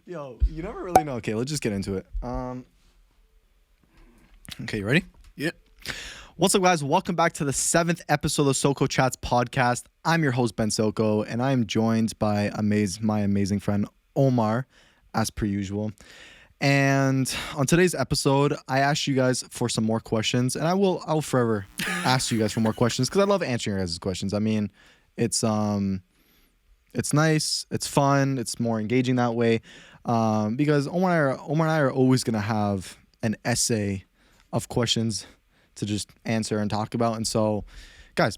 Yo, you never really know. Okay, let's just get into it. Okay, you ready? Yep. What's up, guys? Welcome back to the 7th episode of Soko.chats podcast. I'm your host, Ben Soko, and I am joined by my amazing friend, Omar, as per usual. And on today's episode, I asked you guys for some more questions, and I'll forever ask you guys for more questions because I love answering your guys' questions. I mean, it's nice, it's fun, it's more engaging that way. Because Omar and I are always gonna have an essay of questions to just answer and talk about. And so, guys,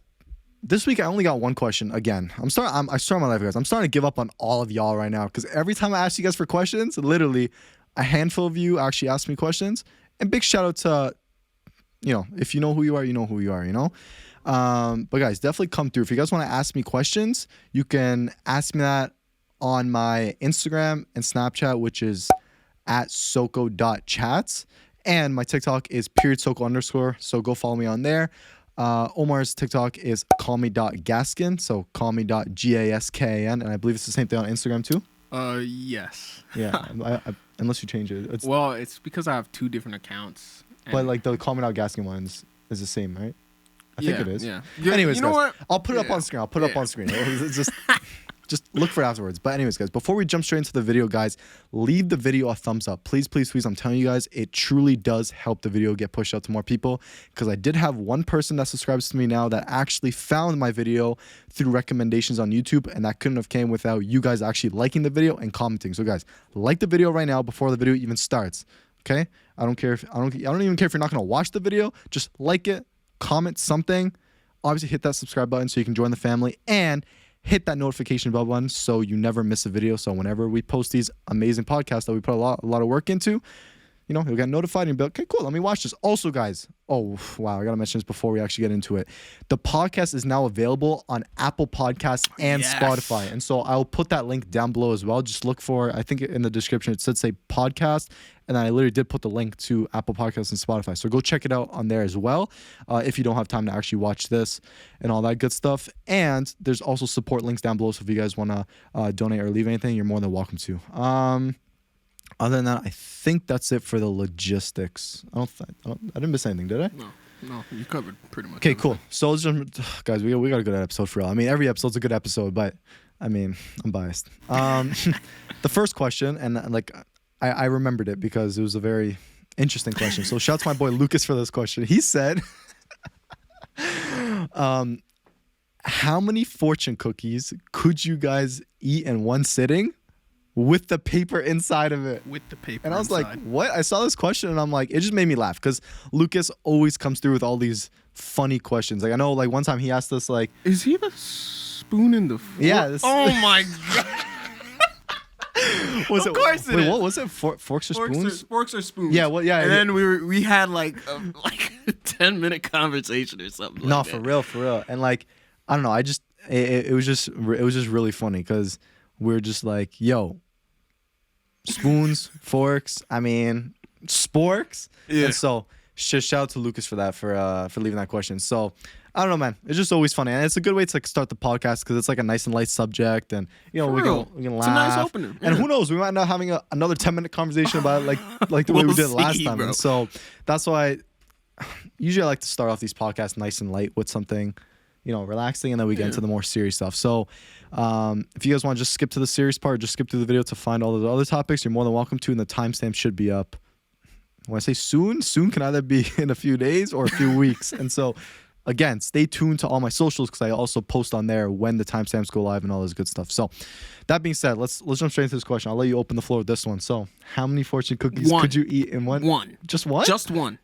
this week I only got one question again. I start my life, guys. I'm starting to give up on all of y'all right now because every time I ask you guys for questions, literally a handful of you actually ask me questions. And big shout out to, if you know who you are, you know who you are, But guys, definitely come through. If you guys want to ask me questions, you can ask me that on my Instagram and Snapchat, which is at soko.chats. And my TikTok is _Soko_. So go follow me on there. Omar's TikTok is callme.gaskin. So callme.gaskin. And I believe it's the same thing on Instagram too. Yes. Yeah. Unless you change it. It's because I have two different accounts. But like the callme.gaskin ones is the same, right? I think it is. Yeah. Anyways, you know guys, what? I'll put it up on screen. I'll put it up on screen. It's just look for it afterwards. But anyways, guys, before we jump straight into the video, guys, leave the video a thumbs up. Please, please, please. I'm telling you guys, it truly does help the video get pushed out to more people. Because I did have one person that subscribes to me now that actually found my video through recommendations on YouTube, and that couldn't have came without you guys actually liking the video and commenting. So, guys, like the video right now before the video even starts. Okay? I don't even care if you're not gonna watch the video. Just like it, comment something. Obviously, hit that subscribe button so you can join the family, and hit that notification bell button so you never miss a video. So whenever we post these amazing podcasts that we put a lot of work into, you'll get notified and you'll be like, okay, cool, let me watch this. Also, guys, oh, wow, I got to mention this before we actually get into it. The podcast is now available on Apple Podcasts and Spotify. And so I'll put that link down below as well. Just look for, I think in the description, it said say podcast. And I literally did put the link to Apple Podcasts and Spotify. So go check it out on there as well if you don't have time to actually watch this and all that good stuff. And there's also support links down below. So if you guys want to donate or leave anything, you're more than welcome to. Other than that, I think that's it for the logistics. I didn't miss anything, did I? No, you covered pretty much. Okay, cool. So guys, we got a good episode for real. I mean, every episode's a good episode, but I mean, I'm biased. The first question, and I remembered it because it was a very interesting question. So shout out to my boy Lucas for this question. He said, how many fortune cookies could you guys eat in one sitting with the paper inside of it? With the paper And I was inside. like, what? I saw this question and I'm like, it just made me laugh because Lucas always comes through with all these funny questions. Like I know like one time he asked us like, is he the spoon in the fork? Yeah. Oh my God. Of course it is. What was it? Forks or spoons? Forks or spoons. Yeah, well, yeah. And then we had like a 10-minute conversation or something. No, like that. for real. And like, I don't know. It was just really funny because we're just like, yo, spoons, forks. I mean, sporks. Yeah. And so shout out to Lucas for that for leaving that question. So I don't know, man. It's just always funny, and it's a good way to like start the podcast because it's like a nice and light subject, and we can laugh. It's a nice opener. And who knows, we might end up having another 10-minute conversation about it, like the way we did last time. Bro. And so that's why usually I like to start off these podcasts nice and light with something, relaxing, and then we get into the more serious stuff. So if you guys want to just skip to the serious part, just skip through the video to find all the other topics, you're more than welcome to, and the timestamp should be up. When I say soon can either be in a few days or a few weeks. And so again, stay tuned to all my socials because I also post on there when the timestamps go live and all this good stuff. So that being said, let's jump straight into this question. I'll let you open the floor with this one. So how many fortune cookies could you eat in one? One. Just one? Just one.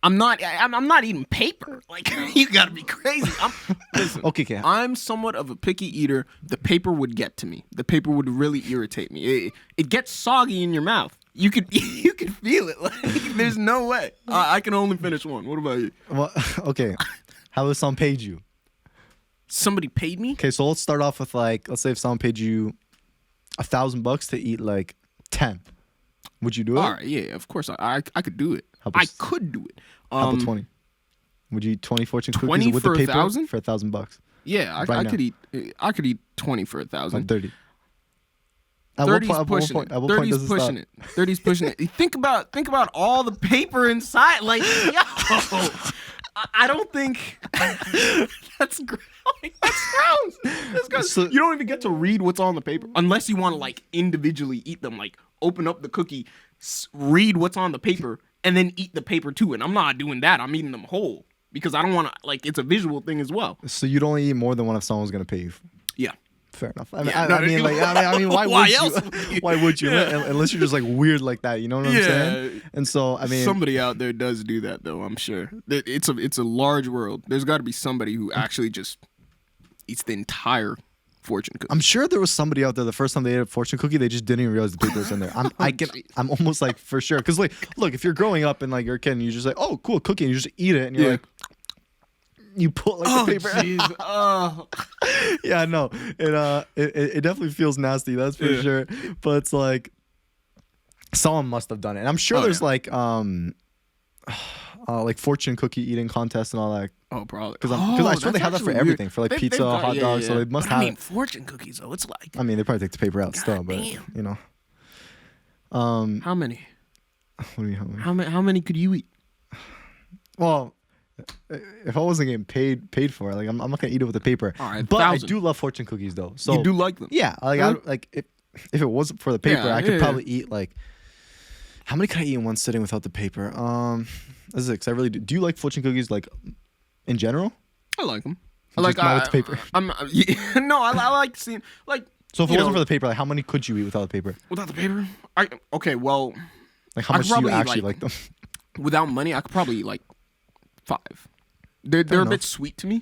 I'm not eating paper. Like, you gotta be crazy. Listen, Okay. I'm somewhat of a picky eater. The paper would get to me. The paper would really irritate me. It gets soggy in your mouth. You could feel it. Like, there's no way. I can only finish one. What about you? Well, okay. How if someone paid you? Somebody paid me? Okay, so let's start off with let's say if someone paid you $1,000 to eat like 10, would you do it? All right, yeah, of course I could do it. I could do it. How about 20? Would you eat 20 fortune 20 cookies with for the paper $1,000? for $1,000? Yeah, I could eat 20 for $1,000. I'm 30. At 30's pushing it. at what point 30's does it pushing stop? it. 30's pushing it. Think about all the paper inside. Like, yo, I don't think that's gross. That's gross. That's gross. So- You don't even get to read what's on the paper unless you want to like individually eat them. Like, open up the cookie, read what's on the paper, and then eat the paper too. And I'm not doing that. I'm eating them whole because I don't want to. Like, it's a visual thing as well. So you'd only eat more than one if someone's gonna pay you. Yeah. Fair enough. Yeah, I mean, why why would else you? would you? Why would you? Yeah. Unless you're just like weird like that, you know what I'm saying? And so, I mean, somebody out there does do that though. I'm sure it's a large world. There's got to be somebody who actually just eats the entire fortune cookie. I'm sure there was somebody out there the first time they ate a fortune cookie, they just didn't even realize the paper was in there. I'm almost like for sure, because like, look, if you're growing up and like you're a kid and you just like, oh, cool cookie, and you just eat it, and you're like. You pull like the paper. Jeez. Oh, Yeah, no, it definitely feels nasty. That's for sure. But it's like someone must have done it. And I'm sure there's like fortune cookie eating contests and all that. oh, probably. Because I swear they have that for everything, for like pizza, hot dogs. So they must But have. I mean, fortune cookies though. It's like I mean, they probably take the paper out still, but damn. you know. How many? What do you mean, How many could you eat? Well, if I wasn't getting paid for it, like I'm not gonna eat it with the paper. All right, but 1,000. I do love fortune cookies though. So You do like them? yeah, like Huh? if it wasn't for the paper, Yeah, I could yeah. probably eat like. How many could I eat in one sitting without the paper? This is it, 'cause I really do. Do you like fortune cookies like in general? I like them. I Just like not with the paper. No, I like seeing like. So if it you wasn't know, for the paper, like how many could you eat without the paper? without the paper, okay. Well, Like how I much could do you probably eat, actually like- like them? without money, I could probably eat like 5. They're a enough. bit sweet to me.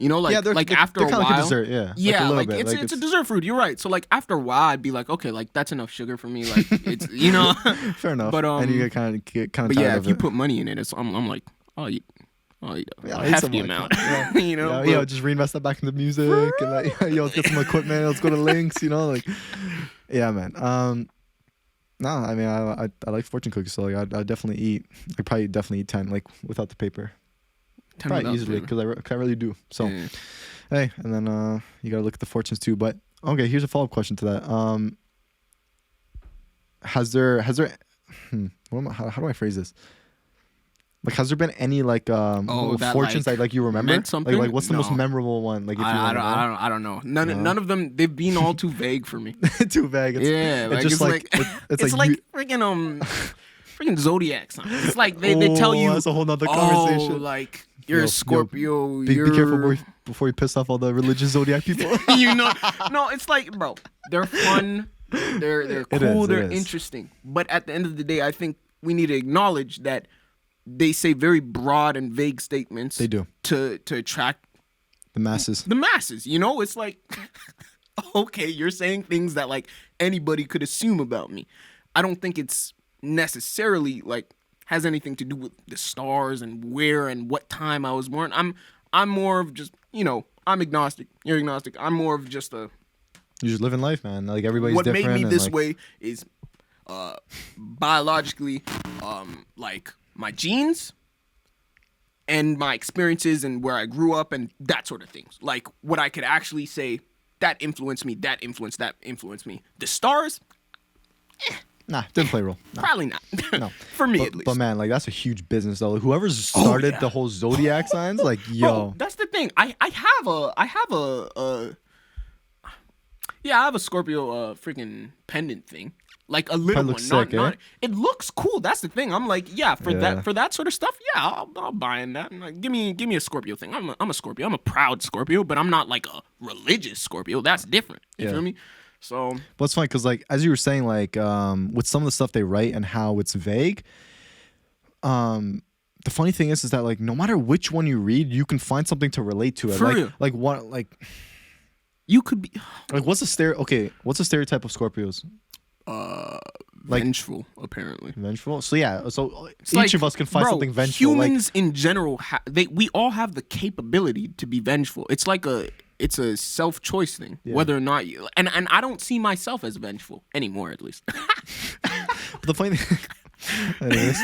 You know, like Yeah, they're- like they're- after they're a kinda while. like a dessert, yeah. Like a Yeah, little like bit, it's like it's a it's- dessert food. You're right. So like after a while, I'd be like, okay, like that's enough sugar for me. Like it's you know. Fair enough. But and you get kind of But tired yeah, of if you it. put money in it, I'm like, I'll eat Yeah, a I'll eat some hefty like amount. that. You know. Yeah, but- just reinvest that back into music and like, yo, let's get some equipment. Let's go to links. You know, like, yeah, man. No, I mean, I like fortune cookies, so like, I definitely eat. I probably definitely eat 10, like without the paper. 10 Probably without easily paper. because I really do. So Yeah. hey, and then you gotta look at the fortunes too. But okay, here's a follow up question to that. Has there how do I phrase this? Like, has there been any like that, fortunes like, that like you remember? meant something? Like what's the most No. memorable one? Like if you I don't know. None of them. They've been all too vague for me. too vague. It's, Yeah, like, just it's like it's like you- freaking zodiac signs. It's like they tell you. that's a whole nother Oh, conversation. like you're Yo, a Scorpio. Be you're careful before you piss off all the religious zodiac people. you know. No, it's like, bro, they're fun. They're It cool. is, it They're is. interesting. But at the end of the day, I think we need to acknowledge that they say very broad and vague statements. They do. To attract The masses. the masses. You know, it's like, okay, you're saying things that like anybody could assume about me. I don't think it's necessarily like has anything to do with the stars and where and what time I was born. I'm more of just, you know, I'm agnostic. You're agnostic. I'm more of just a. You're just living life, man. Like everybody's What different. made me and, this like, way is biologically, like my genes and my experiences and where I grew up and that sort of things. Like what I could actually say that influenced me, that influenced me. The stars, Nah, didn't play a role. Nah. probably not. No. For me But, at least. but man, like that's a huge business though. Whoever's started yeah. the whole zodiac signs, like yo, Bro, that's the thing. I have a Scorpio freaking pendant thing. Like a little Probably one. looks sick, eh? It looks cool. That's the thing. I'm like, yeah, for Yeah. that sort of stuff, yeah, I'll buy in that. And like, give me a Scorpio thing. I'm a Scorpio. I'm a proud Scorpio, but I'm not like a religious Scorpio. That's different. You Yeah. feel me? So But it's funny because like as you were saying, like with some of the stuff they write and how it's vague, the funny thing is that like no matter which one you read, you can find something to relate to it. For like real. like what like you could be what's the stereotype of Scorpios? Like- vengeful, apparently. Vengeful. So yeah, so It's each like, of us can find bro, something vengeful. Humans in general, we all have the capability to be vengeful. It's like it's a self-choice thing, Yeah. whether or not you. And I don't see myself as vengeful anymore, at least. But the funny thing, anyways,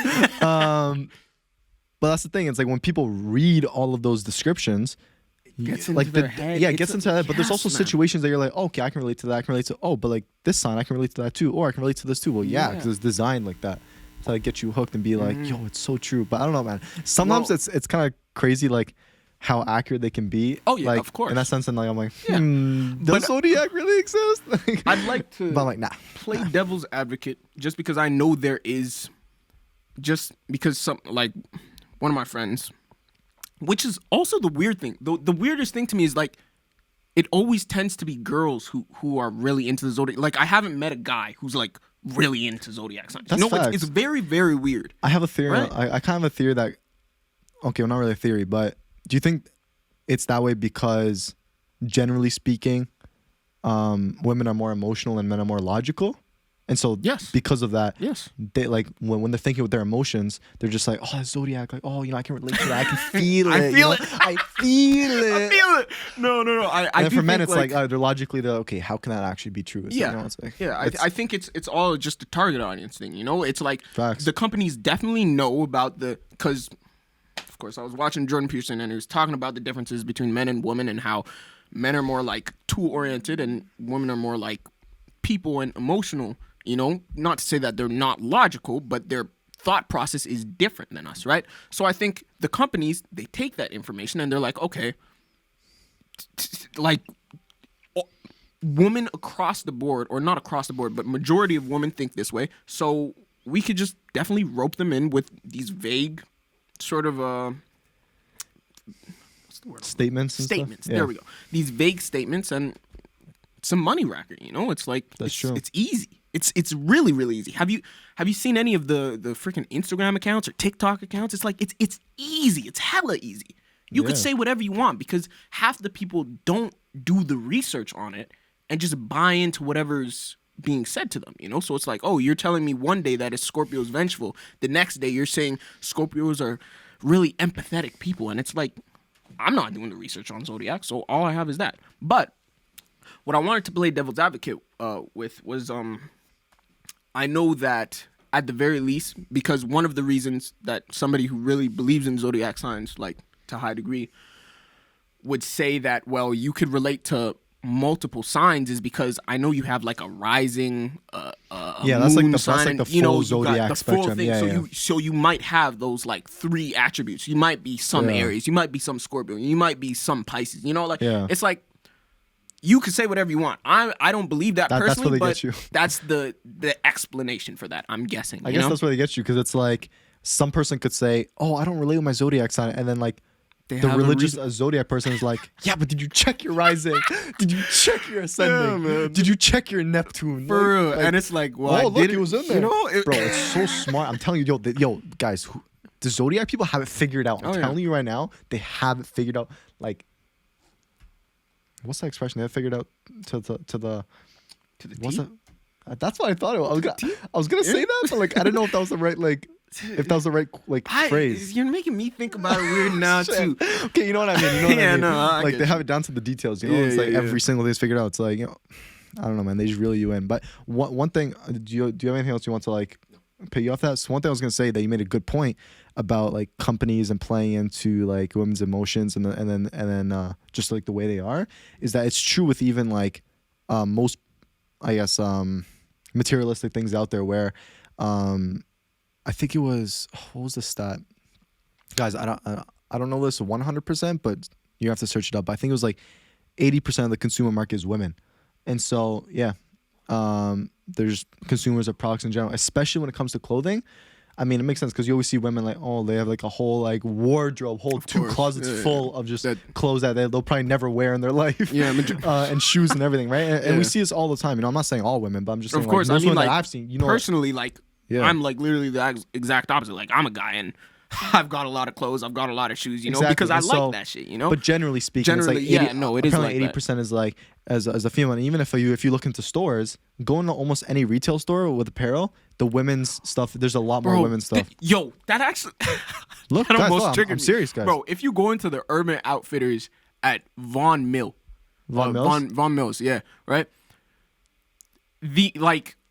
but that's the thing. It's like when people read all of those descriptions, Gets into their head. Yeah, it gets into their head. But there's also situations that you're like, okay, I can relate to that. I can relate to, but like this sign, I can relate to that too. Or I can relate to this too. Well, yeah, because it's designed like that to like get you hooked and be like, yo, it's so true. But I don't know, man. Sometimes it's kind of crazy, like how accurate they can be. Oh, yeah, like, of course. In that sense, and like, I'm like, does zodiac really exist? I'd like to but I'm like, nah. play devil's advocate just because I know there is, just because some, like, one of my friends, which is also the weird thing. The weirdest thing to me is, like, it always tends to be girls who are really into the zodiac. Like, I haven't met a guy who's, like, really into zodiac signs. That's facts. It's very, very weird. I have a theory. Right? I kind of have a theory that, okay, well, not really a theory, but do you think it's that way because, generally speaking, women are more emotional and men are more logical? And so, yes, because of that, yes, they like when they're thinking with their emotions, they're just like, oh, zodiac, like, oh, I can relate to that. I can feel it. I feel it. I feel it. I feel it. No. And for men, it's like they're logically, okay, how can that actually be true? I think it's all just a target audience thing. It's like facts. The companies definitely know about because, of course, I was watching Jordan Peterson and he was talking about the differences between men and women and how men are more like tool oriented and women are more like people and emotional. Not to say that they're not logical, but their thought process is different than us, right? So I think the companies, they take that information and they're like, okay, like women across the board, or not across the board, but majority of women think this way. So we could just definitely rope them in with these vague sort of, what's the word? Statements. There we go. These vague statements and some money racket, It's like, that's true. It's easy. It's really, really easy. Have you seen any of the freaking Instagram accounts or TikTok accounts? It's like it's easy. It's hella easy. You could say whatever you want because half the people don't do the research on it and just buy into whatever's being said to them, So it's like, oh, you're telling me one day that a Scorpio's vengeful. The next day you're saying Scorpios are really empathetic people. And it's like, I'm not doing the research on Zodiac, so all I have is that. But what I wanted to play devil's advocate with was I know that at the very least, because one of the reasons that somebody who really believes in zodiac signs, like to a high degree, would say that, well, you could relate to multiple signs is because I know you have like a rising that's like the sign, that's like the full zodiac spectrum. Thing. So you might have those like 3 attributes. You might be some Aries, you might be some Scorpio, you might be some Pisces. It's like you could say whatever you want. I don't believe that personally, that's where they but get you. That's the explanation for that, I'm guessing. I guess that's where they get you because it's like some person could say, oh, I don't relate with my zodiac sign, and then like the religious zodiac person is like, yeah, but did you check your rising? Did you check your ascending? Yeah, did you check your Neptune? For real. And it's like, well, look, it was in there. Bro, it's so smart. I'm telling you, yo, guys, the zodiac people have it figured out. I'm telling you right now, they have it figured out. Like, what's that expression? They have figured out to the what's that? That's what I thought it was. I was gonna say that, but like I didn't know if that was the right phrase. You're making me think about it weird now too. Okay, you know what I mean. Like they have it down to the details. It's like every single day is figured out. It's like I don't know, man. They just reel you in. But one thing, do you have anything else you want to like pay you off that? So one thing I was gonna say that you made a good point about like companies and playing into like women's emotions and then just like the way they are is that it's true with even like most I guess materialistic things out there where I think it was what was the stat, guys? I don't know this 100%, but you have to search it up. I think it was like 80% of the consumer market is women, and so there's consumers of products in general, especially when it comes to clothing. I mean, it makes sense because you always see women like, oh, they have like a whole like wardrobe, two closets full of just clothes that they'll probably never wear in their life. Yeah, and shoes and everything, right? And we see this all the time. I'm not saying all women, but I'm just saying, of course, like, most women like, that I've seen. Personally, like, I'm like literally the exact opposite. Like, I'm a guy and I've got a lot of clothes, I've got a lot of shoes, because I like that shit, But generally speaking, it's like 80, it is like 80% is like as a female. And even if you look into stores, go into almost any retail store with apparel, the women's stuff, there's a lot more women's stuff. That actually look, that guys, almost triggered I'm serious, guys. Bro, if you go into the Urban Outfitters at Von Mills, yeah, right?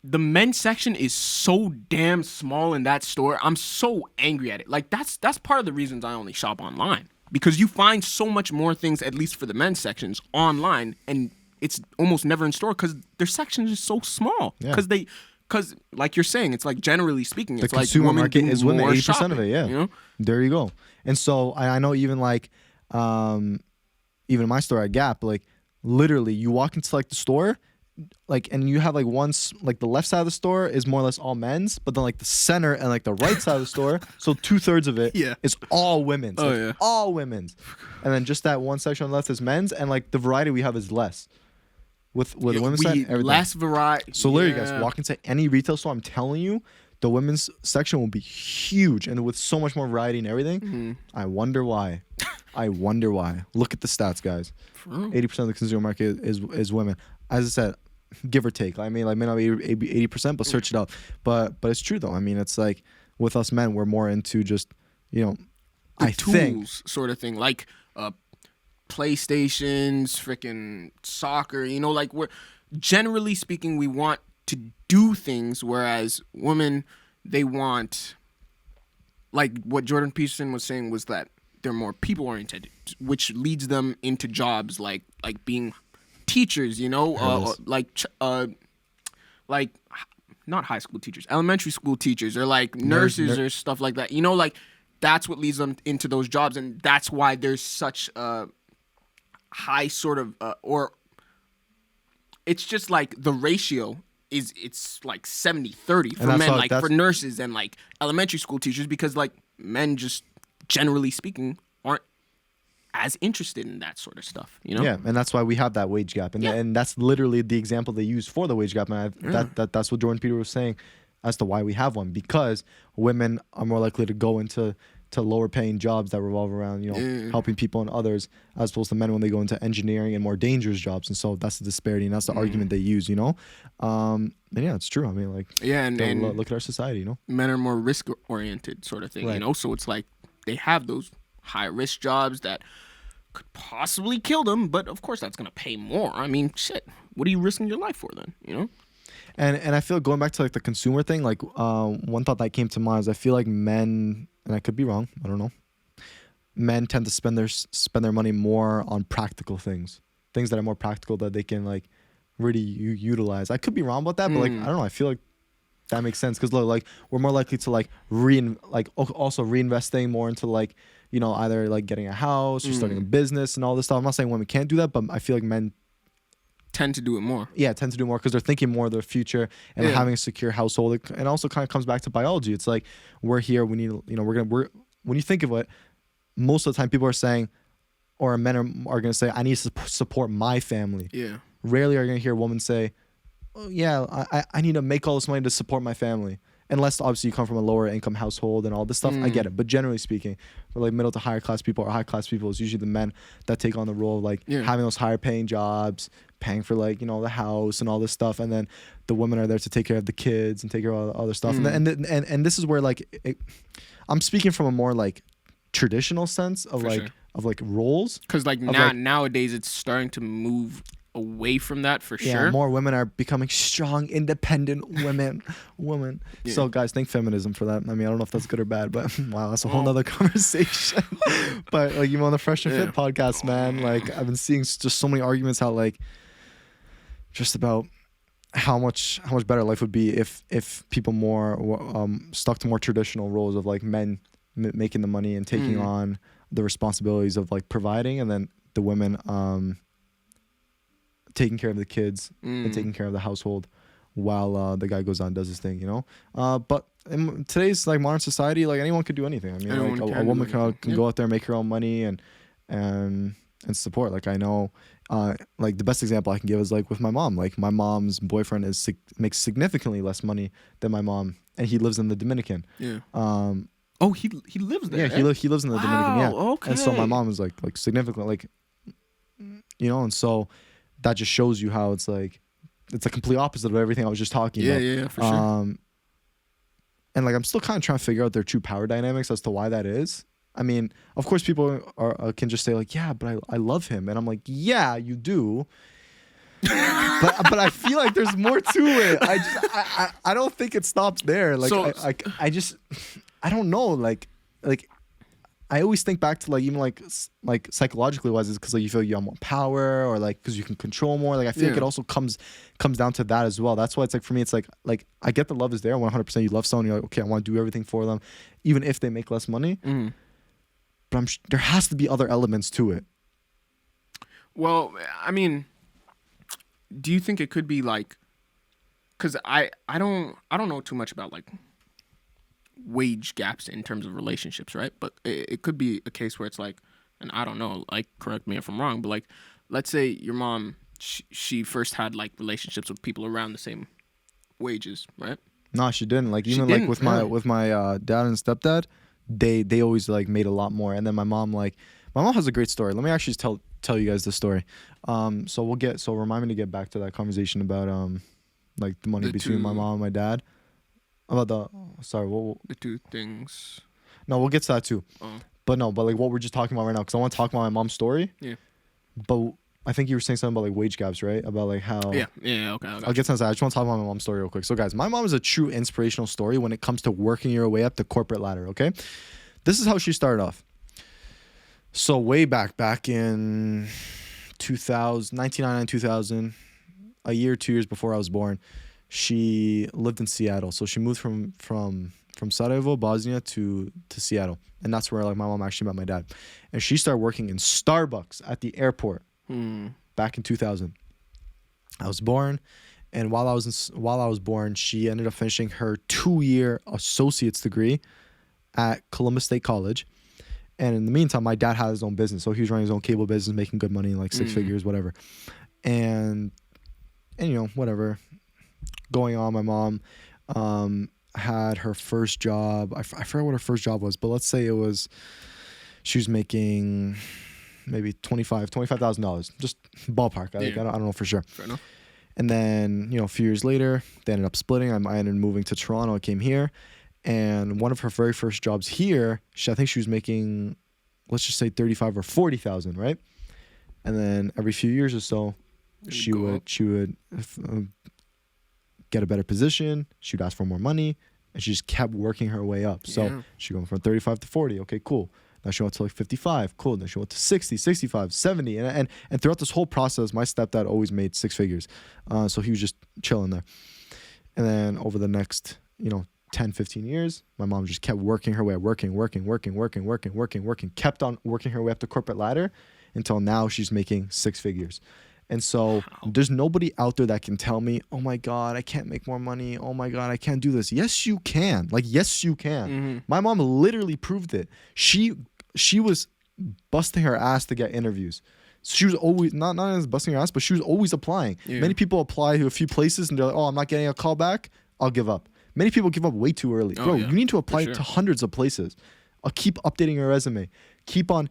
The men's section is so damn small in that store. I'm so angry at it. Like that's part of the reasons I only shop online. because you find so much more things, at least for the men's sections, online, and it's almost never in store because their section is so small. Yeah. Because like you're saying, it's like generally speaking, The it's like consumer women market do is women, more 80% of it. shopping, Yeah, you know? there you go. And so I know even like, even in my store at Gap, like literally you walk into like the store, like, and you have like like the left side of the store is more or less all men's, but then like the center and like the right side of the store, so 2/3 of it Yeah. is all women's. Oh, Like, yeah. all women's, and then just that one section on the left is men's, and like the variety we have is less. With the women's side, everything. less variety. So literally, guys, walk into any retail store, I'm telling you, the women's section will be huge, and with so much more variety and everything. Mm-hmm. I wonder why. I wonder why. Look at the stats, guys. 80% of the consumer market is women. As I said, give or take. I mean, like may not be 80%, but search it out. But it's true though. I mean, it's like with us men, we're more into just, you know, The tools sort of thing, like PlayStations, freaking soccer. You know, like we're generally speaking, we want to do things, whereas women, they want, like what Jordan Peterson was saying was that they're more people oriented, which leads them into jobs like being teachers. You know, like not high school teachers, elementary school teachers, or like nurses or stuff like that. You know, like that's what leads them into those jobs, and that's why there's such a high sort of or it's just like the ratio it's like 70-30 for men, like for nurses and like elementary school teachers, because like men just generally speaking aren't as interested in that sort of stuff, you know? Yeah, and that's why we have that wage gap, and that's literally the example they use for the wage gap, and that's what Jordan Peterson was saying as to why we have one, because women are more likely to go into lower paying jobs that revolve around, you know, helping people and others, as opposed to men when they go into engineering and more dangerous jobs. And so that's the disparity, and that's the argument they use, you know. And yeah, it's true. I mean, like, and look at our society, you know. Men are more risk oriented sort of thing, right. You know. So it's like they have those high risk jobs that could possibly kill them, but of course that's gonna pay more. I mean, shit, what are you risking your life for then, you know? And I feel going back to like the consumer thing, like one thought that came to mind is I feel like men, and I could be wrong, I don't know, men tend to spend their money more on practical things that are more practical that they can like really utilize. I could be wrong about that, but like I don't know, I feel like that makes sense, because look, like we're more likely to like also reinvesting more into like, you know, either like getting a house or starting a business and all this stuff. I'm not saying women can't do that, but I feel like men tend to do it more. Yeah, tend to do more because they're thinking more of their future and having a secure household. And also kind of comes back to biology. It's like we're here. We need, you know, we're when you think of it, most of the time people are saying, or men are going to say, I need to support my family. Yeah. Rarely are you going to hear a woman say, oh, yeah, I need to make all this money to support my family. Unless obviously you come from a lower income household and all this stuff. I get it. But generally speaking, for like middle to higher class people or high class people, it's usually the men that take on the role of like having those higher paying jobs, paying for like, you know, the house and all this stuff. And then the women are there to take care of the kids and take care of all the other stuff. And this is where like, I'm speaking from a more like traditional sense of of like roles. Because like nowadays it's starting to move away from that for sure. Yeah, more women are becoming strong, independent women. Yeah. So guys, thank feminism for that. I mean, I don't know if that's good or bad, but wow, that's a whole nother conversation. But like, even on the Fresh and Fit podcast, man, like I've been seeing just so many arguments how like just about how much better life would be if people more stuck to more traditional roles of like men making the money and taking on the responsibilities of like providing, and then the women taking care of the kids and taking care of the household while the guy goes out and does his thing, you know. But in today's like modern society, like anyone could do anything. I mean, like a woman can go out there and make her own money and support. Like I know, like the best example I can give is like with my mom. Like my mom's boyfriend makes significantly less money than my mom, and he lives in the Dominican. Yeah. Oh, he lives there. Yeah, he lives in the Dominican. Yeah. Okay. And so my mom is like significantly like, you know, and so that just shows you how it's a complete opposite of everything I was just talking about. Yeah, for sure. And like I'm still kind of trying to figure out their true power dynamics as to why that is. I mean, of course, people can just say like, yeah, but I love him, and I'm like, yeah, you do. but I feel like there's more to it. I don't think it stops there. Like I don't know. Like I always think back to like even like psychologically wise, is because like you feel you have more power, or like because you can control more. Like I feel like it also comes down to that as well. That's why it's like for me, it's like I get the love is there 100%. You love someone, you're like, okay, I want to do everything for them, even if they make less money. But there has to be other elements to it. Well, I mean, do you think it could be like, because I don't know too much about like wage gaps in terms of relationships, right? But it could be a case where it's like, and I don't know, like, correct me if I'm wrong, but like, let's say your mom, she first had like relationships with people around the same wages, right? No, she didn't. Like even like with my dad and stepdad, they always like made a lot more. And then my mom has a great story. Let me actually tell you guys the story. So remind me to get back to that conversation about like the money between my mom and my dad. About the two things. No, we'll get to that too. But like what we're just talking about right now, because I want to talk about my mom's story. Yeah. But I think you were saying something about like wage gaps, right? About like how. Yeah. Okay. I'll get to that. I just want to talk about my mom's story real quick. So guys, my mom is a true inspirational story when it comes to working your way up the corporate ladder. Okay, this is how she started off. So way back in 1999, 2000, a year, 2 years before I was born. She lived in Seattle, so she moved from Sarajevo, Bosnia to Seattle, and that's where like my mom actually met my dad. And she started working in Starbucks at the airport back in 2000. I was born, and while I was born, she ended up finishing her 2-year associate's degree at Columbus State College. And in the meantime, my dad had his own business, so he was running his own cable business, making good money, like 6 figures, whatever. And you know, whatever. Going on, my mom had her first job. I forgot what her first job was, but let's say she was making maybe $25,000, just ballpark. I don't know for sure. Fair enough. And then, you know, a few years later, they ended up splitting. I ended up moving to Toronto. I came here, and one of her very first jobs here, I think she was making, let's just say 35 or 40,000, right? And then every few years or so, she would get a better position. She'd ask for more money, and she just kept working her way up. So she went from 35 to 40. Okay, cool. Now she went to like 55. Cool. Then she went to 60, 65, 70. And throughout this whole process, my stepdad always made 6 figures. So he was just chilling there. And then over the next, 10, 15 years, my mom just kept working her way, working, kept on working her way up the corporate ladder until now she's making 6 figures. And so there's nobody out there that can tell me, oh my God, I can't make more money. Oh my God, I can't do this. Yes, you can. Like, yes, you can. My mom literally proved it. She was busting her ass to get interviews. So she was always, not as busting her ass, but she was always applying. Yeah. Many people apply to a few places and they're like, oh, I'm not getting a call back. I'll give up. Many people give up way too early. Bro, you need to apply to hundreds of places. I'll keep updating your resume. Keep on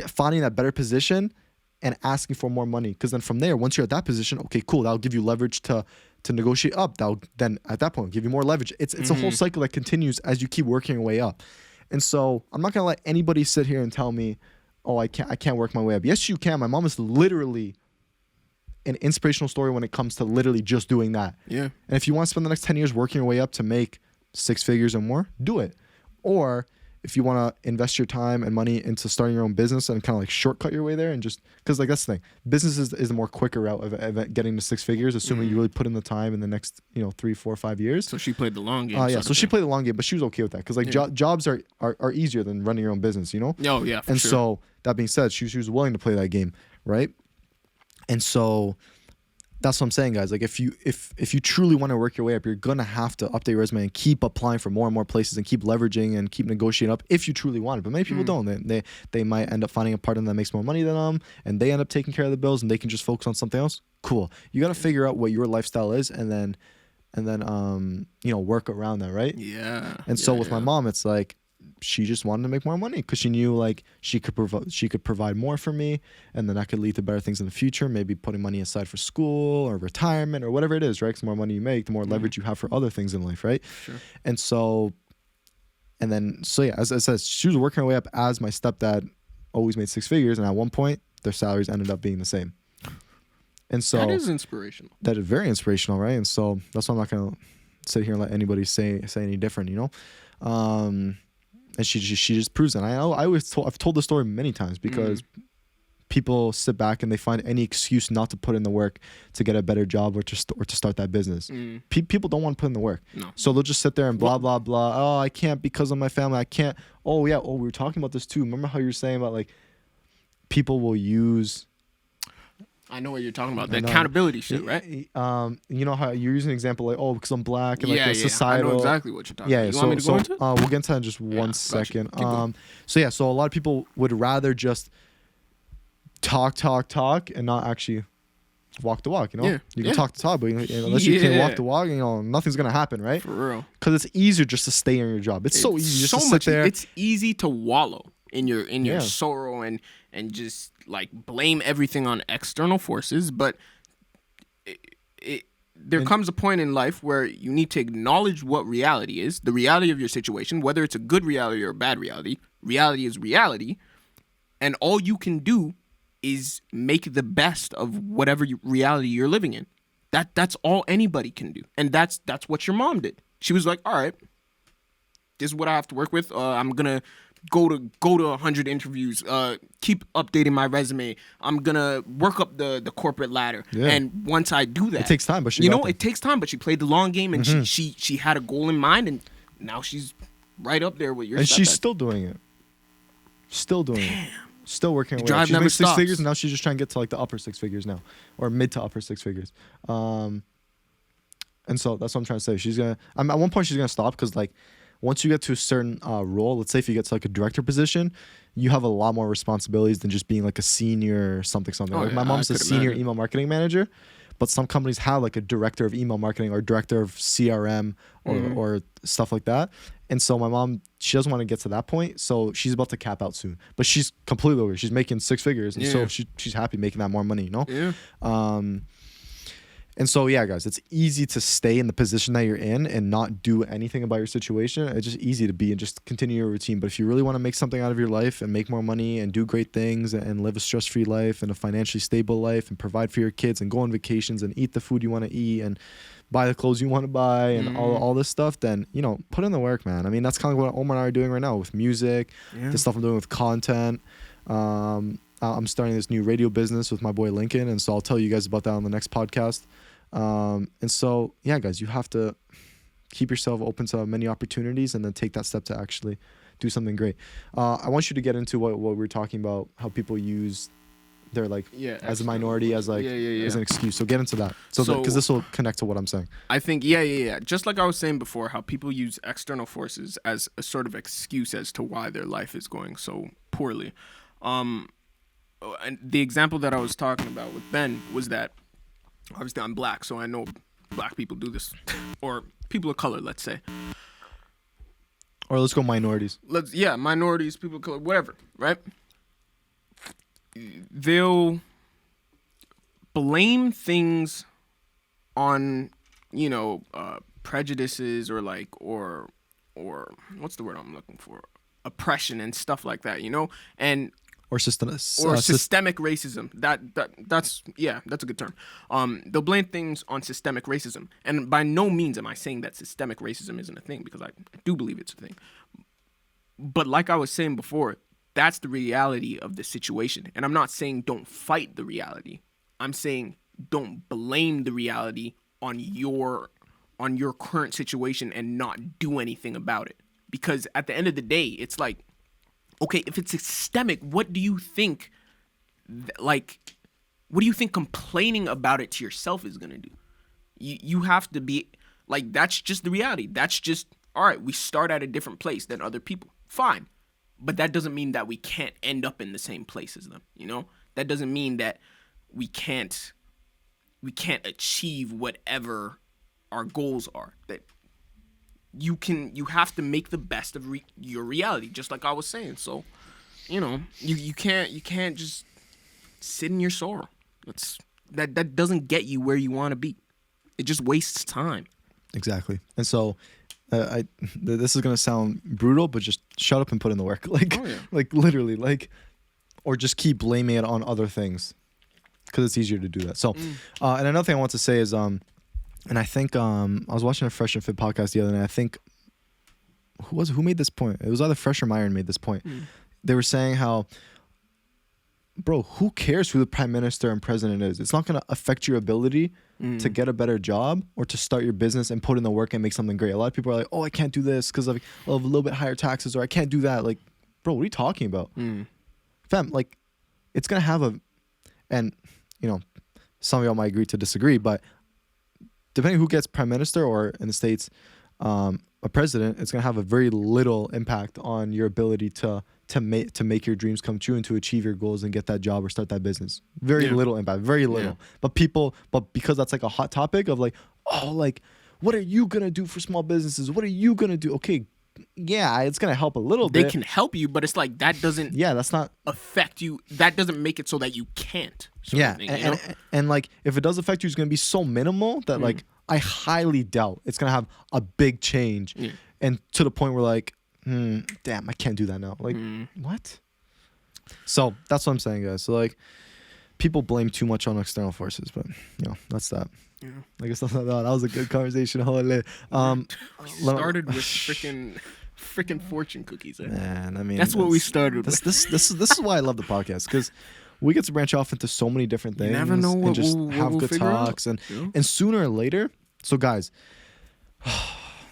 finding that better position and asking for more money, because then from there, once you're at that position, okay, cool, that'll give you leverage to negotiate up. That'll then at that point give you more leverage. It's a whole cycle that continues as you keep working your way up. And so I'm not gonna let anybody sit here and tell me, oh, I can't work my way up. Yes, you can. My mom is literally an inspirational story when it comes to literally just doing that. Yeah. And if you want to spend the next 10 years working your way up to make 6 figures or more, do it. Or if you want to invest your time and money into starting your own business and kind of like shortcut your way there, and just because like that's the thing, business is the more quicker route of getting to 6 figures, assuming you really put in the time in the next 3, 4, 5 years. So she played the long game. So she played the long game, but she was okay with that because like jobs are easier than running your own business, Oh yeah. And so that being said, she was willing to play that game, right? And so that's what I'm saying, guys. Like if you truly want to work your way up, you're gonna have to update your resume and keep applying for more and more places and keep leveraging and keep negotiating up if you truly want it. But many people don't. They might end up finding a partner that makes more money than them, and they end up taking care of the bills, and they can just focus on something else. Cool. You got to figure out what your lifestyle is, and then work around that, right? Yeah. And so with my mom, it's like she just wanted to make more money because she knew like she could provide more for me, and then that could lead to better things in the future, maybe putting money aside for school or retirement or whatever it is, right? Because the more money you make, the more leverage you have for other things in life, right? Sure. And so as I said, she was working her way up as my stepdad always made 6 figures, and at one point their salaries ended up being the same. And so that is inspirational. That is very inspirational, right? And so that's why I'm not gonna sit here and let anybody say any different, and she just proves it. And I've told the story many times because people sit back and they find any excuse not to put in the work to get a better job or to start that business. People don't want to put in the work. No. So they'll just sit there and blah, blah, blah. Oh, I can't because of my family. I can't. Oh, yeah. Oh, we were talking about this too. Remember how you were saying about like people will use... I know what you're talking about. The accountability shit, right? You know how you're using an example like, oh, because I'm black and like the societal... I know exactly what you're talking about. You want me to go into it? We'll get into that in just one second. Gotcha. So a lot of people would rather just talk and not actually walk the walk, you know? Yeah. You can talk the talk, but unless you can't walk the walk, nothing's going to happen, right? For real. Because it's easier just to stay in your job. It's so easy just to sit there. It's easy to wallow in your sorrow and just like blame everything on external forces, but there comes a point in life where you need to acknowledge what reality is, the reality of your situation, whether it's a good reality or a bad reality. Reality is reality, and all you can do is make the best of whatever reality you're living in. That's all anybody can do, and that's what your mom did. She was like, all right, this is what I have to work with. I'm gonna go to 100 interviews, keep updating my resume. I'm gonna work up the corporate ladder. Yeah. And once I do that, it takes time, but it takes time, but she played the long game, and she had a goal in mind, and now she's right up there with your. And she's still doing it. Still working. The drive she's never made stops. 6 figures, and now she's just trying to get to like the upper 6 figures now, or mid to upper 6 figures. And so that's what I'm trying to say. She's gonna. At one point, she's gonna stop because like. Once you get to a certain role, let's say if you get to like a director position, you have a lot more responsibilities than just being like a senior something. Like my mom's a senior email marketing manager, but some companies have like a director of email marketing or director of CRM or stuff like that. And so my mom, she doesn't want to get to that point, so she's about to cap out soon. But she's completely over. She's making 6 figures, and so she's happy making that more money, you know? Yeah. And so, yeah, guys, it's easy to stay in the position that you're in and not do anything about your situation. It's just easy to be and just continue your routine. But if you really want to make something out of your life and make more money and do great things and live a stress-free life and a financially stable life and provide for your kids and go on vacations and eat the food you want to eat and buy the clothes you want to buy and all this stuff, then, put in the work, man. I mean, that's kind of what Omar and I are doing right now with music, the stuff I'm doing with content. I'm starting this new radio business with my boy Lincoln, and so I'll tell you guys about that on the next podcast. And so, yeah, guys, you have to keep yourself open to many opportunities and then take that step to actually do something great. I want you to get into what we were talking about, how people use their as a minority as as an excuse. So get into that. So because this will connect to what I'm saying. I think just like I was saying before, how people use external forces as a sort of excuse as to why their life is going so poorly. And the example that I was talking about with Ben was that obviously I'm black, so I know black people do this, or people of color, let's say. Or let's go minorities. Minorities, people of color, whatever, right? They'll blame things on, prejudices or what's the word I'm looking for? Oppression and stuff like that, and or systemic racism. That's a good term. They'll blame things on systemic racism, and by no means am I saying that systemic racism isn't a thing, because I do believe it's a thing. But like I was saying before, that's the reality of the situation, and I'm not saying don't fight the reality. I'm saying don't blame the reality on your current situation and not do anything about it, because at the end of the day, it's like, okay, if it's systemic, what do you think complaining about it to yourself is going to do? You have to be, that's just the reality. That's just, all right, we start at a different place than other people. Fine. But that doesn't mean that we can't end up in the same place as them, That doesn't mean that we can't achieve whatever our goals are. That you have to make the best of your reality, just like I was saying. So, you can't just sit in your sorrow. That doesn't get you where you want to be. It just wastes time. Exactly. And so, this is gonna sound brutal, but just shut up and put in the work. Literally, or just keep blaming it on other things, because it's easier to do that. So, and another thing I want to say is, and I think I was watching a Fresh and Fit podcast the other night. I think who made this point? It was either Fresh or Myron made this point. They were saying how, bro, who cares who the prime minister and president is? It's not going to affect your ability to get a better job or to start your business and put in the work and make something great. A lot of people are like, oh, I can't do this because of a little bit higher taxes, or I can't do that. Like, bro, what are you talking about? Fam, like, it's going to have and, you know, some of y'all might agree to disagree, but depending who gets prime minister, or in the States, a president, it's going to have a very little impact on your ability to make your dreams come true and to achieve your goals and get that job or start that business. Very little impact, very little. But because that's like a hot topic of like, oh, like, what are you going to do for small businesses? What are you going to do? Okay, yeah, it's going to help a little bit. They can help you, but it's like that doesn't that's not affect you. That doesn't make it so that you can't. And like, if it does affect you, it's going to be so minimal that like, I highly doubt it's going to have a big change. And to the point where like, damn, I can't do that now. Like, what? So that's what I'm saying, guys. So like, people blame too much on external forces, but you know, that's that. Yeah. I guess that was a good conversation. Started with freaking fortune cookies. Man, I mean, that's what we started with. This is why I love the podcast, because we get to branch off into so many different things. You never know what and just we'll have good talks and sooner or later. So guys,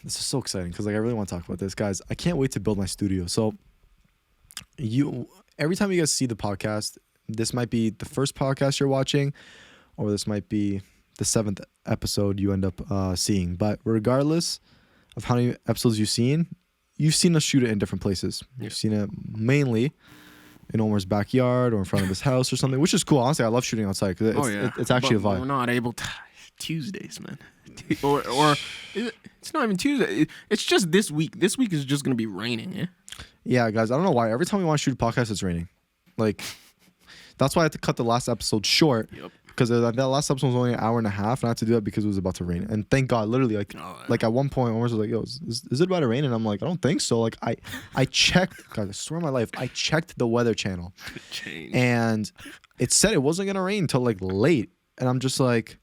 this is so exciting because like I really want to talk about this, guys. I can't wait to build my studio. So every time you guys see the podcast, this might be the first podcast you're watching, or this might be the 7th episode you end up seeing. But regardless of how many episodes you've seen us shoot it in different places. You've seen it mainly in Omar's backyard or in front of his house or something, which is cool. Honestly, I love shooting outside because it's actually a vibe. We're not able to. Tuesdays, man. or it's not even Tuesday. It's just this week. This week is just gonna be raining. Yeah, guys. I don't know why. Every time we want to shoot a podcast, it's raining. Like, that's why I had to cut the last episode short. Because that last episode was only an hour and a half, and I had to do that because it was about to rain. And thank God, literally, like at one point, Omar was like, "Yo, is it about to rain?" And I'm like, "I don't think so." Like I checked. God, I swear on my life, I checked the Weather Channel, and it said it wasn't gonna rain until like late. And I'm just like,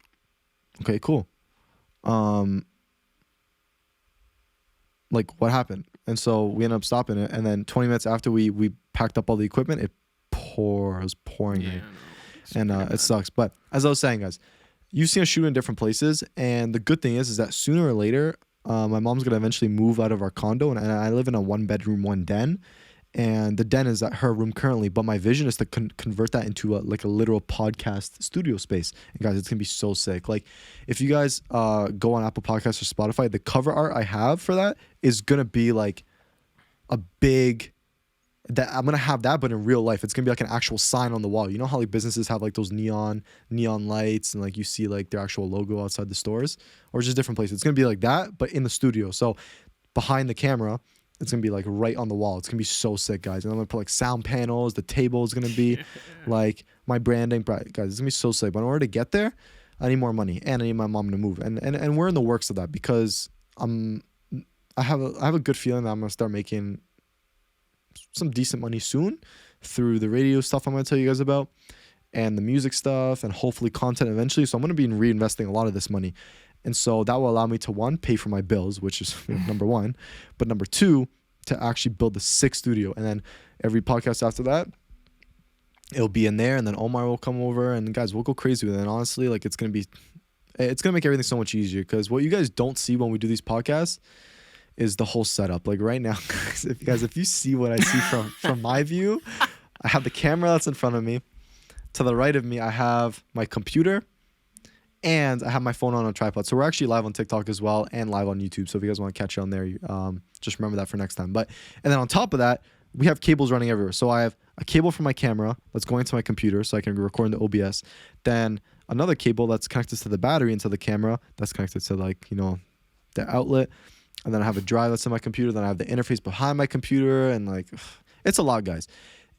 okay, cool. Like, what happened? And so we ended up stopping it, and then 20 minutes after we packed up all the equipment, it was pouring rain. And it sucks. But as I was saying, guys, you've seen us shoot in different places, and the good thing is that sooner or later, my mom's gonna eventually move out of our condo, and I live in a 1-bedroom, 1 den, and the den is at her room currently. But my vision is to convert that into a literal podcast studio space. And guys, it's gonna be so sick. Like, if you guys go on Apple Podcasts or Spotify, the cover art I have for that is gonna be like a big. That I'm gonna have that, but in real life, it's gonna be like an actual sign on the wall. You know how like businesses have like those neon lights, and like you see like their actual logo outside the stores, or just different places. It's gonna be like that, but in the studio. So behind the camera, it's gonna be like right on the wall. It's gonna be so sick, guys. And I'm gonna put like sound panels. The table is gonna be like my branding, guys. It's gonna be so sick. But in order to get there, I need more money, and I need my mom to move. And we're in the works of that because I have a good feeling that I'm gonna start making some decent money soon through the radio stuff I'm going to tell you guys about, and the music stuff, and hopefully content eventually. So I'm going to be reinvesting a lot of this money, and so that will allow me to, one, pay for my bills, which is number one, but number two, to actually build the 6th studio. And then every podcast after that, it'll be in there, and then Omar will come over, and guys, we'll go crazy with it. And honestly, like, it's going to make everything so much easier, because what you guys don't see when we do these podcasts is the whole setup. Like right now, if you see what I see from my view, I have the camera that's in front of me. To the right of me, I have my computer, and I have my phone on a tripod. So we're actually live on TikTok as well, and live on YouTube. So if you guys want to catch it on there, just remember that for next time. And then on top of that, we have cables running everywhere. So I have a cable for my camera that's going to my computer so I can record in the OBS. Then another cable that's connected to the battery into the camera that's connected to the outlet. And then I have a drive that's in my computer. Then I have the interface behind my computer. And it's a lot, guys.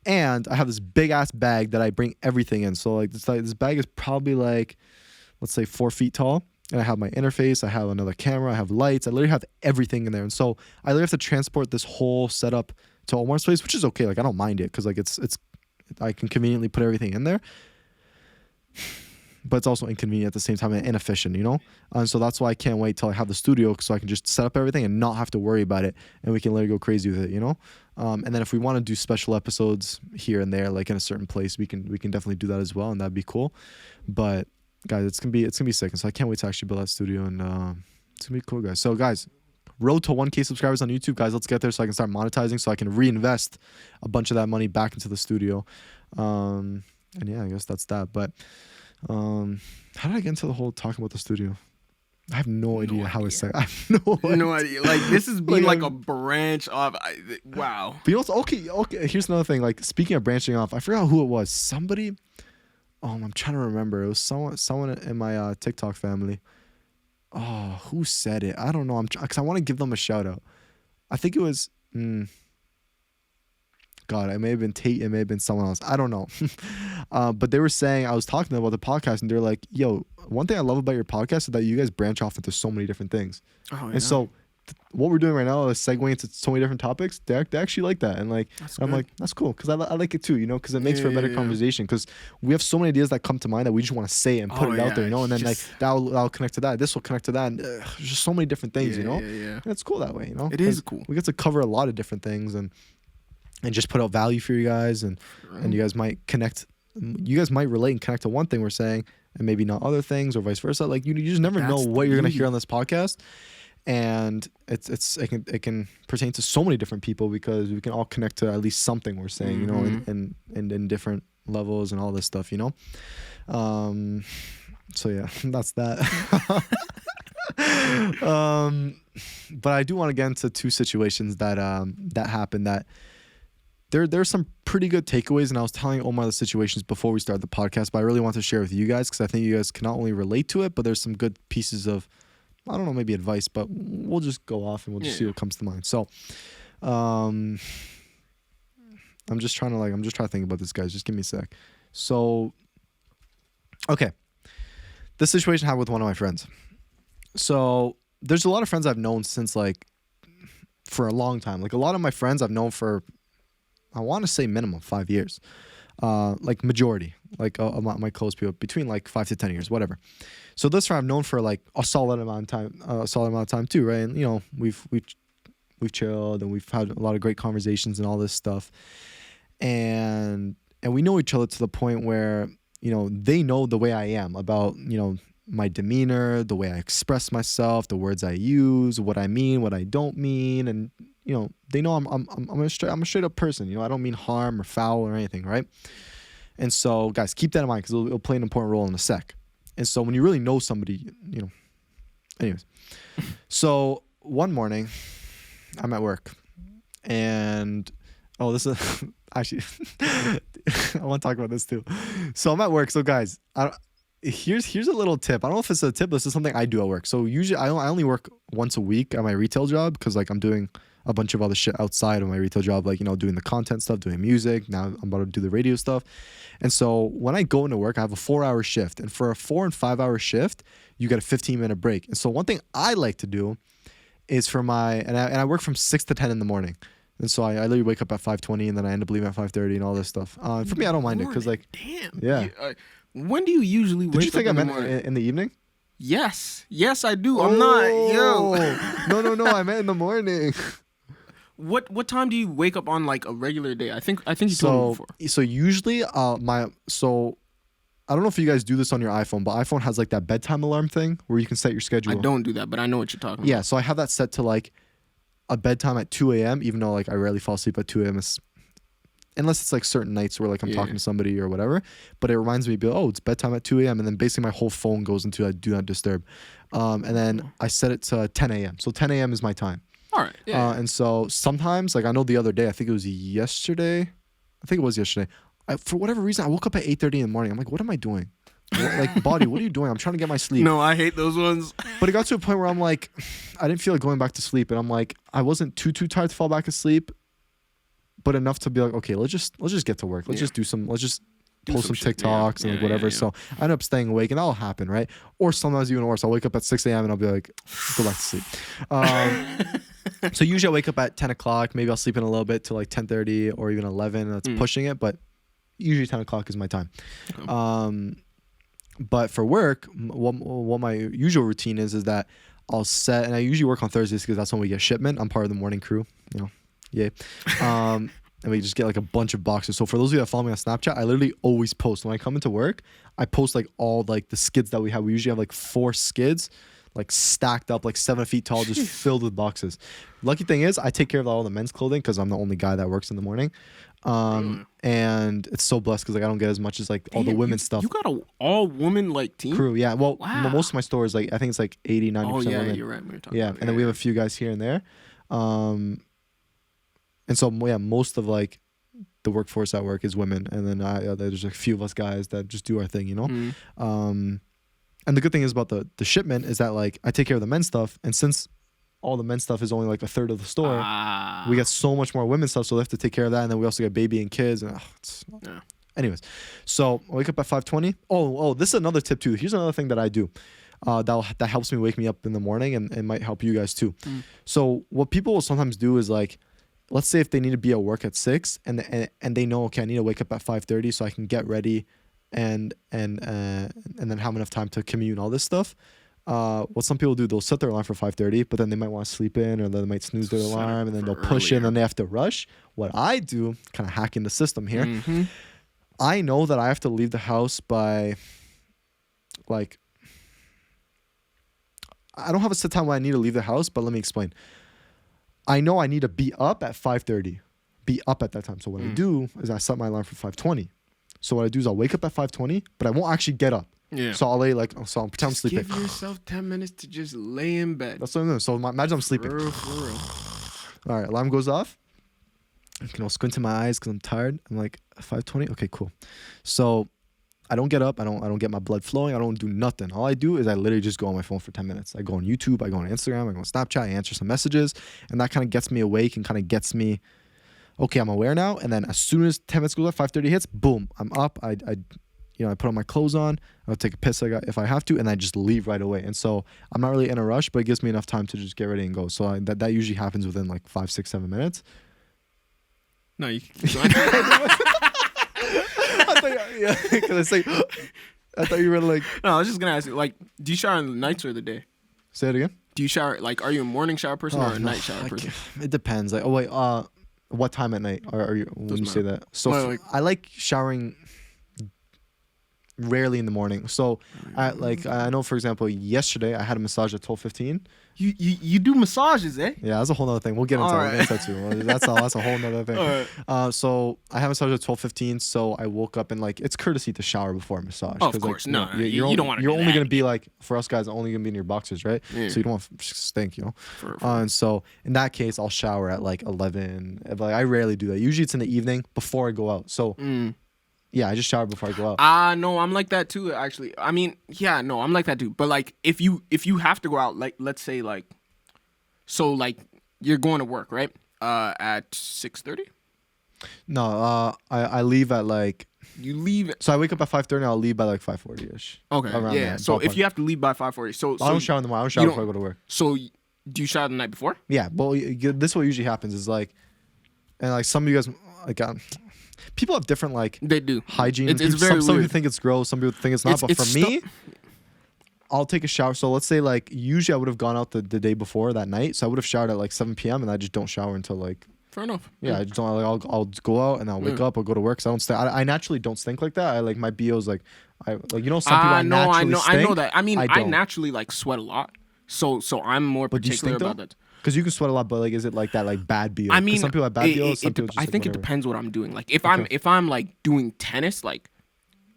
And I have this big ass bag that I bring everything in. So this bag is probably let's say 4 feet tall. And I have my interface. I have another camera. I have lights. I literally have everything in there. And so I literally have to transport this whole setup to Omar's place, which is okay. I don't mind it because it's I can conveniently put everything in there. but it's also inconvenient at the same time and inefficient, you know? And so that's why I can't wait till I have the studio so I can just set up everything and not have to worry about it, and we can let it go crazy with it, you know? And then if we want to do special episodes here and there, like in a certain place, we can definitely do that as well, and that'd be cool. But guys, it's gonna be sick, and so I can't wait to actually build that studio, and it's gonna be cool, guys. So guys, road to 1K subscribers on YouTube, guys. Let's get there so I can start monetizing, so I can reinvest a bunch of that money back into the studio. And yeah, I guess that's that. But how did I get into the whole talking about the studio? I have no idea how it's set. I have no idea. Like, this has been like a branch off. Wow. But you know, okay. Here's another thing. Like, speaking of branching off, I forgot who it was. Somebody. I'm trying to remember. It was someone in my TikTok family. Oh, who said it? I don't know. Because I want to give them a shout out. I think it was. God, it may have been Tate. It may have been someone else. I don't know. But they were saying, I was talking to them about the podcast, and they're like, yo, one thing I love about your podcast is that you guys branch off into so many different things. Oh, yeah. And so what we're doing right now is segueing into so many different topics. They actually like that. And like, I'm like, that's cool. Because I like it too, you know, because it makes for a better conversation. Because we have so many ideas that come to mind that we just want to say and put it out there, you know, and then like that'll connect to that. This will connect to that. And there's just so many different things, you know. And it's cool that way, you know. It is cool. We get to cover a lot of different things and just put out value for you guys, and you guys might connect. You guys might relate and connect to one thing we're saying, and maybe not other things, or vice versa. Like you just never know what you're gonna hear on this podcast, and it can pertain to so many different people because we can all connect to at least something we're saying, you know, and in different levels and all this stuff, you know. So yeah, that's that. But I do want to get into two situations that happened that. There's some pretty good takeaways, and I was telling Omar the situations before we started the podcast, but I really want to share with you guys because I think you guys can not only relate to it, but there's some good pieces of, I don't know, maybe advice, but we'll just go off and we'll just see what comes to mind. So, I'm just trying to think about this, guys. Just give me a sec. So, okay, this situation happened with one of my friends. So there's a lot of friends I've known since like for a long time. Like a lot of my friends I've known for, I want to say minimum 5 years, like majority, like my close people, between like 5 to 10 years, whatever. So this friend I've known for like a solid amount of time too, right? And you know, we've chilled and we've had a lot of great conversations and all this stuff, and we know each other to the point where, you know, they know the way I am about, you know, my demeanor, the way I express myself, the words I use, what I mean, what I don't mean, and you know, they know I'm a straight up person. You know, I don't mean harm or foul or anything, right? And so, guys, keep that in mind because it'll play an important role in a sec. And so, when you really know somebody, you know, anyways. So one morning, I'm at work, and this is actually I want to talk about this too. So I'm at work. So guys, here's a little tip. I don't know if it's a tip, but this is something I do at work. So usually I only work once a week at my retail job because like I'm doing a bunch of other shit outside of my retail job, like, you know, doing the content stuff, doing music. Now I'm about to do the radio stuff. And so when I go into work, I have a 4-hour shift. And for a 4 and 5 hour shift, you get a 15-minute break. And so one thing I like to do is and I work from 6 to 10 in the morning. And so I literally wake up at 5:20 and then I end up leaving at 5:30 and all this stuff. For me, I don't mind it because like, damn, yeah. When do you usually wake up? Did you think I meant in the evening? Yes, I do. I'm not, No, I meant in the morning. What time do you wake up on like a regular day? I think you told me before. So usually I don't know if you guys do this on your iPhone, but iPhone has like that bedtime alarm thing where you can set your schedule. I don't do that, but I know what you're talking about. Yeah, so I have that set to like a bedtime at 2 a.m. even though like I rarely fall asleep at 2 a.m. Unless it's like certain nights where like I'm talking to somebody or whatever. But it reminds me, it's bedtime at 2 a.m. and then basically my whole phone goes into a do not disturb. And then I set it to 10 a.m. So 10 a.m. is my time. All right. Yeah. And so sometimes, like I know the other day, I think it was yesterday. For whatever reason, I woke up at 8:30 in the morning. I'm like, what am I doing? Like, body, what are you doing? I'm trying to get my sleep. No, I hate those ones. But it got to a point where I'm like, I didn't feel like going back to sleep. And I'm like, I wasn't too tired to fall back asleep, but enough to be like, okay, let's just get to work. Let's just post some TikToks and like whatever. So I end up staying awake and that'll happen, right? Or sometimes even worse, I'll wake up at 6 a.m. and I'll be like, go back to sleep. So usually I wake up at 10 o'clock. Maybe I'll sleep in a little bit till like 10:30 or even 11. That's pushing it, but usually 10 o'clock is my time. Okay. But for work, what my usual routine is that I'll set, and I usually work on Thursdays because that's when we get shipment. I'm part of the morning crew, yay. And we just get like a bunch of boxes. So for those of you that follow me on Snapchat, I literally always post. When I come into work, I post like all like the skids that we have. We usually have like 4 skids, like stacked up, like 7 feet tall, just filled with boxes. Lucky thing is I take care of all the men's clothing because I'm the only guy that works in the morning. And it's so blessed because like I don't get as much as like all the women's stuff. You got a all woman like team crew, yeah. Well, wow. Most of my stores, like I think it's like 80, 90% women. You're right. We were talking Yeah, about and then we have a few guys here and there. And so most of like the workforce at work is women, and then there's a few of us guys that just do our thing, And the good thing is about the shipment is that like I take care of the men's stuff, and since all the men's stuff is only like a third of the store, we get so much more women's stuff, so they have to take care of that, and then we also get baby and kids, and anyways, so I wake up at 5:20. Oh, this is another tip too. Here's another thing that I do. That helps me wake me up in the morning, and it might help you guys too. So what people will sometimes do is like, let's say if they need to be at work at 6 and they know, okay, I need to wake up at 5:30 so I can get ready and then have enough time to commute and all this stuff. What some people do, they'll set their alarm for 5:30, but then they might want to sleep in, or they might snooze their alarm, and then they'll push it, and then they have to rush. What I do, kind of hacking the system here, I know that I have to leave the house by like, I don't have a set time when I need to leave the house, but let me explain. I know I need to be up at 5:30, be up at that time. So what I do is I set my alarm for 5:20. So what I do is I'll wake up at 5:20, but I won't actually get up. Yeah. So I'll lay I'll pretend I'm sleeping. Give yourself 10 minutes to just lay in bed. That's what I'm doing. So imagine I'm sleeping. For real. All right, alarm goes off. I'll squint in my eyes because I'm tired. I'm like, 5:20? Okay, cool. So I don't get up. I don't get my blood flowing. I don't do nothing. All I do is I literally just go on my phone for 10 minutes. I go on YouTube. I go on Instagram. I go on Snapchat. I answer some messages. And that kind of gets me awake and kind of gets me, okay, I'm aware now. And then as soon as 10 minutes goes up, 5:30 hits, boom, I'm up. I put on my clothes on. I'll take a piss if I have to, and I just leave right away. And so I'm not really in a rush, but it gives me enough time to just get ready and go. So that usually happens within like 5, 6, 7 minutes. No, you can keep going. Because I thought you were like. No, I was just gonna ask you, like, do you shower in the nights or the day? Say it again. Do you shower, like, are you a morning shower person or a night shower person? It depends. Like, what time at night are you when you say that? So Well, I like showering rarely in the morning. So I know, for example, yesterday I had a massage at 12:15. You do massages, eh? Yeah, that's a whole nother thing. We'll get into that too. That's a whole nother thing. All right. So I had a massage at 12:15. So I woke up and like it's courtesy to shower before a massage. Oh, of course, like, you don't want to. You're only gonna be like, for us guys, only gonna be in your boxers, right? Yeah. So you don't want to stink, And so in that case, I'll shower at like 11. Like I rarely do that. Usually it's in the evening before I go out. So. Yeah, I just shower before I go out. No, I'm like that too, actually. I mean, yeah, no, I'm like that too. But like, if you have to go out, like, let's say like, so like you're going to work, right? At 6:30. No, I leave at like. You leave. So I wake up at 5:30. I'll leave by like 5:40ish. Okay. Yeah. So if you have to leave by 5:40, so I don't shower in the morning. I don't shower before I go to work. So do you shower the night before? Yeah, but this is what usually happens is like, and like some of you guys like. People have different like they do hygiene. It's very weird. Some people think it's gross. Some people think it's not. But for me, I'll take a shower. So let's say like usually I would have gone out the day before that night. So I would have showered at like 7 p.m. and I just don't shower until like. Fair enough. Yeah, I just don't. Like, I'll go out and I'll wake up. I'll go to work. So I don't stink. I naturally don't stink like that. I like my BO's like some people naturally stink. I know that. I mean, I naturally like sweat a lot. So I'm more particular about that. Because you can sweat a lot, but like, is it like that like bad BO? I mean, some people have bad BO. Some people just I think it depends what I'm doing. Like if I'm like doing tennis, like,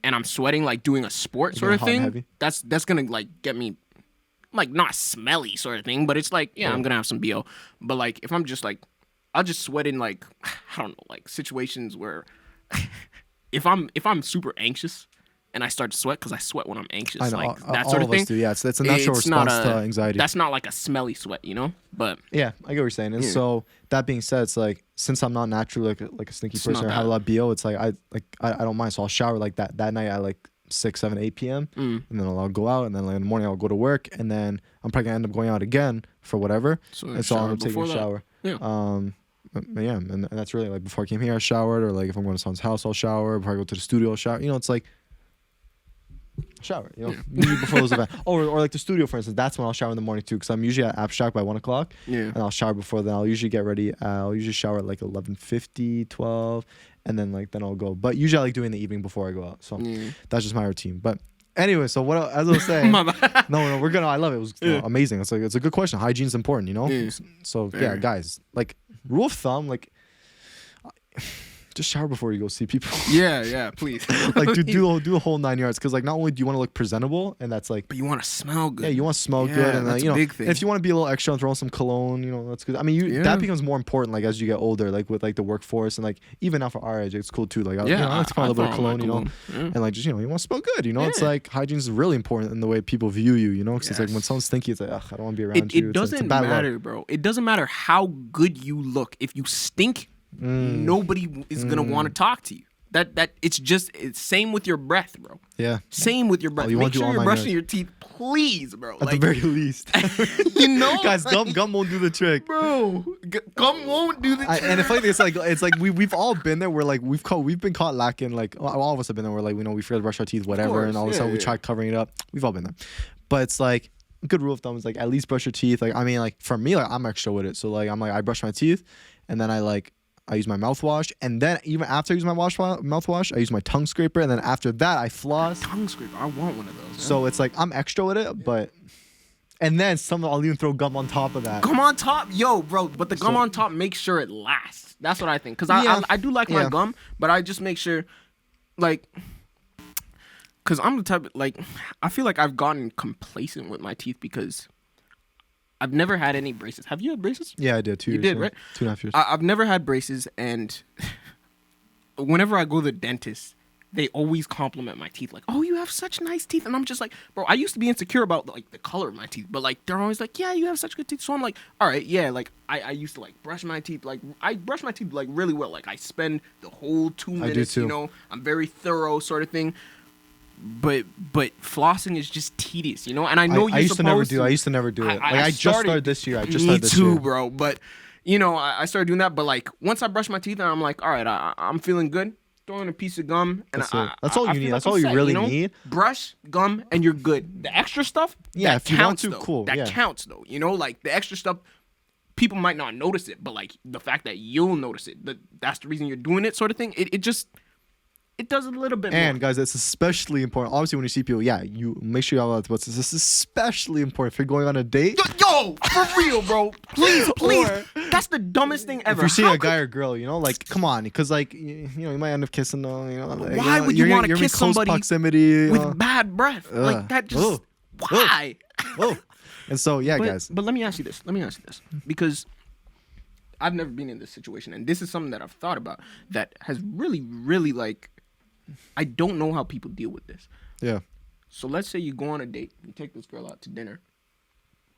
and I'm sweating like doing a sport sort of thing, that's gonna like get me, like not smelly sort of thing, but it's like I'm gonna have some BO. But like if I'm just like, I'll just sweat in like I don't know, like situations where if I'm super anxious. And I start to sweat because I sweat when I'm anxious. I know, like that sort of thing. Do, yeah, it's a natural response to anxiety. That's not like a smelly sweat, But yeah, I get what you're saying. And so that being said, it's like since I'm not naturally like a stinky person or have a lot of BO, it's like I don't mind. So I'll shower like that night at like 6, 7, 8 p.m. And then I'll go out, and then like in the morning I'll go to work, and then I'm probably gonna end up going out again for whatever. So I'm taking a shower. Yeah. And that's really like before I came here I showered, or like if I'm going to someone's house I'll shower. Before I go to the studio I'll shower. It's like. shower, usually before those events. Or like the studio, for instance, that's when I'll shower in the morning too, because I'm usually at abstract by 1 o'clock. Yeah. And I'll shower before then. I'll usually get ready. I'll usually shower at like 11:50, 12, and then I'll go. But usually I like doing the evening before I go out. So that's just my routine. But anyway, so as I was saying, no, we're gonna. I love it. It was amazing. It's a good question. Hygiene's important, Yeah. So yeah, guys, like rule of thumb, like. Just shower before you go see people. Yeah, please. Like, do a whole 9 yards, because like not only do you want to look presentable, and that's like, but you want to smell good. Yeah, you want to smell good, and that's you know, a big thing. and if you want to be a little extra and throw in some cologne, that's good. I mean, that becomes more important like as you get older, like with like the workforce, and like even now for our age, it's cool too. Like, I like to put a little bit of cologne, and like just you want to smell good, It's like hygiene is really important in the way people view you, because it's like when someone's stinky, it's like, ugh, I don't want to be around you. It doesn't matter, bro. It doesn't matter how good you look. If you stink, nobody is gonna want to talk to you. It's same with your breath, bro. Yeah. Same with your breath. Make sure you're brushing your teeth, please, bro. At the very least. Guys, gum won't do the trick, bro. Gum won't do the trick. And the funny thing is, it's like we've all been there. Where like we've been caught lacking. Like all of us have been there. Where like we forget to brush our teeth, whatever, and all of a sudden we try covering it up. We've all been there. But it's like a good rule of thumb is like at least brush your teeth. Like I mean, like for me, like I'm extra with it. So like I brush my teeth, and then I use my mouthwash, and then even after I use my mouthwash, I use my tongue scraper, and then after that I floss. Tongue scraper, I want one of those. So it's like I'm extra with it, but and then I'll even throw gum on top of that. Gum on top, yo, bro. But the gum on top makes sure it lasts. That's what I think, because I do like my gum, but I just make sure, like, because I'm the type of, like, I feel like I've gotten complacent with my teeth because I've never had any braces. Have you had braces? Yeah, I did. 2 years. You did, right? 2.5 years. I've never had braces, and whenever I go to the dentist, they always compliment my teeth. Like, oh, you have such nice teeth. And I'm just like, bro, I used to be insecure about, like, the color of my teeth. But, like, they're always like, yeah, you have such good teeth. So I'm like, all right, yeah. Like, I used to, like, brush my teeth. Like, I brush my teeth, like, really well. Like, I spend the whole 2 minutes, I'm very thorough sort of thing. But flossing is just tedious, And I know I used to never do it. I just started this year. Me too, bro. But I started doing that. But like once I brush my teeth, and I'm like, all right, I'm feeling good. Throw in a piece of gum, and that's all you need. That's all you really need. Brush, gum, and you're good. The extra stuff, yeah, if you want to, though. cool. That counts though. Like the extra stuff, people might not notice it, but like the fact that you'll notice it, that's the reason you're doing it, sort of thing. It does a little bit more. And guys, it's especially important. Obviously, when you see people, you make sure you have all that. But this is especially important if you're going on a date. Yo, for real, bro. Please. That's the dumbest thing ever. If you're seeing a guy or girl, like, come on, because like, you might end up kissing them. Like, why would you want to kiss somebody proximity, with bad breath? Like that just why? And so guys. But let me ask you this. Because I've never been in this situation, and this is something that I've thought about that has really, really like. I don't know how people deal with this. Yeah. So let's say you go on a date. You take this girl out to dinner.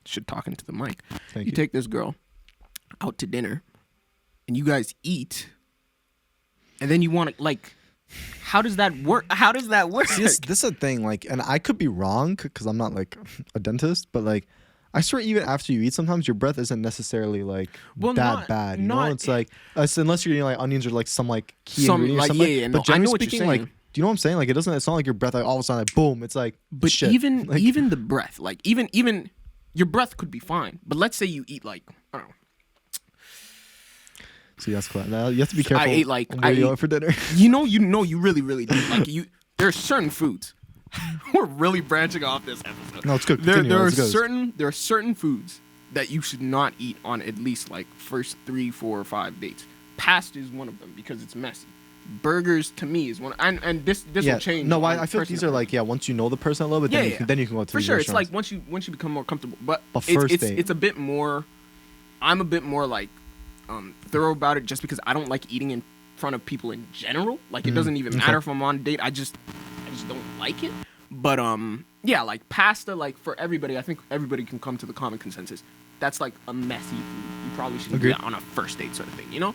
Should talk into the mic. Thank you take this girl out to dinner, and you guys eat, and then you want to like. How does that work? See, this is a thing. Like, and I could be wrong because I'm not like a dentist, but like. I swear, even after you eat, sometimes your breath isn't necessarily like that bad. It's like unless you're eating like onions or like some like key ingredient or something. But generally speaking, like, do you know what I'm saying? Like, it's not like your breath like all of a sudden like boom. It's like, but shit. even the breath, like even your breath could be fine. But let's say you eat like I don't know. See, that's cool. Now you have to be careful. I ate like where you go for dinner. You really do. Like there are certain foods. We're really branching off this episode. No, it's good. There are certain foods that you should not eat on at least like first 3, 4, or 5 dates. Pasta is one of them because it's messy. Burgers to me is one, and this will change. No, I feel like these are like once you know the person a little bit, then you can go to for sure. It's like once you become more comfortable. But first date, it's a bit more. I'm a bit more like thorough about it just because I don't like eating in front of people in general. Like it doesn't even matter if I'm on a date. I just don't like it. But like pasta, like for everybody, I think everybody can come to the common consensus. That's like a messy food. You probably shouldn't do that on a first date sort of thing,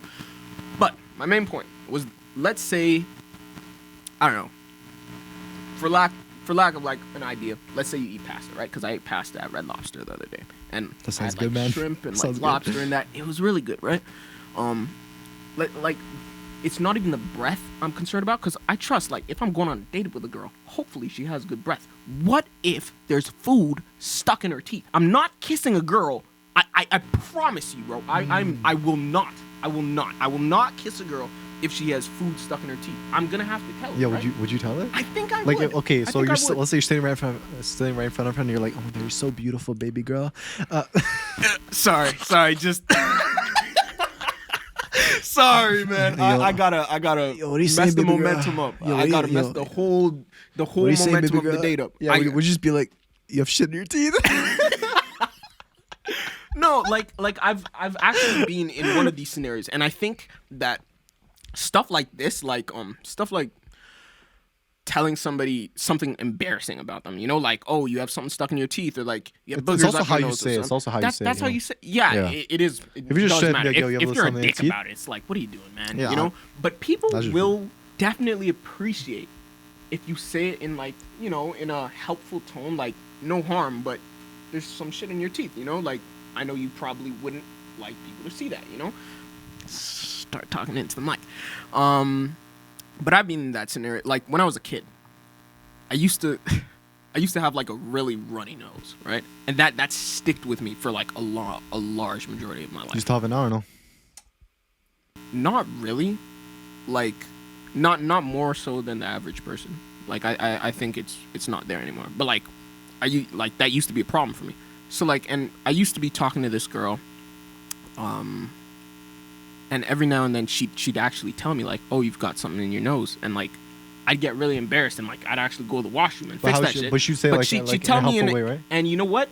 But my main point was, let's say, I don't know, for lack of like an idea, let's say you eat pasta, right? Because I ate pasta at Red Lobster the other day, and that sounds I had, good, like, man. shrimp and like lobster and that. It was really good, right? Like it's not even the breath I'm concerned about, because I trust, like, if I'm going on a date with a girl, hopefully she has good breath. What if there's food stuck in her teeth? I'm not kissing a girl. I promise you, bro. I will not kiss a girl if she has food stuck in her teeth. I'm gonna have to tell her. Yeah, right? would you tell her? I think I like would. okay, so let's say you're standing right in front of her, and you're like, oh my god, you're so beautiful, baby girl. Sorry, just. Sorry, man. I gotta mess the momentum up. I gotta mess the whole momentum of the date up. Yeah, would you just be like, you have shit in your teeth? No, like I've actually been in one of these scenarios, and I think that stuff like this, stuff like telling somebody something embarrassing about them, like, oh, you have something stuck in your teeth, or like you have boogers. It's also how you say it. It's also how you say it. That's how you say. Yeah, it is. It if you just does matter. Like, if you're a dick about it, it's like, what are you doing, man? Yeah, But people will definitely appreciate if you say it in, like, in a helpful tone, like, no harm, but there's some shit in your teeth, like, I know you probably wouldn't like people to see that, Start talking into the mic. But I've been in that scenario. Like, when I was a kid, I used to have, like, a really runny nose, right? And that sticked with me for, like, a large majority of my life. You still have it now or no? Not really. Like, not more so than the average person. Like, I think it's not there anymore. But, like, that used to be a problem for me. So, like, and I used to be talking to this girl, and every now and then she'd actually tell me, like, oh, you've got something in your nose, and, like, I'd get really embarrassed, and, like, I'd actually go to the washroom and fix that shit. But she'd say, like, she'd in tell a me helpful way, right? And you know what?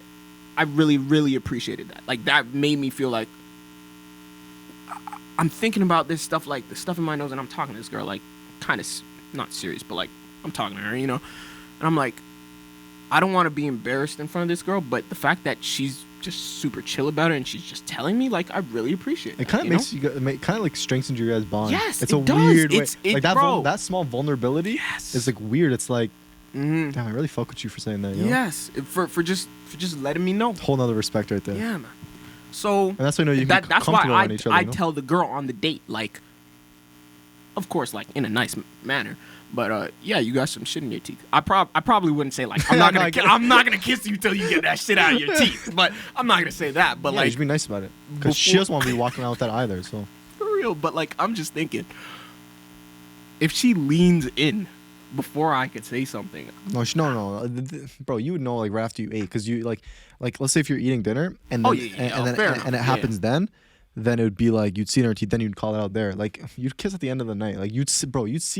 I really, really appreciated that. Like, that made me feel like I'm thinking about this stuff, like the stuff in my nose, and I'm talking to this girl, like, kind of not serious, but, like, I'm talking to her, and I'm like, I don't want to be embarrassed in front of this girl, but the fact that she's just super chill about it and she's just telling me, like, I really appreciate it. It kind of makes you, kind of like strengthens your guys' bond. Yes, it's it a does. weird way. Like that small vulnerability is like weird. It's like, damn, I really fuck with you for saying that. Yes, for just letting me know. Whole nother respect right there. Yeah, man. So and that's why you can that's why on each other, I tell the girl on the date, like, of course, like, in a nice manner. But yeah, you got some shit in your teeth. I probably wouldn't say, like, I'm not gonna kiss you till you get that shit out of your teeth. But I'm not gonna say that. But, like, you should be nice about it, because she doesn't want to be walking around with that either. So for real. But, like, I'm just thinking, if she leans in before I could say something. No, bro, you would know, like, right after you ate, because you like let's say if you're eating dinner and then, and it happens then it would be like you'd see it in her teeth, then you'd call it out there. Like, you'd kiss at the end of the night. Like, you'd see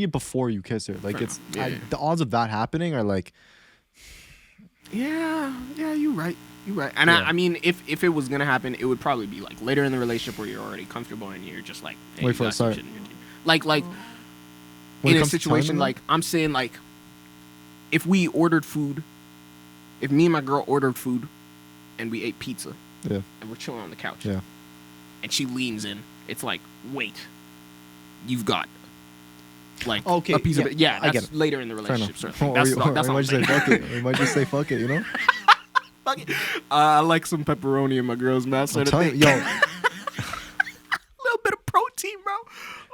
it before you kiss her. Like, the odds of that happening are like, yeah, you're right. And I mean, if it was gonna happen, it would probably be, like, later in the relationship where you're already comfortable and you're just like, hey, wait for it to start. Like in a situation, like, I'm saying, like, if we ordered food, if me and my girl ordered food and we ate pizza, and we're chilling on the couch, and she leans in, it's like, wait, you've got, like, a piece of it. Yeah, that's later in the relationship. That's what I'm saying. We might just say fuck it, Fuck it. I like some pepperoni in my girl's mouth. So yo, a little bit of protein, bro.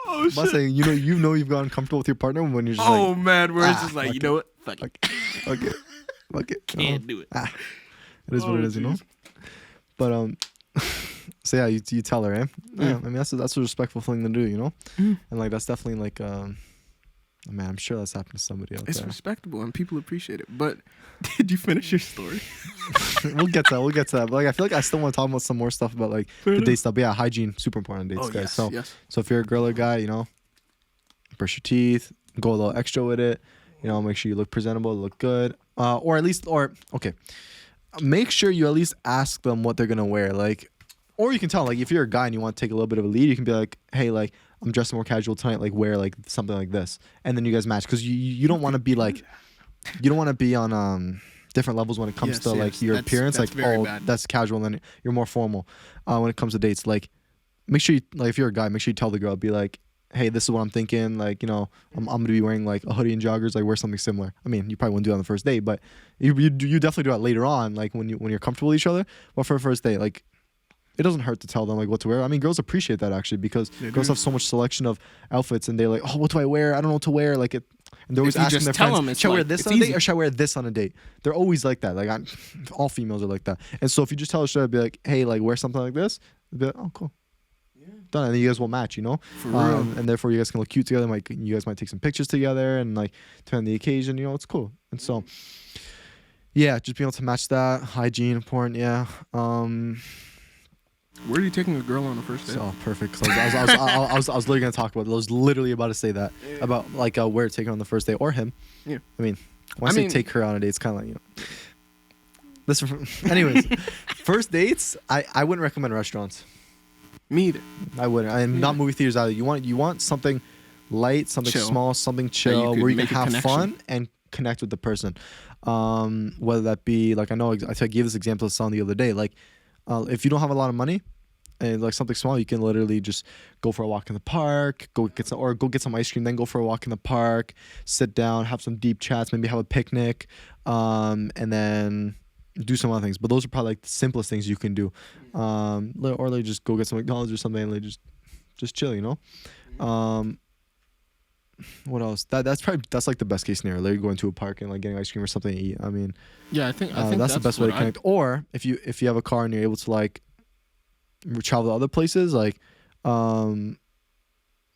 Oh shit. I'm saying, you've gotten comfortable with your partner when you're just like, oh man, where it's just like, you know what? Fuck it. Can't do it. It is what it is, But so yeah, you tell her, eh? Yeah, I mean, that's a respectful thing to do, and, like, that's definitely, like, man, I'm sure that's happened to somebody out there. It's respectable and people appreciate it. But did you finish your story? We'll get to that. But, like, I feel like I still want to talk about some more stuff about, like, the date stuff. But yeah, hygiene, super important on dates, guys. Yes. So if you're a girl or guy, brush your teeth, go a little extra with it. Make sure you look presentable, look good, make sure you at least ask them what they're gonna wear, like. Or you can tell, like, if you're a guy and you want to take a little bit of a lead, you can be like, hey, like, I'm dressing more casual tonight, like, wear, like, something like this. And then you guys match. Because you don't want to be, like, you don't want to be on different levels when it comes to, like, your appearance. That's like, that's casual, and then you're more formal when it comes to dates. Like, make sure you, like, if you're a guy, make sure you tell the girl, be like, hey, this is what I'm thinking. Like, I'm going to be wearing, like, a hoodie and joggers, like, wear something similar. I mean, you probably wouldn't do it on the first date, but you definitely do that later on, like, when you're comfortable with each other. But for a first date, like, it doesn't hurt to tell them like what to wear. I mean, girls appreciate that actually because girls have so much selection of outfits and they're like, oh, what do I wear? I don't know what to wear. Like it, and they're always asking their friends, should I wear this on a date or should I wear this on a date? They're always like that. Like all females are like that. And so if you just tell her, should I be like, hey, like wear something like this? They'll be like, oh, cool. Done. And then you guys will match, you know? For real. And therefore you guys can look cute together. Like you guys might take some pictures together and like depending on the occasion, you know, it's cool. And so yeah, just being able to match that. Hygiene important, yeah. Where are you taking a girl on a first date? Oh, perfect. So I was literally gonna talk about it. I was literally about to say that about like where to take her on the first date or him. Yeah. I mean, when I say take her on a date, it's kind of like, you know. Listen, anyways, first dates, I wouldn't recommend restaurants. Me either. I wouldn't. And not movie theaters either. You want something light, something small, something chill, where you can have fun and connect with the person. Whether that be like I gave this example to someone the other day. Like, if you don't have a lot of money and like something small, you can literally just go for a walk in the park, go get some ice cream, then go for a walk in the park, sit down, have some deep chats, maybe have a picnic, and then do some other things. But those are probably like the simplest things you can do. Or like just go get some McDonald's or something and like just chill, you know? What else? That's like the best case scenario. Like going to a park and like getting ice cream or something to eat. I mean, yeah, I think that's the best way to connect. Or if you have a car and you're able to like travel to other places, like I don't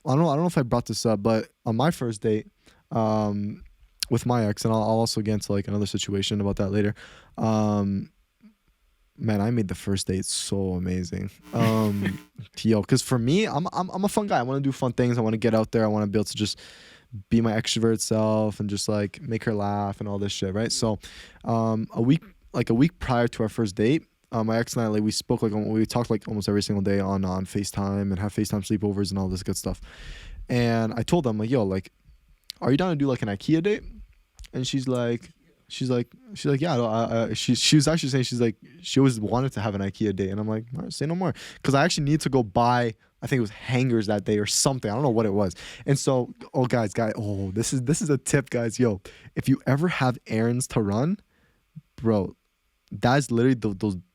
know if I brought this up, but on my first date, with my ex, and I'll also get into like another situation about that later. Man, I made the first date so amazing. Because for me, I'm a fun guy. I want to do fun things. I want to get out there. I want to be able to just be my extrovert self and just like make her laugh and all this shit, right? So, a week prior to our first date, my ex and I, like, we talked like almost every single day on FaceTime and have FaceTime sleepovers and all this good stuff. And I told them like, yo, like, are you down to do like an IKEA date? And she's like, yeah. She was actually saying she always wanted to have an IKEA date, and I'm like, all right, say no more, because I actually need to go buy. I think it was hangers that day or something. I don't know what it was. And so, guys, this is a tip, guys. Yo, if you ever have errands to run, bro, that's literally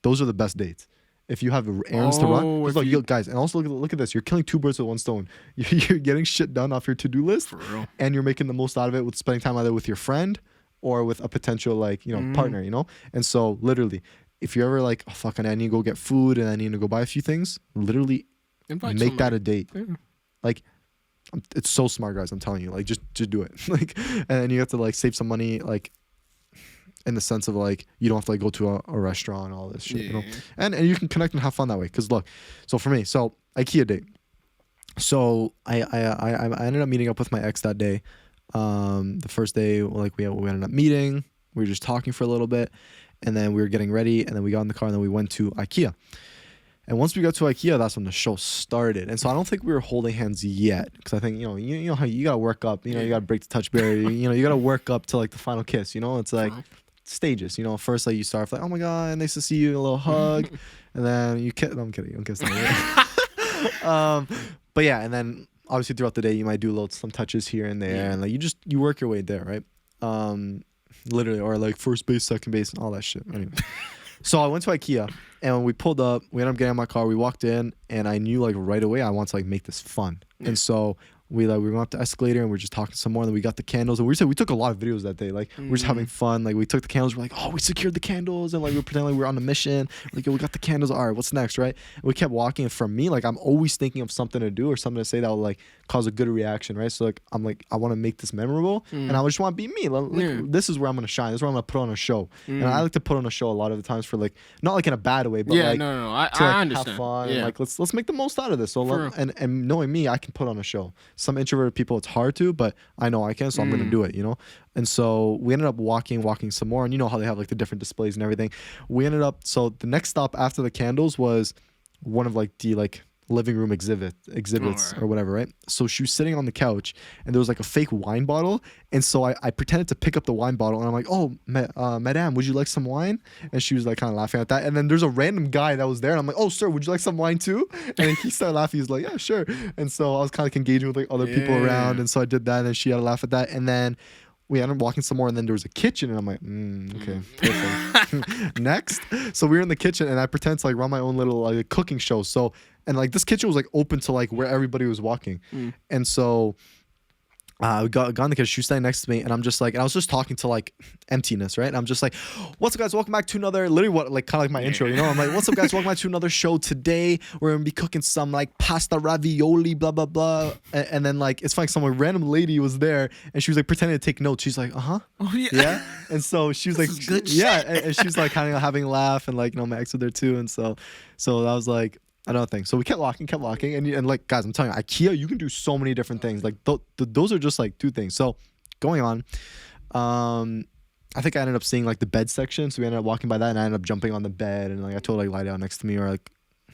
those are the best dates. If you have errands to run, look, yo, guys, and also look at this. You're killing two birds with one stone. You're getting shit done off your to-do list, for real, and you're making the most out of it with spending time either with your friend or with a potential like, you know, partner, you know? And so literally, if you're ever like, oh fuck, I need to go get food and I need to go buy a few things, literally make that a date. Yeah. Like, it's so smart, guys. I'm telling you, like, just do it. Like, and then you have to like save some money, like, in the sense of like, you don't have to like go to a restaurant and all this shit, you know? And you can connect and have fun that way. Cause look, so for me, IKEA date. So I ended up meeting up with my ex that day. The first day, like we ended up meeting, we were just talking for a little bit, and then we were getting ready, and then we got in the car, and then we went to IKEA. And once we got to IKEA, that's when the show started. And so I don't think we were holding hands yet, because I think, you know how you gotta work up, you know, you gotta break the touch barrier, you know, you gotta work up to like the final kiss, you know, it's like stages, you know. First, like you start off like, oh my god, nice to see you, a little hug, and then you kiss. No, I'm kidding, you don't kiss them. But yeah, and then obviously throughout the day you might do some touches here and there, and like you work your way there, right? Literally, or like first base, second base, and all that shit. Anyway, so I went to IKEA, and when we pulled up, we ended up getting in my car. We walked in, and I knew like right away I want to like make this fun, and so we went up the escalator and we're just talking some more. And then we got the candles, and we took a lot of videos that day. Like we're just having fun. Like we took the candles. We're like, oh, we secured the candles, and like we're pretending like we're on a mission. Like, we got the candles. All right, what's next, right? And we kept walking. And for me, like I'm always thinking of something to do or something to say that will like cause a good reaction, right? So like I'm like, I want to make this memorable, and I just want to be me. Like, this is where I'm gonna shine. This is where I'm gonna put on a show. And I like to put on a show a lot of the times for like, not like in a bad way, but like I understand. Have fun. And like let's make the most out of this. So and knowing me, I can put on a show. Some introverted people, it's hard to, but I know I can, so I'm gonna do it, you know. And so we ended up walking some more, and you know how they have like the different displays and everything. We ended up, so the next stop after the candles was one of like the like living room exhibits or whatever, right? So she was sitting on the couch, and there was like a fake wine bottle, and so I pretended to pick up the wine bottle, and I'm like, oh, madame, would you like some wine? And she was like kind of laughing at that, and then there's a random guy that was there, and I'm like, oh, sir, would you like some wine too? And he started laughing. He's like, yeah, sure. And so I was kind of like engaging with like other people around, and so I did that, and then she had a laugh at that, and then we ended up walking some more, and then there was a kitchen, and I'm like, okay, perfect. Next, so we were in the kitchen, and I pretended to like run my own little like cooking show. So, and like this kitchen was like open to like where everybody was walking, and so. We got in the kitchen. She was standing next to me, and I'm just like, and I was just talking to like emptiness, right? And I'm just like, "What's up, guys? Welcome back to another." Literally, what like kind of like my intro, you know? I'm like, "What's up, guys? Welcome back to another show. Today, we're gonna be cooking some like pasta ravioli, blah blah blah." And then like, it's funny, some random lady was there, and she was like pretending to take notes. She's like, "Uh huh, Oh yeah. yeah." And so she was like, "Yeah," and she was like kind of having a laugh, and like my ex was there too, and so that was like. Another thing. So we kept walking, and like guys, I'm telling you, IKEA, you can do so many different things. Like those are just like 2 things. So going on, I think I ended up seeing like the bed section. So we ended up walking by that, and I ended up jumping on the bed, and like I told her like lie down next to me or like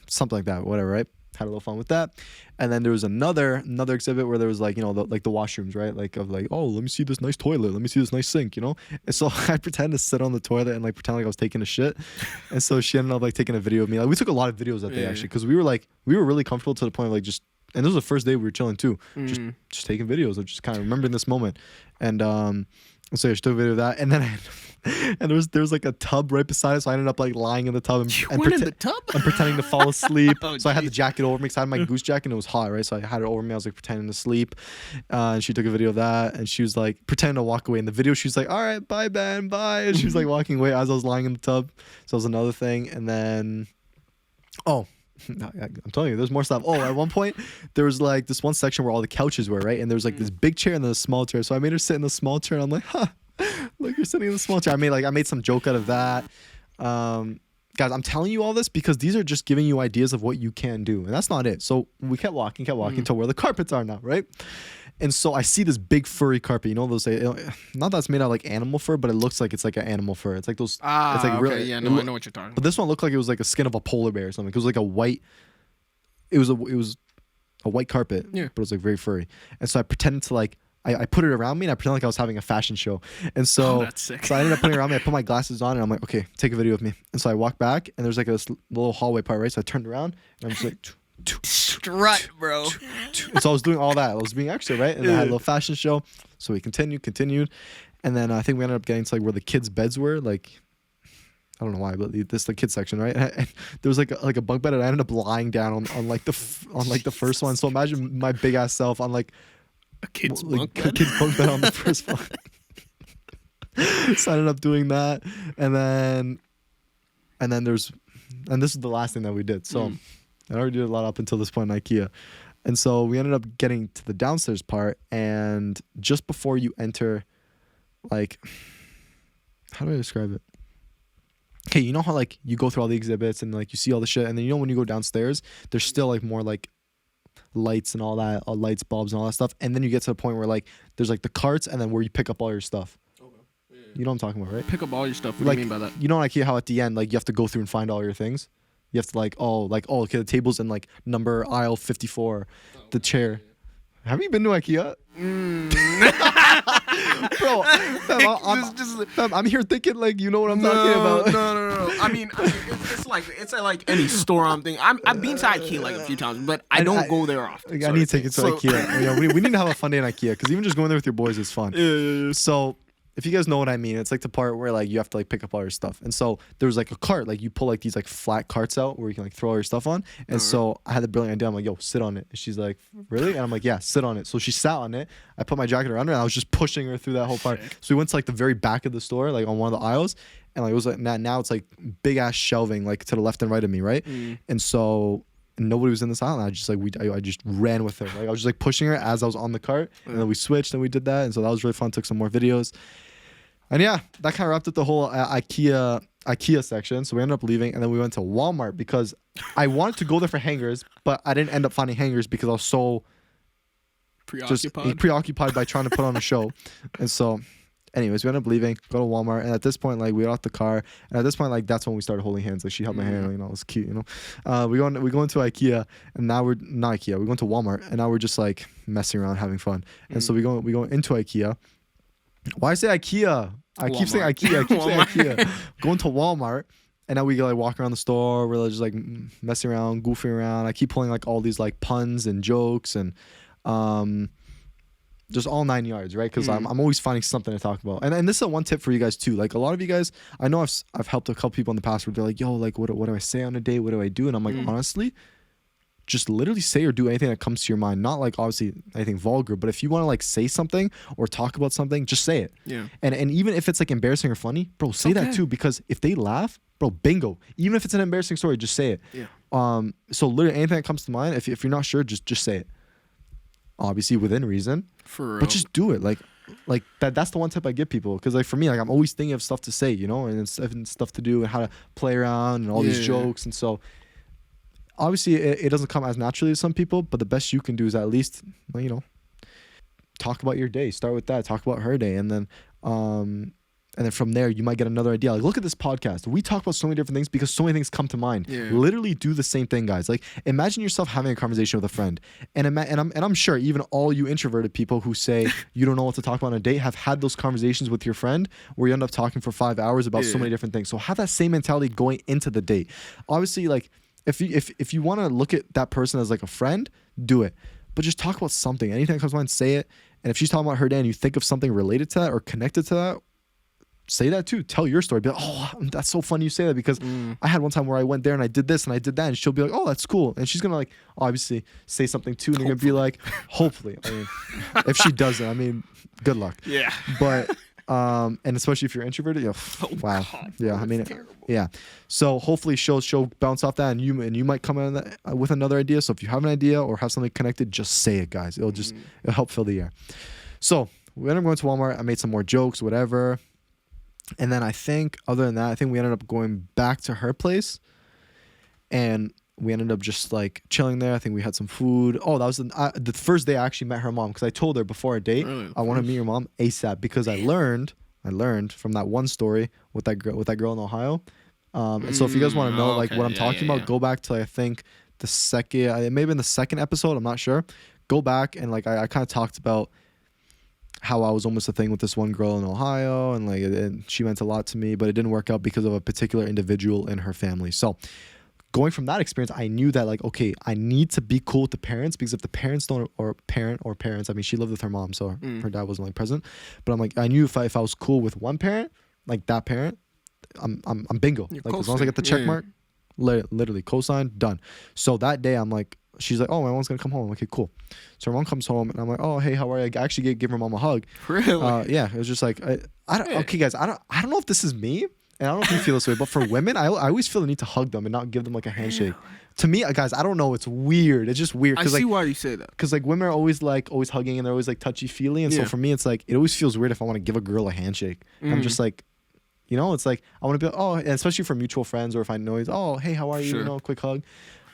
something like that, whatever, right? Had a little fun with that. And then there was another exhibit where there was like, the washrooms, right? Like of like, oh, let me see this nice toilet. Let me see this nice sink, And so I pretended to sit on the toilet and like pretend like I was taking a shit. And so she ended up like taking a video of me. Like we took a lot of videos that day actually, because we were really comfortable to the point of like just, and this was the first day we were chilling too, just taking videos of just kind of remembering this moment. And so I took a video of that, and then there was like a tub right beside it, so I ended up like lying in the tub and pretending to fall asleep. So I had the jacket over me because I had my goose jacket and it was hot, right? So I had it over me. I was like pretending to sleep, and she took a video of that, and she was like pretending to walk away. In the video, she was like, "All right, bye, Ben, bye," and she was like walking away as I was lying in the tub. So that was another thing, and then I'm telling you, there's more stuff. Oh, at one point, there was like this one section where all the couches were, right? And there was like this big chair and then a small chair. So I made her sit in the small chair. And I'm like, look, you're sitting in the small chair. I made some joke out of that. Guys, I'm telling you all this because these are just giving you ideas of what you can do. And that's not it. So we kept walking to where the carpets are now, right? And so I see this big furry carpet. Those not that's made out of like animal fur, but it looks like it's like an animal fur. It's like those. It's like okay. really, Yeah, no, I know what you're talking about. But this one looked like it was like a skin of a polar bear or something. It was like a white. It was a white carpet. Yeah. But it was like very furry. And so I pretended to like. I put it around me and I pretended like I was having a fashion show. And so, that's sick. So I ended up putting it around me. I put my glasses on and I'm like, okay, take a video of me. And so I walked back and there's like this little hallway part, right? So I turned around and I'm just like. Strut, bro. And so I was doing all that. I was being extra, right? And I had a little fashion show. So we continued. And then I think we ended up getting to like where the kids' beds were. Like, I don't know why, but this the kids section, right? And there was like a bunk bed, and I ended up lying down on the first one. So imagine my big ass self on like a kid's bunk bed on the first one. So I ended up doing that, and then this is the last thing that we did. So. I already did a lot up until this point in IKEA. And so we ended up getting to the downstairs part, and just before you enter, like, how do I describe it? Okay, you know how like you go through all the exhibits and like you see all the shit, and then when you go downstairs, there's still like more like lights and all that, lights, bulbs, and all that stuff. And then you get to the point where like there's like the carts, and then where you pick up all your stuff. Okay. Yeah. You know what I'm talking about, right? Pick up all your stuff. What do you mean by that? You know in IKEA how at the end like you have to go through and find all your things? You have to okay, the table's in like number aisle 54, the chair. Have you been to IKEA? Bro, I'm here thinking like you know what I'm talking about. No. I mean, it's like any store I'm thinking. I've been to IKEA like a few times, but I don't go there often. I need to take it to IKEA. We need to have a fun day in IKEA because even just going there with your boys is fun. Yeah. So. If you guys know what I mean, it's like the part where like you have to like pick up all your stuff. And so there was like a cart, like you pull like these like flat carts out where you can like throw all your stuff on. And so I had the brilliant idea. I'm like, yo, sit on it. And she's like, really? And I'm like, yeah, sit on it. So she sat on it. I put my jacket around her and I was just pushing her through that whole part. So we went to like the very back of the store, like on one of the aisles. And like it was like now it's like big ass shelving like to the left and right of me, right? And so nobody was in this aisle. And I just ran with her. Like I was just like pushing her as I was on the cart. And then we switched and we did that. And so that was really fun. Took some more videos. And yeah, that kind of wrapped up the whole IKEA section. So we ended up leaving, and then we went to Walmart because I wanted to go there for hangers, but I didn't end up finding hangers because I was so preoccupied by trying to put on a show. And so, anyways, we ended up leaving, go to Walmart, and at this point, like we got off the car, and at this point, like that's when we started holding hands. Like she held my hand, it was cute, We go into IKEA, and now we're not IKEA. We go into Walmart, and now we're just like messing around, having fun. And so we go into IKEA. Why I say IKEA? I keep saying IKEA. Going to Walmart, and now we go like walk around the store. We're just like messing around, goofing around. I keep pulling like all these like puns and jokes, and just all 9 yards, right? Because I'm always finding something to talk about. And this is one tip for you guys too. Like a lot of you guys, I know I've helped a couple people in the past where they're like, yo, like what do I say on a date? What do I do? And I'm like, honestly, just literally say or do anything that comes to your mind. Not like obviously anything vulgar, but if you want to like say something or talk about something, just say it. Yeah. And even if it's like embarrassing or funny, bro, say that too, because if they laugh, bro, bingo. Even if it's an embarrassing story, just say it. Yeah. So literally anything that comes to mind, if you're not sure, just say it. Obviously within reason. For real. But just do it. Like that's the one tip I give people, because like for me, like I'm always thinking of stuff to say, you know, and stuff to do and how to play around and all these jokes. And so obviously it doesn't come as naturally as some people, but the best you can do is at least, you know, talk about your day. Start with that. Talk about her day, and then from there you might get another idea. Like look at this podcast. We talk about so many different things because so many things come to mind. Literally do the same thing, guys. Like imagine yourself having a conversation with a friend, and I'm sure even all you introverted people who say you don't know what to talk about on a date have had those conversations with your friend where you end up talking for 5 hours about so many different things. So have that same mentality going into the date. Obviously, like if you want to look at that person as like a friend, do it. But just talk about something. Anything that comes to mind, say it. And if she's talking about her day and you think of something related to that or connected to that, say that too. Tell your story. Be like, oh, that's so funny you say that, because I had one time where I went there and I did this and I did that, and she'll be like, oh, that's cool. And she's gonna like obviously say something too, and you're gonna be like, hopefully. I mean, if she doesn't, I mean, good luck. Yeah. But and especially if you're introverted, wow. God, yeah, I mean, yeah. So hopefully she'll bounce off that, and you might come in with another idea. So if you have an idea or have something connected, just say it, guys. It'll help fill the air. So we ended up going to Walmart. I made some more jokes, whatever. And then I think, other than that, I think we ended up going back to her place, and we ended up just like chilling there. I think we had some food. Oh, that was the first day I actually met her mom, because I told her before our date, I want to meet your mom ASAP, because I learned from that one story with that girl in Ohio. And so if you guys want to know like what I'm talking about, go back to I think the second, maybe in the second episode, I'm not sure. Go back and like I kind of talked about how I was almost a thing with this one girl in Ohio, and like she meant a lot to me, but it didn't work out because of a particular individual in her family. So going from that experience, I knew that like, okay, I need to be cool with the parents, because if the parents don't, or parents, I mean, she lived with her mom, so her dad wasn't like present, but I'm like, I knew if I was cool with one parent, like that parent, I'm bingo. You're like as long as I get the check mark, literally cosign, done. So that day I'm like, she's like, oh, my mom's gonna come home. I'm like, okay, cool. So her mom comes home, and I'm like, oh, hey, how are you? I actually give her mom a hug. Really? Yeah, it was just like, I don't. Okay, guys, I don't know if this is me, and I don't know if you feel this way, but for women, I always feel the need to hug them and not give them like a handshake. To me, guys, I don't know. It's weird. It's just weird. I see why you say that. Because like women are always hugging, and they're always like touchy feely, and so for me, it's like it always feels weird if I want to give a girl a handshake. I'm just like, you know, it's like I want to be like, oh, and especially for mutual friends, or if I know, oh, hey, how are you? You know, quick hug.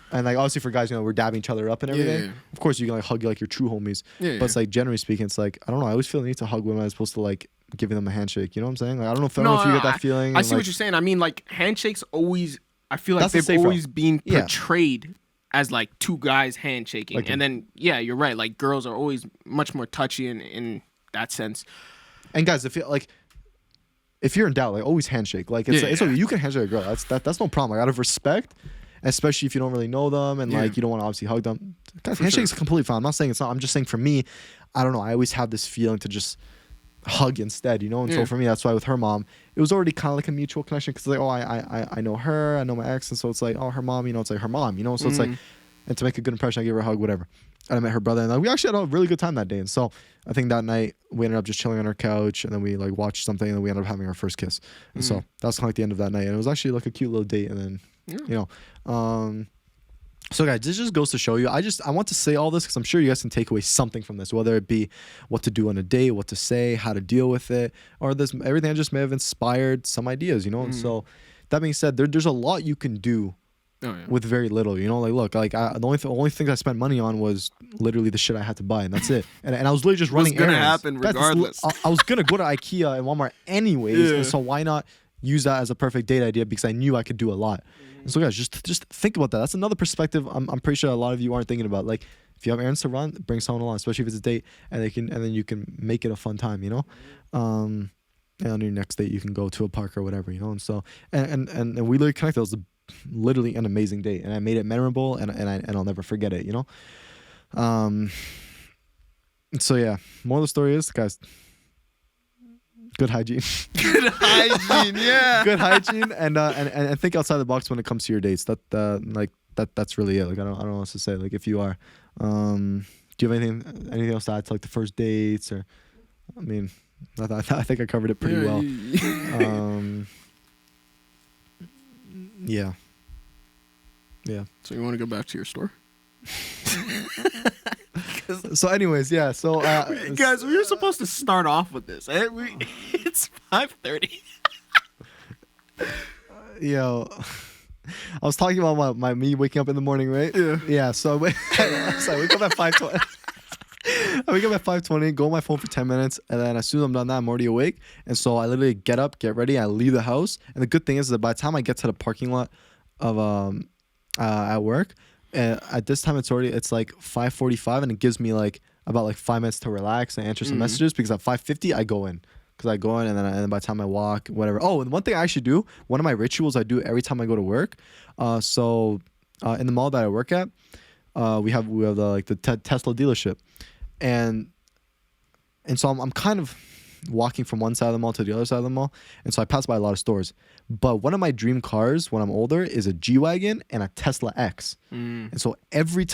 And like obviously for guys, you know, we're dabbing each other up and everything. Yeah. Of course, you can like hug like your true homies. But it's like generally speaking, it's like I don't know. I always feel the need to hug women as opposed to like giving them a handshake. You know what I'm saying? Like I don't know if you get that feeling. I see what you're saying. I mean, like handshakes always. I feel like they've always been portrayed as like two guys handshaking, like and then you're right. Like girls are always much more touchy in that sense. And guys, if you're in doubt, like always handshake. Like it's okay. You can handshake a girl. That's no problem. Like out of respect. Especially if you don't really know them and like you don't want to obviously hug them. Guys, handshake is completely fine. I'm not saying it's not. I'm just saying for me, I don't know. I always have this feeling to just hug instead, you know. And so for me, that's why with her mom, it was already kind of like a mutual connection, because like, oh, I know her, I know my ex, and so it's like, oh, her mom, you know, it's like her mom, you know. So it's like, and to make a good impression, I gave her a hug, whatever. And I met her brother, and we actually had a really good time that day. And so I think that night we ended up just chilling on our couch, and then we like watched something, and then we ended up having our first kiss. And so that was kind of like the end of that night, and it was actually like a cute little date. And then you know, so guys, this just goes to show you. I want to say all this because I'm sure you guys can take away something from this, whether it be what to do on a date, what to say, how to deal with it, or everything I just may have inspired some ideas, you know. And so that being said, there's a lot you can do. With very little, you know, like look, like the only thing I spent money on was literally the shit I had to buy, and that's it. And I was literally just running errands. What's gonna happen regardless? I was gonna go to IKEA and Walmart anyways, and so why not use that as a perfect date idea, because I knew I could do a lot. And so guys, just think about that. That's another perspective I'm pretty sure a lot of you aren't thinking about. Like if you have errands to run, bring someone along, especially if it's a date, and then you can make it a fun time, you know. And on your next date you can go to a park or whatever, you know. And so and we literally connected. It was literally an amazing date, and I made it memorable, and I'll never forget it, you know. So yeah, moral of the story is, guys, good hygiene. Good hygiene, yeah. Good hygiene, and think outside the box when it comes to your dates. That's really it. Like I don't know what else to say. Like if you are, do you have anything else to add to like the first dates or? I mean, I think I covered it pretty well. Yeah. Yeah. So you want to go back to your store? So anyways, yeah. So guys, we were supposed to start off with this. It's 5:30. Yo, I was talking about me waking up in the morning, right? Yeah. Yeah. So I wake up at 5:20. I wake up at 5:20, go on my phone for 10 minutes, and then as soon as I'm done that, I'm already awake. And so I literally get up, get ready, I leave the house. And the good thing is that by the time I get to the parking lot of at work, at this time it's like 5:45, and it gives me like about like 5 minutes to relax and answer some messages, because at 5:50 I go in. Because I go in, and then by the time I walk, whatever. Oh, and one thing I actually do, one of my rituals I do every time I go to work. So in the mall that I work at, we have the Tesla dealership, and so I'm kind of walking from one side of the mall to the other side of the mall, and so I pass by a lot of stores. But one of my dream cars when I'm older is a G-Wagon and a Tesla X. And so every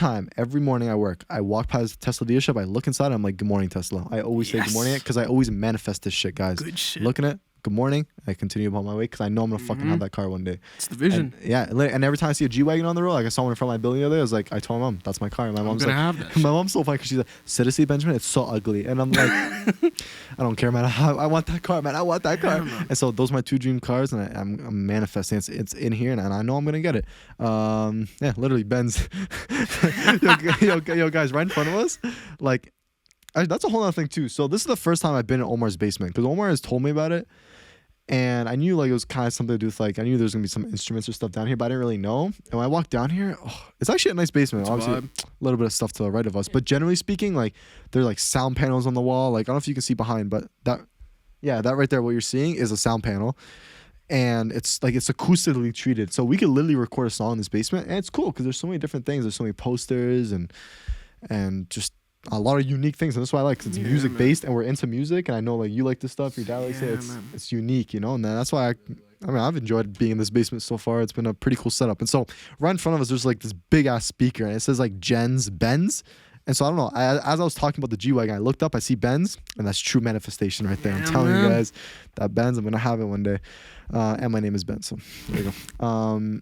morning I work, I walk past the Tesla dealership, I look inside, and I'm like, good morning, Tesla. I always say good morning, because I always manifest this shit, guys. Good shit. Looking at good morning, I continue upon my way, because I know I'm gonna fucking have that car one day. It's the vision. And every time I see a G-Wagon on the road, like I saw one in front of my building the other day, I was like, I told my mom, that's my car. And my mom's like, have that my mom's so funny, because she's like, seriously, Benjamin, it's so ugly. And I'm like, I don't care, man. I want that car, man. I want that car. And so those are my two dream cars, and I'm manifesting. It's in here, and I know I'm gonna get it. Yeah, literally, Benz. yo, guys, right in front of us, like, that's a whole other thing too. So this is the first time I've been in Omar's basement, because Omar has told me about it. And I knew like it was kind of something to do with like, I knew there was gonna be some instruments or stuff down here, but I didn't really know. And when I walked down here, it's actually a nice basement. Obviously, a little bit of stuff to the right of us, but generally speaking, like there are like sound panels on the wall. Like I don't know if you can see behind, but that right there, what you're seeing is a sound panel, and it's acoustically treated, so we could literally record a song in this basement, and it's cool because there's so many different things. There's so many posters and just a lot of unique things, and that's why I like, because it's music based, and we're into music, and I know like you like this stuff, your dad likes it. It's unique, you know, and that's why I've enjoyed being in this basement so far. It's been a pretty cool setup. And so right in front of us, there's like this big ass speaker, and it says like Benz. And so I don't know. As I was talking about the G-Wagon, I looked up, I see Benz, and that's true manifestation right there. I'm telling you guys, that Benz, I'm gonna have it one day. And my name is Ben, so there you go.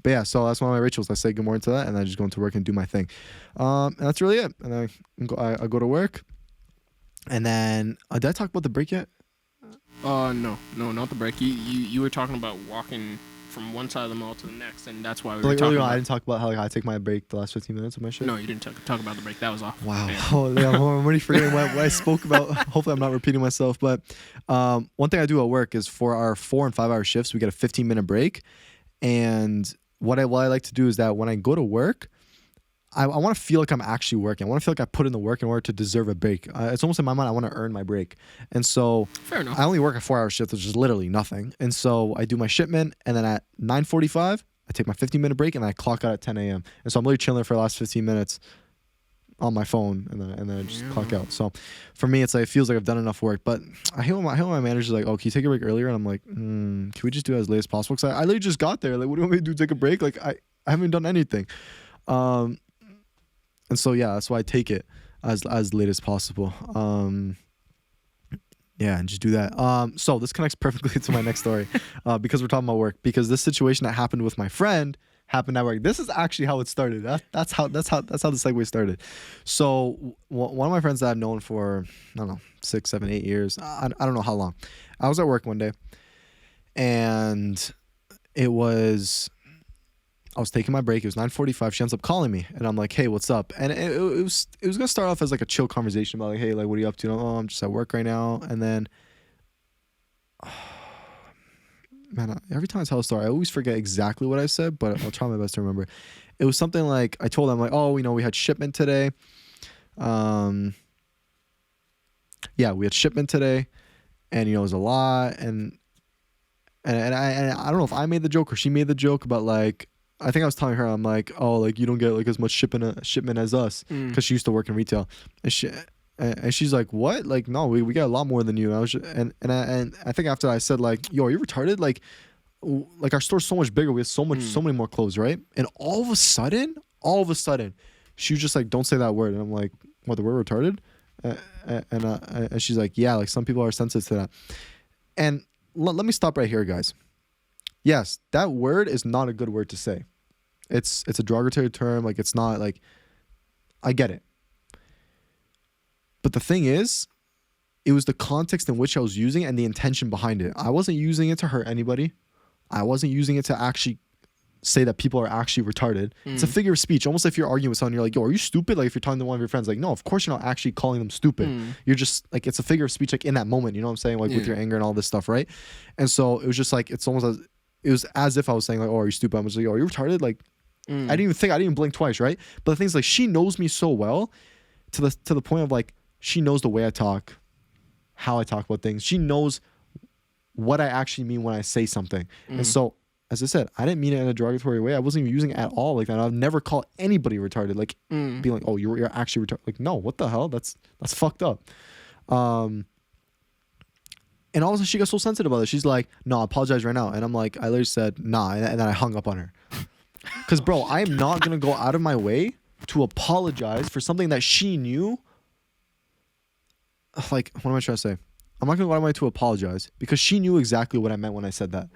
But yeah, so that's one of my rituals. I say good morning to that, and I just go into work and do my thing. And that's really it. And I go to work, and then did I talk about the break yet? No, not the break. You were talking about walking from one side of the mall to the next, and that's why we were talking about. I didn't talk about how I take my break the last 15 minutes of my shit. No, you didn't talk about the break. That was off. Wow. I'm already forgetting what I spoke about. Hopefully, I'm not repeating myself. But one thing I do at work is for our 4 and 5 hour shifts, we get a 15-minute break, and what I like to do is that when I go to work, I want to feel like I'm actually working. I want to feel like I put in the work in order to deserve a break. It's almost in my mind, I want to earn my break. And so fair enough. I only work a 4-hour shift, which is literally nothing. And so I do my shipment, and then at 9:45, I take my 15-minute break, and I clock out at 10 a.m. And so I'm literally chilling for the last 15 minutes on my phone, and then I just clock out. So for me, it's like, it feels like I've done enough work. But I hate when my manager's like, oh, can you take a break earlier? And I'm like, can we just do it as late as possible? Because I literally just got there. Like, what do you want me to do? Take a break? Like, I haven't done anything. And so yeah, that's why I take it as late as possible. Yeah, and just do that. So this connects perfectly to my next story, because we're talking about work. Because this situation that happened with my friend happened at work. This is actually how it started. That's how the segue started. So one of my friends that I've known for, I don't know, 6, 7, 8 years. I don't know how long. I was at work one day, and I was taking my break. It was 9:45. She ends up calling me, and I'm like, hey, what's up? And it was gonna start off as like a chill conversation about like, hey, like, what are you up to? Oh, I'm just at work right now. And then, man, every time I tell a story, I always forget exactly what I said, but I'll try my best to remember. It was something like, I told them like, oh, we had shipment today. Yeah, we had shipment today, and it was a lot, and I don't know if I made the joke or she made the joke, but like, I think I was telling her, I'm like, oh, like, you don't get like as much shipment as us, because she used to work in retail, and And she's like, what? Like, no, we got a lot more than you. And I was just, and I think after I said like, yo, are you retarded? Like our store's so much bigger. We have so many more clothes, right? And all of a sudden, she was just like, don't say that word. And I'm like, what, the word retarded? And she's like, yeah, like some people are sensitive to that. And let me stop right here, guys. Yes, that word is not a good word to say. It's a derogatory term. Like, it's not like, I get it. But the thing is, it was the context in which I was using it and the intention behind it. I wasn't using it to hurt anybody. I wasn't using it to actually say that people are actually retarded. It's a figure of speech. Almost if you're arguing with someone, you're like, yo, are you stupid? Like if you're talking to one of your friends, like, no, of course you're not actually calling them stupid. You're just like, it's a figure of speech, like in that moment, you know what I'm saying? Like with your anger and all this stuff, right? And so it was just like, it was as if I was saying like, oh, are you stupid? I was like, oh, are you retarded? Like, I didn't even blink twice, right? But the thing is, like, she knows me so well to the point of like, she knows the way I talk, how I talk about things. She knows what I actually mean when I say something. And so, as I said, I didn't mean it in a derogatory way. I wasn't even using it at all like that. I've never called anybody retarded. Like, being like, oh, you're actually retarded. Like, no, what the hell? That's fucked up. And all of a sudden, she got so sensitive about it. She's like, no, I apologize right now. And I'm like, I literally said, nah. And then I hung up on her. Because, bro, I am not going to go out of my way to apologize for something that she knew. Like, what am I trying to say? I'm not going to go out of my way to apologize because she knew exactly what I meant when I said that.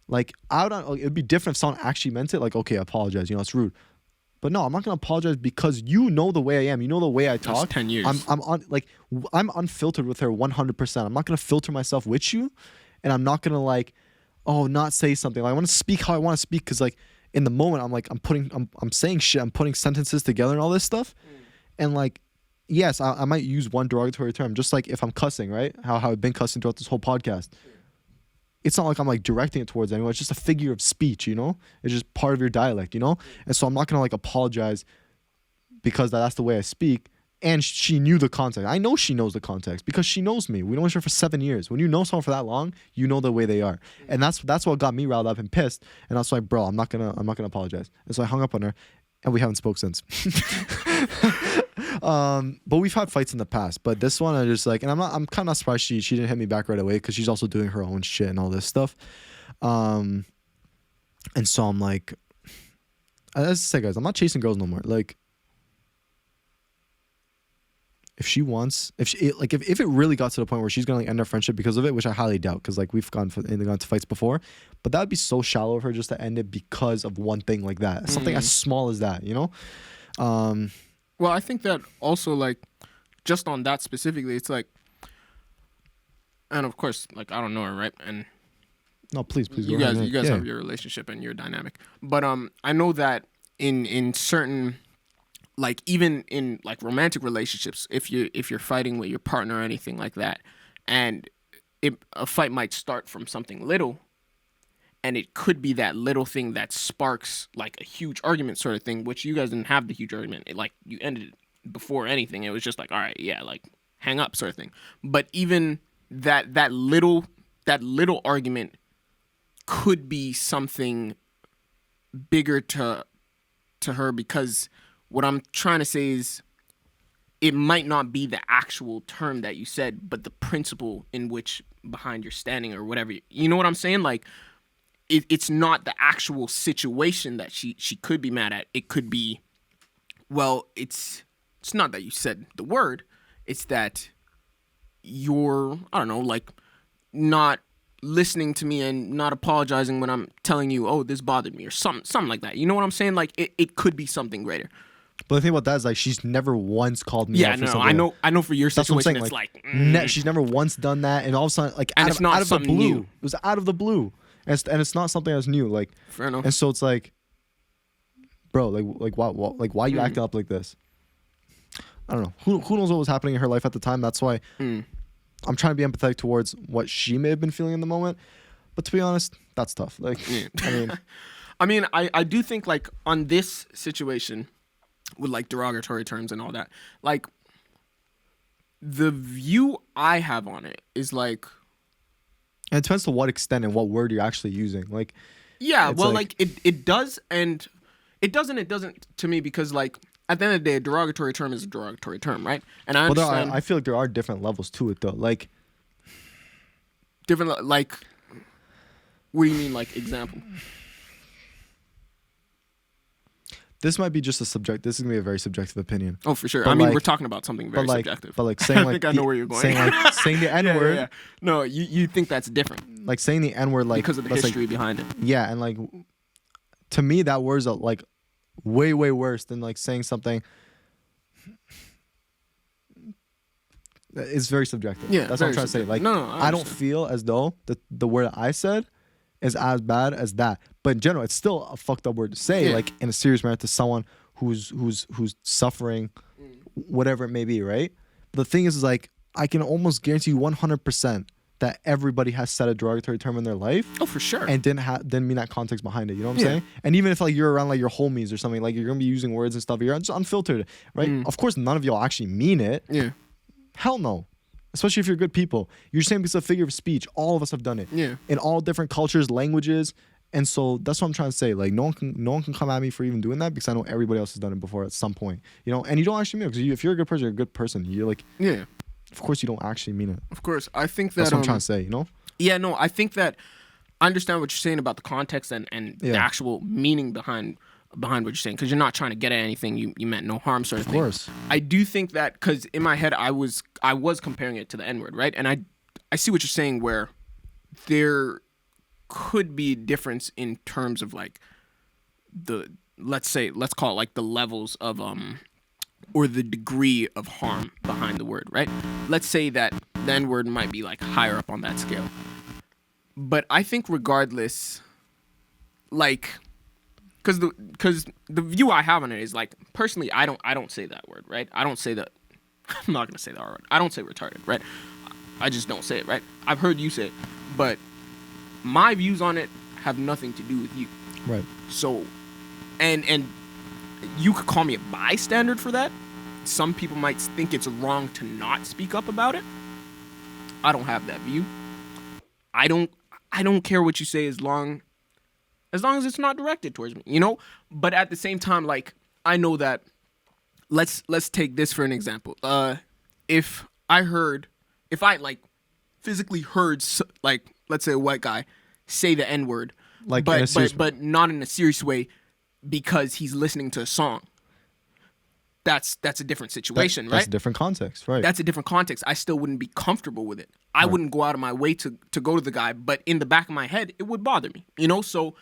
Like, it'd be different if someone actually meant it. Like, okay, I apologize. You know, it's rude. But no, I'm not going to apologize because you know the way I am. You know the way I talk. That's 10 years. I'm unfiltered with her 100%. I'm not going to filter myself with you. And I'm not going to like, oh, not say something. Like, I want to speak how I want to speak because like in the moment, I'm saying shit. I'm putting sentences together and all this stuff. And like, yes, I might use one derogatory term, just like if I'm cussing, right? How I've been cussing throughout this whole podcast. It's not like I'm like directing it towards anyone. It's just a figure of speech, you know? It's just part of your dialect, you know? And so I'm not going to like apologize because that's the way I speak. And she knew the context. I know she knows the context because she knows me. We know each other for 7 years. When you know someone for that long, you know the way they are. And that's what got me riled up and pissed. And I was like, bro, I'm not gonna apologize. And so I hung up on her and we haven't spoke since. But we've had fights in the past. But this one, I just like, and I'm kind of not surprised she didn't hit me back right away because she's also doing her own shit and all this stuff. And so I'm like, as I say, guys, I'm not chasing girls no more. Like, if it really got to the point where she's gonna like end our friendship because of it, which I highly doubt, because like we've gone to fights before, but that would be so shallow of her just to end it because of one thing like that, something as small as that, you know. Well, I think that also like just on that specifically, it's like, and of course, like I don't know her, right? And no, please, you guys have your relationship and your dynamic, but I know that in certain, like even in like romantic relationships, if you're fighting with your partner or anything like that, and a fight might start from something little, and it could be that little thing that sparks like a huge argument sort of thing, which you guys didn't have the huge argument. Like you ended it before anything. It was just like, all right, yeah, like hang up sort of thing. But even that little argument could be something bigger to her, because what I'm trying to say is it might not be the actual term that you said, but the principle in which behind your standing or whatever. You know what I'm saying? Like, it's not the actual situation that she could be mad at. It could be, well, it's not that you said the word. It's that you're, I don't know, like not listening to me and not apologizing when I'm telling you, oh, this bothered me or something like that. You know what I'm saying? Like it could be something greater. But the thing about that is like she's never once called me out for something. I know for your situation it's like she's never once done that, and all of a sudden like and out of the blue. New. It was out of the blue. And it's not something that's new. Like, fair enough. And so it's like, bro, like why are you acting up like this? I don't know. Who knows what was happening in her life at the time? That's why I'm trying to be empathetic towards what she may have been feeling in the moment. But to be honest, that's tough. Like, I mean, I do think like on this situation with like derogatory terms and all that, like the view I have on it is like, and it depends to what extent and what word you're actually using. Like, yeah, well, like it does, and it doesn't to me, because like at the end of the day, a derogatory term is a derogatory term, right? And I Well, understand. I feel like there are different levels to it though. Like different, like, what do you mean, like, example? this might be just a subject. This is gonna be a very subjective opinion. Oh, for sure. But I mean, like- we're talking about something very subjective. But like saying I like think I know where you're going. saying the N word, Yeah. No, you think that's different like saying the N word, like because of the that's, history behind it. Like, yeah, and like to me that word's like way worse than like saying something. It's very subjective. Yeah, that's what I'm very trying to say. Like, subjective. No, I don't understand. feel as though the word I said is as bad as that. But in general, it's still a fucked up word to say, Yeah. like in a serious manner to someone who's suffering, whatever it may be, right? But the thing is like I can almost guarantee you 100% that everybody has said a derogatory term in their life. Oh, for sure. And didn't mean that context behind it. You know what I'm Yeah. saying? And even if like you're around like your homies or something, like you're gonna be using words and stuff, you're just unfiltered, right? Of course, none of y'all actually mean it. Yeah. Hell no. Especially if you're good people. You're saying it's a figure of speech. All of us have done it. Yeah. In all different cultures, languages. And so that's what I'm trying to say. Like no one can come at me for even doing that because I know everybody else has done it before at some point. You know, and you don't actually mean it because if you're a good person, you're a good person. You're like, Yeah. of course you don't actually mean it. Of course. I think that That's what I'm trying to say, you know? Yeah, no, I think that I understand what you're saying about the context and the Yeah. actual meaning behind what you're saying, because you're not trying to get at anything. You meant no harm, sort of Of thing. course. I do think that because in my head I was comparing it to the N word, right? And I see what you're saying where there could be a difference in terms of like let's call it like the levels of or the degree of harm behind the word, right? Let's say that the N word might be like higher up on that scale. But I think regardless, like, because the view I have on it is like, personally, I don't say that word, right? I don't say that. I'm not gonna say that word. I don't say retarded, right? I just don't say it, right? I've heard you say it, but my views on it have nothing to do with you. Right. So, and you could call me a bystander for that. Some people might think it's wrong to not speak up about it. I don't have that view. I don't care what you say as long as it's not directed towards me, you know? But at the same time, like, I know that let's take this for an example. If I like physically heard like, let's say a white guy say the N-word, Like in a serious but not in a serious way because he's listening to a song. That's a different situation, That's right? a different context, right? That's a different context. I still wouldn't be comfortable with it. I wouldn't go out of my way to go to the guy, but in the back of my head, it would bother me, you know? So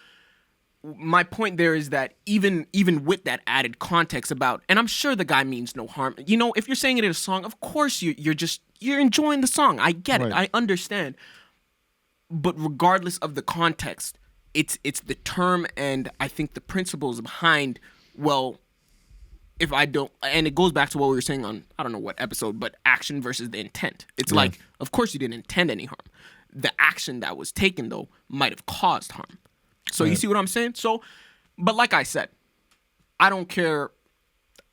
my point there is that even with that added context about, and I'm sure the guy means no harm. You know, if you're saying it in a song, of course you're enjoying the song. I get it. Right. I understand. But regardless of the context, it's the term and I think the principles behind, well, if I don't, and it goes back to what we were saying on, I don't know what episode, but action versus the intent. It's like, of course you didn't intend any harm. The action that was taken, though, might have caused harm. So you see what I'm saying? So, but like I said, I don't care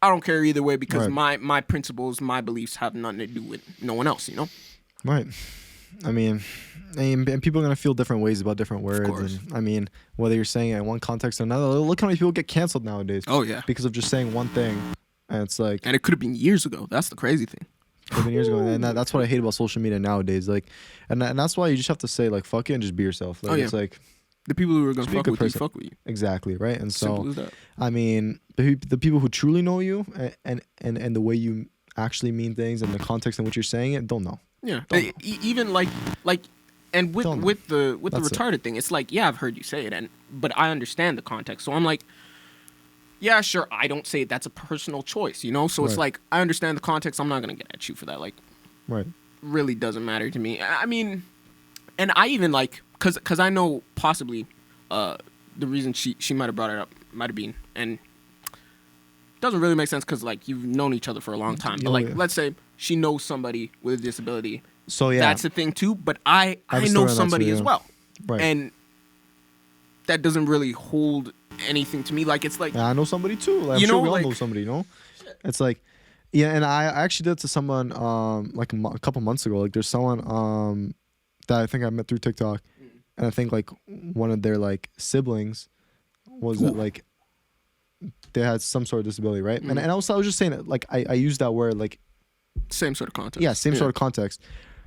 either way because my principles, my beliefs have nothing to do with no one else, you know? Right. I mean, and people are gonna feel different ways about different words. course. And I mean, whether you're saying it in one context or another, look how many people get canceled nowadays. Oh, yeah. Because of just saying one thing, and it's like And it could have been years ago. That's the crazy thing. even years ago, and that's what I hate about social media nowadays. Like, and that's why you just have to say like fuck it and just be yourself. Like, it's like The people who are going Just to be a fuck good with you, person. fuck with you. exactly right. And Simple so as that. I mean, the people who truly know you and the way you actually mean things and the context in which you're saying it, don't know. Yeah. Don't know. Even like, and with Don't know. with the That's it. retarded thing, it's like, yeah, I've heard you say it, but I understand the context. So I'm like, yeah, sure, I don't say it. That's a personal choice, you know. So it's Right. like, I understand the context. I'm not gonna get at you for that. Like, Right. really doesn't matter to me. I mean, and I even like, cause I know possibly, the reason she might have brought it up might have been, and doesn't really make sense because like you've known each other for a long time. But Oh, like, yeah. let's say she knows somebody with a disability. So yeah, That's a thing too. But I have a know story on that somebody too, as yeah. well, right. and that doesn't really hold anything to me. Like it's like, Yeah, I know somebody too. Like, I'm You sure know, we all like- know somebody, you know? It's like, yeah, and I actually did it to someone like a couple months ago. Like there's someone that I think I met through TikTok, and I think like one of their like siblings was Ooh. like they had some sort of disability, right? And also I was just saying that, like, I used that word, like, Same sort of context. yeah, same sort of context,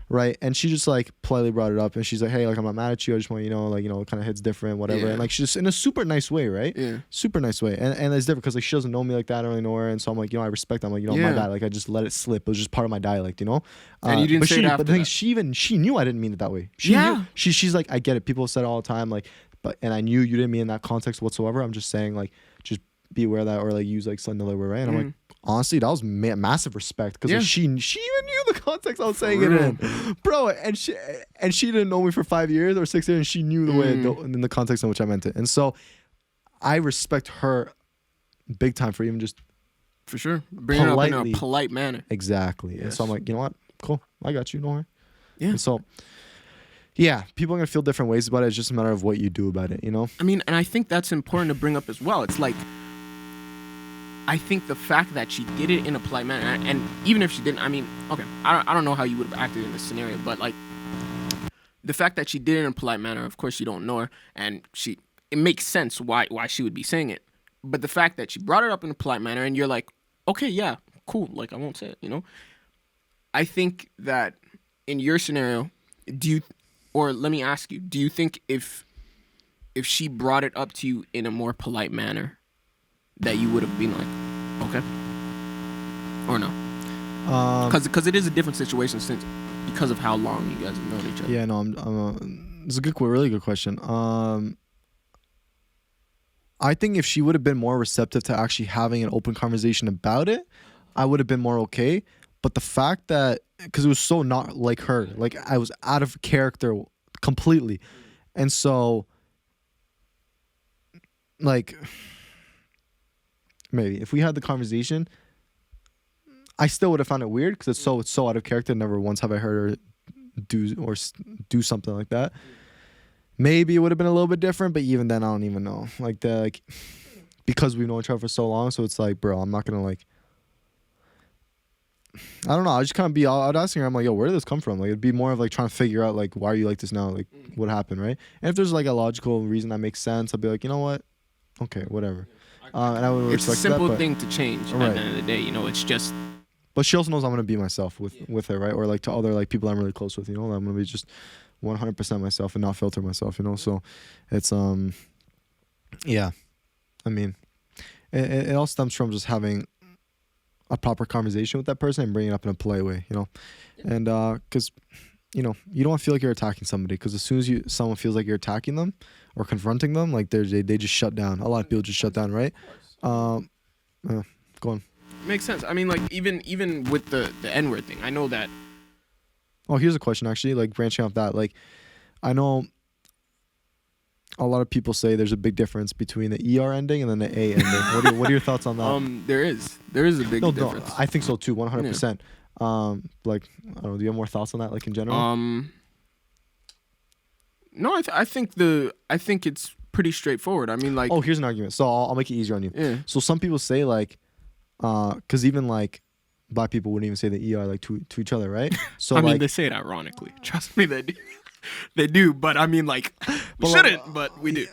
right? And she just like politely brought it up, and she's like, hey, like, I'm not mad at you. I just want, like, it kind of hits different, whatever. Yeah. And like, she's just in a super nice way, right? Yeah. Super nice way. And it's different because like she doesn't know me like that. I don't really know her, and so I'm like, I respect that. I'm like, my bad. Like, I just let it slip. It was just part of my dialect, And you didn't but say it after But the thing that. is, she knew I didn't mean it that way. She knew. She's like, I get it. People say it all the time, like, and I knew you didn't mean in that context whatsoever. I'm just saying, like, just be aware of that, or like use like some other way, right? And I'm like, honestly, that was massive respect, because like, she even knew the context I was saying it in, bro. And she didn't know me for 5 years or 6 years, and she knew the way in the context in which I meant it. And so I respect her big time for even just For sure. Bring it up in a polite manner. Exactly. And so I'm like, you know what? Cool. I got you. Don't worry. Yeah. And so, yeah, people are going to feel different ways about it. It's just a matter of what you do about it, I mean, and I think that's important to bring up as well. It's like, I think the fact that she did it in a polite manner, and even if she didn't, I mean, okay, I don't know how you would have acted in this scenario, but like, the fact that she did it in a polite manner, of course you don't know her, and it makes sense why she would be saying it. But the fact that she brought it up in a polite manner, and you're like, okay, yeah, cool, like, I won't say it, I think that in your scenario, let me ask you, do you think if she brought it up to you in a more polite manner, that you would have been like, okay, or no? Because it is a different situation because of how long you guys have known each other. Yeah, no, it's a really good question. I think if she would have been more receptive to actually having an open conversation about it, I would have been more okay. But the fact that, because it was so not like her, like, I was out of character completely, and so, like, maybe if we had the conversation, I still would have found it weird, because it's so out of character. Never once have I heard her do something like that. Maybe it would have been a little bit different, but even then, I don't even know. Like, because we've known each other for so long, so it's like, bro, I'm not gonna, like, I don't know. I just kind of I'd asking her, I'm like, yo, where did this come from? Like, it'd be more of like trying to figure out, like, why are you like this now? Like, what happened, right? And if there's like a logical reason that makes sense, I'd be like, you know what? Okay, whatever. And I would It's a respect simple that, thing to change at the end of the day. It's just. But she also knows I'm gonna be myself with her, right? Or like to other like people I'm really close with. I'm gonna be just 100% myself and not filter myself. So it's yeah. I mean, it all stems from just having a proper conversation with that person and bringing it up in a polite way. And because you don't want to feel like you're attacking somebody, because as soon as someone feels like you're attacking them or confronting them, like they just shut down. A lot of people just shut down, right? Go on. Makes sense. I mean, like, even with the N-word thing, I know that. Oh, here's a question, actually, like, branching off that. Like, I know a lot of people say there's a big difference between the ER ending and then the A ending. What are your thoughts on that? There is a big difference. No, I think so too, 100%. Like, I don't know, do you have more thoughts on that, like, in general? No, I think it's pretty straightforward. I mean, like. Oh, here's an argument. So I'll make it easier on you. Yeah. So some people say, like, because even like black people wouldn't even say the ER like to each other, right? So I mean, like, they say it ironically. Trust me, they do. They do, but I mean, like, we shouldn't, but we do.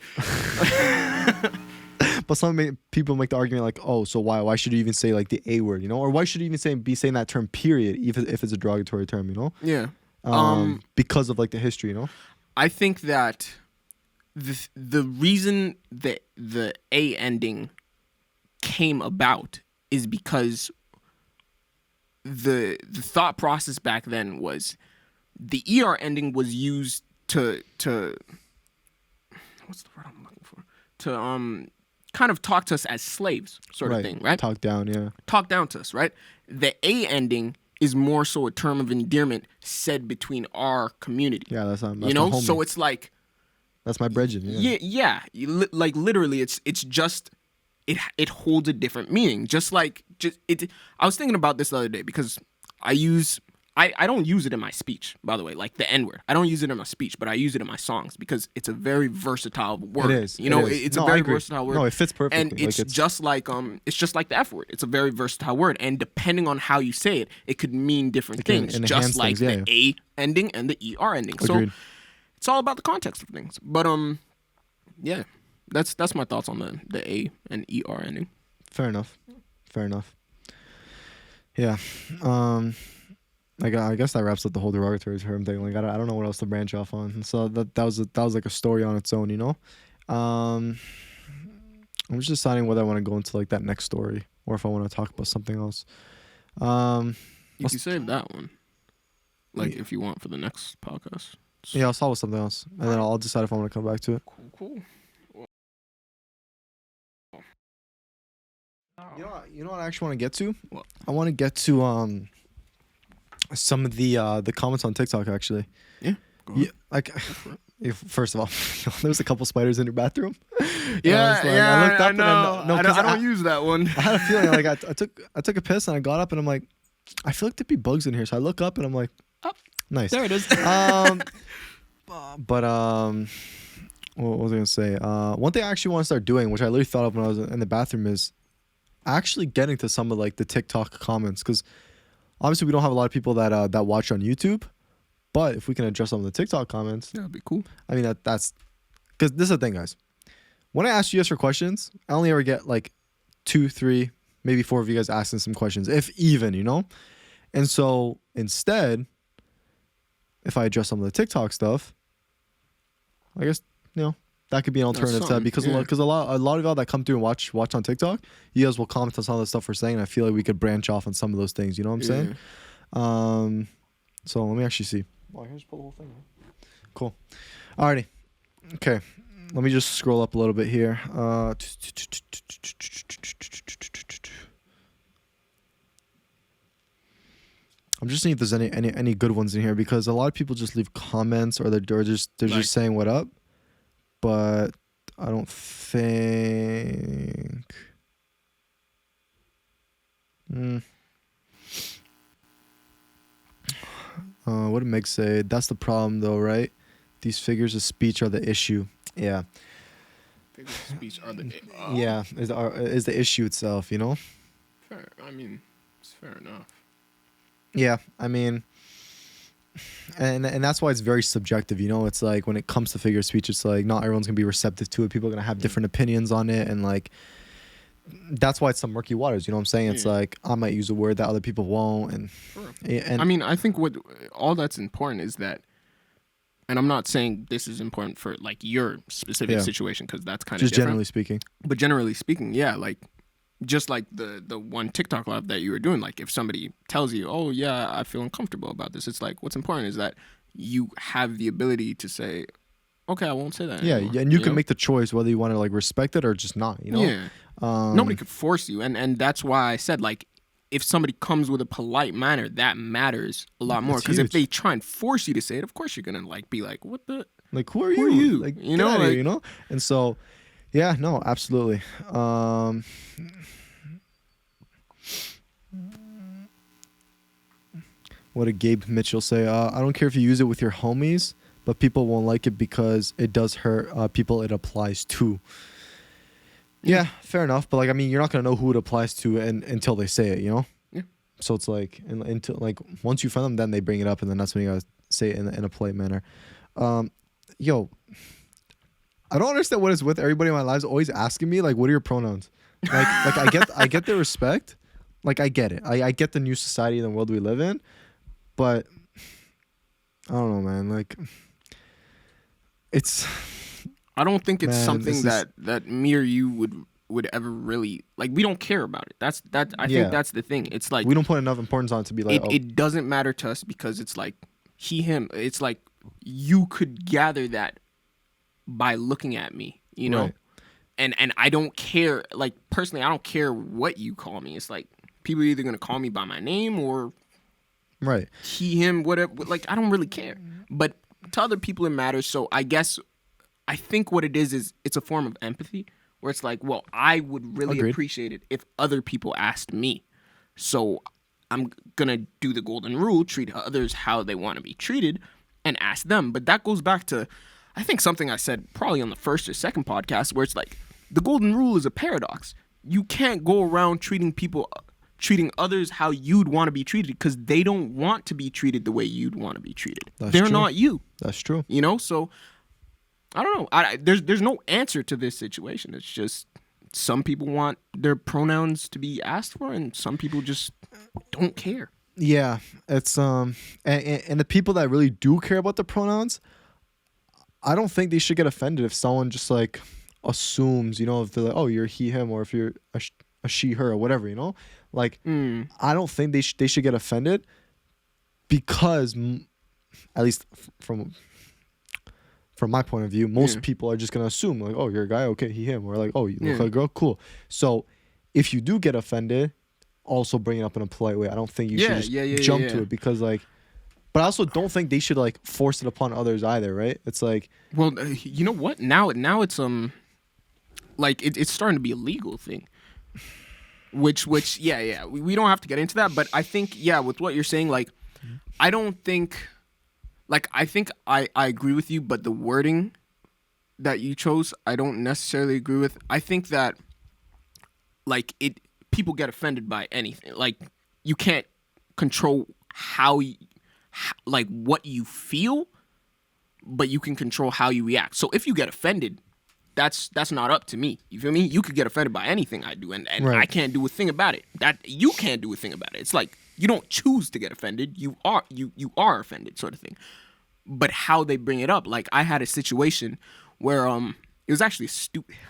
But some people make the argument like, oh, so why should you even say like the A word, or why should you even be saying that term, period, even if it's a derogatory term, Yeah. Because of like the history, I think that the reason that the A ending came about is because the thought process back then was the ER ending was used to what's the word I'm looking for? To kind of talk to us as slaves, sort of thing, right? Talk down to us, right? The A ending is more so a term of endearment said between our community. Yeah, that's my homie. So it's like that's my brethren. Yeah. Like literally, it's just. It holds a different meaning. I was thinking about this the other day because I don't use it in my speech, by the way, like the N-word. I don't use it in my speech, but I use it in my songs because it's a very versatile word. It is. It's a very versatile word. No, it fits perfectly. And it's just like the F word. It's a very versatile word, and depending on how you say it, it could mean different things. Just like the A ending and the ER ending. Agreed. So it's all about the context of things. But yeah. That's my thoughts on the A and ER ending. Fair enough. Yeah. Like I guess that wraps up the whole derogatory term thing. Like I don't know what else to branch off on. So that was like a story on its own, you know. I'm just deciding whether I want to go into like that next story or if I want to talk about something else. You can save that one, like if you want for the next podcast. Yeah, I'll start with something else, and then I'll decide if I want to come back to it. Cool. You know what I actually want to get to? What? I want to get to some of the comments on TikTok actually. Yeah. Go ahead. Yeah, like first of all, there's a couple spiders in your bathroom. Yeah, I looked up I don't use that one. I had a feeling like I took a piss and I got up and I'm like, I feel like there'd be bugs in here. So I look up and I'm like, oh, nice. There it is. But what was I gonna say? One thing I actually want to start doing, which I literally thought of when I was in the bathroom, is actually getting to some of like the TikTok comments, because obviously we don't have a lot of people that watch on YouTube, but if we can address some of the TikTok comments, That'd be cool. I mean that's because this is the thing, guys. When I ask you guys for questions, I only ever get like 2, 3, maybe 4 of you guys asking some questions, if even, you know. And so instead, if I address some of the TikTok stuff, I guess, you know, that could be an alternative to that, because a lot of y'all that come through and watch on TikTok, you guys will comment on some of the stuff we're saying, and I feel like we could branch off on some of those things. You know what I'm saying? So let me actually see. Oh, I can just pull the whole thing. Cool. Alrighty. Okay. Let me just scroll up a little bit here. I'm just seeing if there's any good ones in here, because a lot of people just leave comments or they're just saying what up, but I don't think. What did Meg say? That's the problem, though, right? These figures of speech are the issue. Yeah. Figures of speech are the yeah, is the issue itself, you know? Fair. I mean, it's fair enough. Yeah, I mean, and that's why it's very subjective, you know? It's like when it comes to figure of speech, it's like not everyone's going to be receptive to it. People are going to have different opinions on it, and like that's why it's some murky waters, you know what I'm saying? It's like I might use a word that other people won't, and I mean, I think what all that's important is that, and I'm not saying this is important for like your specific situation, because that's kind of just generally speaking. But generally speaking, yeah, like just like the one TikTok live that you were doing, like if somebody tells you, oh yeah, I feel uncomfortable about this, it's like what's important is that you have the ability to say, okay, I won't say that anymore. Yeah, and you can make the choice whether you want to like respect it or just not, you know? Yeah. Nobody could force you, and that's why I said, like, if somebody comes with a polite manner, that matters a lot more. Because if they try and force you to say it, of course you're gonna like be like, what the, like, who are you? Like, you know, like, you know? And so, yeah, no, absolutely. What did Gabe Mitchell say? I don't care if you use it with your homies, but people won't like it because it does hurt people it applies to. Yeah, fair enough. But like, I mean, you're not gonna know who it applies to until they say it, you know? Yeah. So it's like, until like once you find them, then they bring it up, and then that's when you gotta say it in a polite manner. Yo, I don't understand what is with everybody in my lives always asking me like, what are your pronouns? Like I get the respect, like I get it. I get the new society and the world we live in, but I don't know, man. Like, it's. I don't think it's something that me or you would ever really like. We don't care about it. I think that's the thing. It's like we don't put enough importance on it to be like. It doesn't matter to us because it's like he, him. It's like you could gather that by looking at me, you know, right. and I don't care. Like personally, I don't care what you call me. It's like people are either gonna call me by my name or right. He, him, whatever. Like I don't really care. But to other people, it matters. So I guess. I think what it is it's a form of empathy where it's like, well, I would really appreciate it if other people asked me. So I'm going to do the golden rule, treat others how they want to be treated and ask them. But that goes back to, I think something I said probably on the first or second podcast where it's like the golden rule is a paradox. You can't go around treating others how you'd want to be treated because they don't want to be treated the way you'd want to be treated. They're not you. That's true. You know, so I don't know. There's no answer to this situation. It's just some people want their pronouns to be asked for, and some people just don't care. Yeah, it's and the people that really do care about the pronouns, I don't think they should get offended if someone just like assumes, you know, if they're like, oh, you're he, him, or if you're a she, her, or whatever, you know, like I don't think they should get offended because at least from my point of view, most people are just gonna assume like, oh, you're a guy, okay, he, him, or like, oh, you look like a girl, cool. So if you do get offended, also bring it up in a polite way. I don't think you should just jump to it because like, but I also don't think they should like force it upon others either, right? It's like, well, you know what? Now it's like it's starting to be a legal thing. Which we don't have to get into that, but I think with what you're saying, like I don't think, like I think I agree with you, but the wording that you chose I don't necessarily agree with. I think that like people get offended by anything. Like you can't control like what you feel, but you can control how you react. So if you get offended, that's not up to me. You feel me? You could get offended by anything I do, and right. I can't do a thing about it. That you can't do a thing about it. It's like you don't choose to get offended. You are offended, sort of thing. But how they bring it up, like I had a situation where it was actually a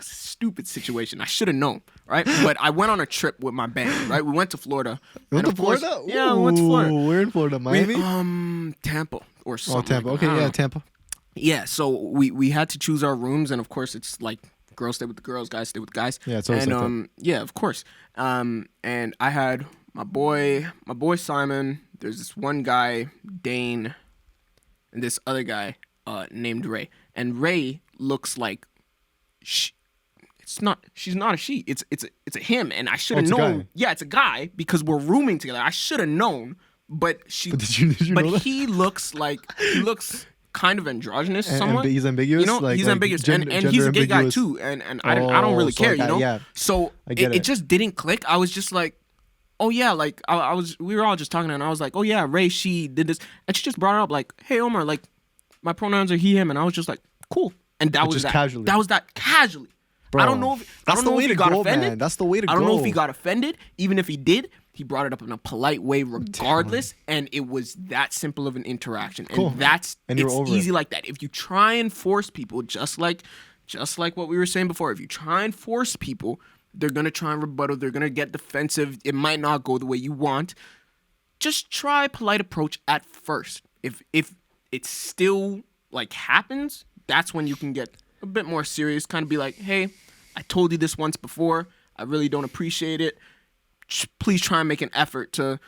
stupid situation. I should have known, right? But I went on a trip with my band, right? We went to Florida. You went to Florida? Yeah, we went to Florida. Where in Florida? Miami? Tampa or something. Oh, Tampa. Like okay, yeah, Tampa. Yeah, so we had to choose our rooms, and of course it's like girls stay with the girls, guys stay with guys. Yeah, it's always like that. Yeah, of course. And I had my boy Simon. There's this one guy, Dane, and this other guy named Ray. And Ray looks like she's not a she. It's a him, and I should have known. Yeah, it's a guy because we're rooming together. I should have known, but did you know that? he looks kind of androgynous somewhat. He's ambiguous. You know, he's ambiguous, and he's a gay guy too. And I don't really care, you know. Yeah. So it just didn't click. I was just like, oh yeah, like we were all just talking, and I was like, oh yeah, Ray, she did this, and she just brought it up like, hey Omar, like my pronouns are he, him, and I was just like, cool, and that was that. Casually. That was that casually. Bro, I don't know if he got offended. Man. That's the way to go. I don't know if he got offended. Even if he did, he brought it up in a polite way regardless, and it was that simple of an interaction. Cool. And it's easy like that. If you try and force people, just like what we were saying before, if you try and force people, they're going to try and rebuttal. They're going to get defensive. It might not go the way you want. Just try a polite approach at first. If it still like happens, that's when you can get a bit more serious, kind of be like, hey, I told you this once before. I really don't appreciate it. Please try and make an effort to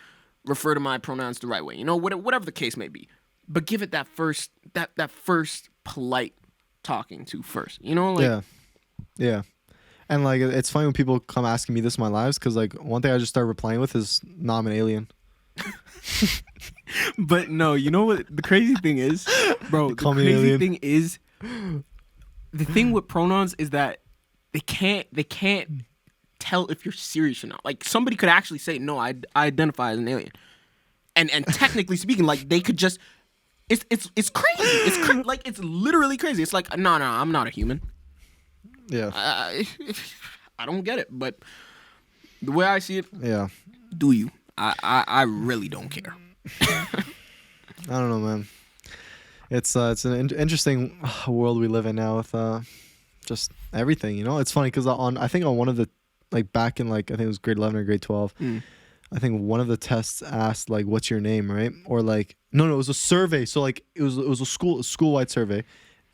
refer to my pronouns the right way. You know, whatever the case may be. But give it that first polite talking to first. You know, like yeah. And like it's funny when people come asking me this in my lives because like one thing I just started replying with is, "No, I'm an alien." But no, you know what the crazy thing is, bro? The crazy thing is, the thing with pronouns is that they can't tell if you're serious or not. Like somebody could actually say, "No, I identify as an alien," and technically speaking, like they could just, it's crazy. It's like it's literally crazy. It's like, no, I'm not a human. Yeah. I don't get it, but the way I see it, yeah. Do you? I really don't care. I don't know, man. It's an interesting world we live in now with just everything, you know. It's funny because I think on one of the, like back in like I think it was grade 11 or grade 12, I think one of the tests asked like, what's your name, right? Or like no, it was a survey. So like it was a school-wide survey, and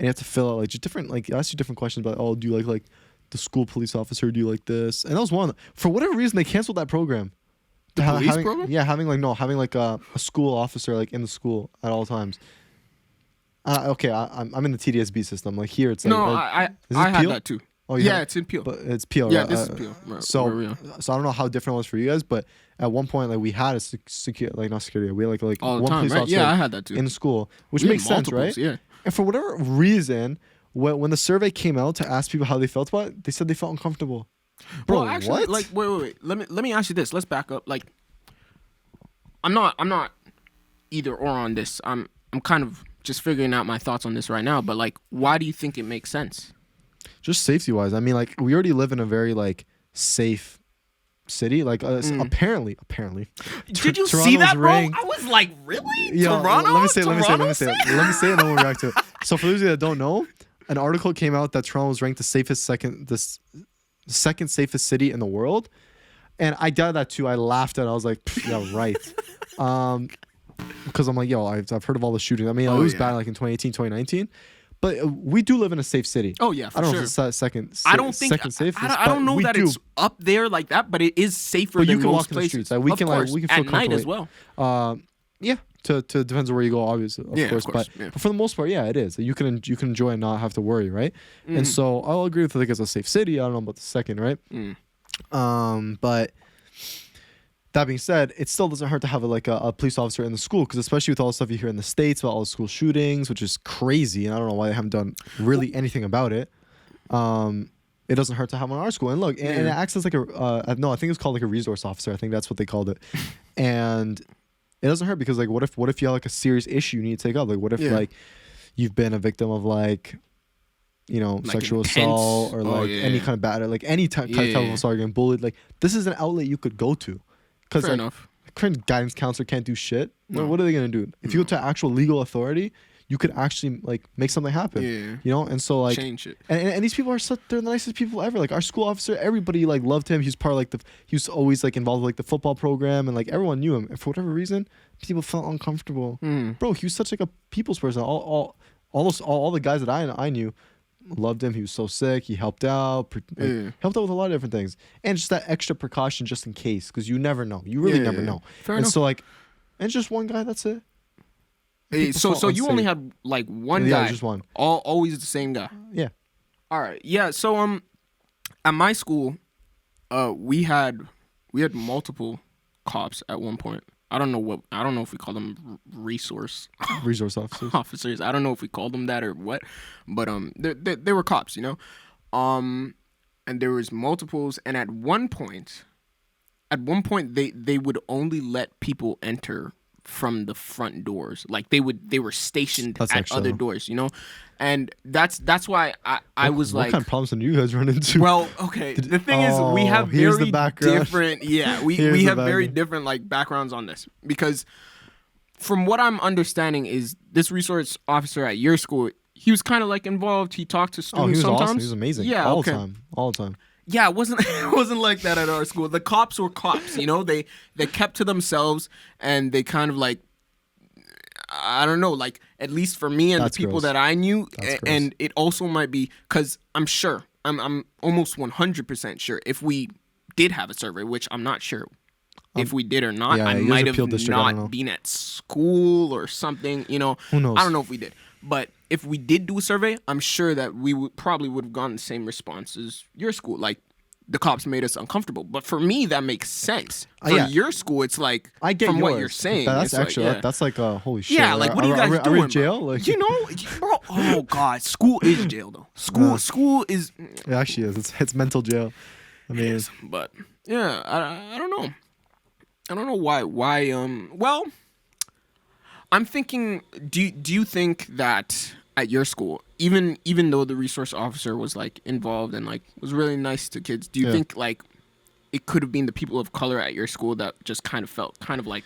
you have to fill out like just different, like ask you different questions about, oh, do you like the school police officer? Do you like this? And that was one. For whatever reason, they canceled that program. The police program? Yeah, having like a school officer like in the school at all times. Okay, I'm in the TDSB system. Like here, it's like I had that too. Oh yeah, it's in Peel. But it's Peel. Yeah, right? this is Peel. Right, so I don't know how different it was for you guys, but at one point like we had a security, like not security, we had like all one time, police right? officer. Yeah, I had that too in school, which makes sense, right? Yeah. And for whatever reason, when the survey came out to ask people how they felt about it, they said they felt uncomfortable. Bro, actually, what? Like, wait. Let me ask you this. Let's back up. Like, I'm not either or on this. I'm kind of just figuring out my thoughts on this right now, but like, why do you think it makes sense? Just safety wise. I mean, like, we already live in a very like safe city. Like, apparently. Did you see that, bro? I was like, really? Toronto? Let me say it, and then we'll react to it. So for those of you that don't know, an article came out that Toronto was ranked the second safest city in the world. And I did that too. I laughed at it. I was like, yeah, right. Because I'm like, yo, I've heard of all the shootings. I mean, it was bad like in 2018, 2019. But we do live in a safe city. Oh yeah, for I don't sure. know if it's second. I don't think second safest. I don't know that it's up there like that, but it is safer but than you can most walk in the places. streets. Like, we can feel at night as comfortable. well. Yeah. To depends on where you go, obviously, of course. But for the most part, yeah, it is. You can enjoy and not have to worry, right? And so I'll agree with, like, it's a safe city. I don't know about the second, right? But that being said, it still doesn't hurt to have a police officer in the school, because especially with all the stuff you hear in the States about all the school shootings, which is crazy, and I don't know why they haven't done really anything about it. It doesn't hurt to have one in our school. And look, and it acts as like I think it's called like a resource officer. I think that's what they called it. And it doesn't hurt, because like, what if you have like a serious issue you need to take up? Like, what if like you've been a victim of like, like sexual assault or like any kind of bad, or like any type of assault, getting bullied. Like, this is an outlet you could go to. Because like, current guidance counselor can't do shit. No. What are they gonna do? If you go to actual legal authority, you could actually like make something happen. And so like change it. And these people they're the nicest people ever. Like, our school officer, everybody like loved him. He was part of like he was always like involved with like the football program, and like everyone knew him. And for whatever reason, people felt uncomfortable. Bro, he was such like a people's person. All the guys that I knew loved him. He was so sick. He helped out. Helped out with a lot of different things, and just that extra precaution just in case, because you never know. You really never know. Fair enough. So like, and just one guy. That's it. Hey, so you only had like one guy. Yeah, just one. Always the same guy. Yeah. All right. Yeah. So at my school, we had multiple cops at one point. I don't know if we call them resource officers. I don't know if we called them that or what, but they were cops, and there was multiples, and at one point they would only let people enter from the front doors. Like, they were stationed at other doors, and that's why I was like, what kind of problems did you guys run into? Well, okay, the thing is, we have very different we have very different like backgrounds on this, because from what I'm understanding is this resource officer at your school, he was kind of like involved. He talked to students he was sometimes. awesome. He was amazing. Yeah, all the time. Yeah, it wasn't like that at our school. The cops were cops, they kept to themselves, and they kind of like, I don't know, like, at least for me and the people that I knew, and it also might be because I'm sure, I'm almost 100% sure, if we did have a survey, which I'm not sure if we did or not, I might have not been at school or something, Who knows? I don't know if we did. But if we did do a survey, I'm sure that we would have gotten the same response as your school. Like, the cops made us uncomfortable. But for me, that makes sense. For your school, it's like, I get from what you're saying. That's extra. Like, that's like, holy shit. Yeah, like, what are you guys doing? Are we in jail? Like, bro. Oh, God. School is jail, though. School is... It actually is. It's mental jail. I mean... It is, but, yeah, I don't know. I don't know why. Well... I'm thinking, do you think that at your school, even though the resource officer was like involved and like was really nice to kids, do you think like it could have been the people of color at your school that just kind of felt kind of like,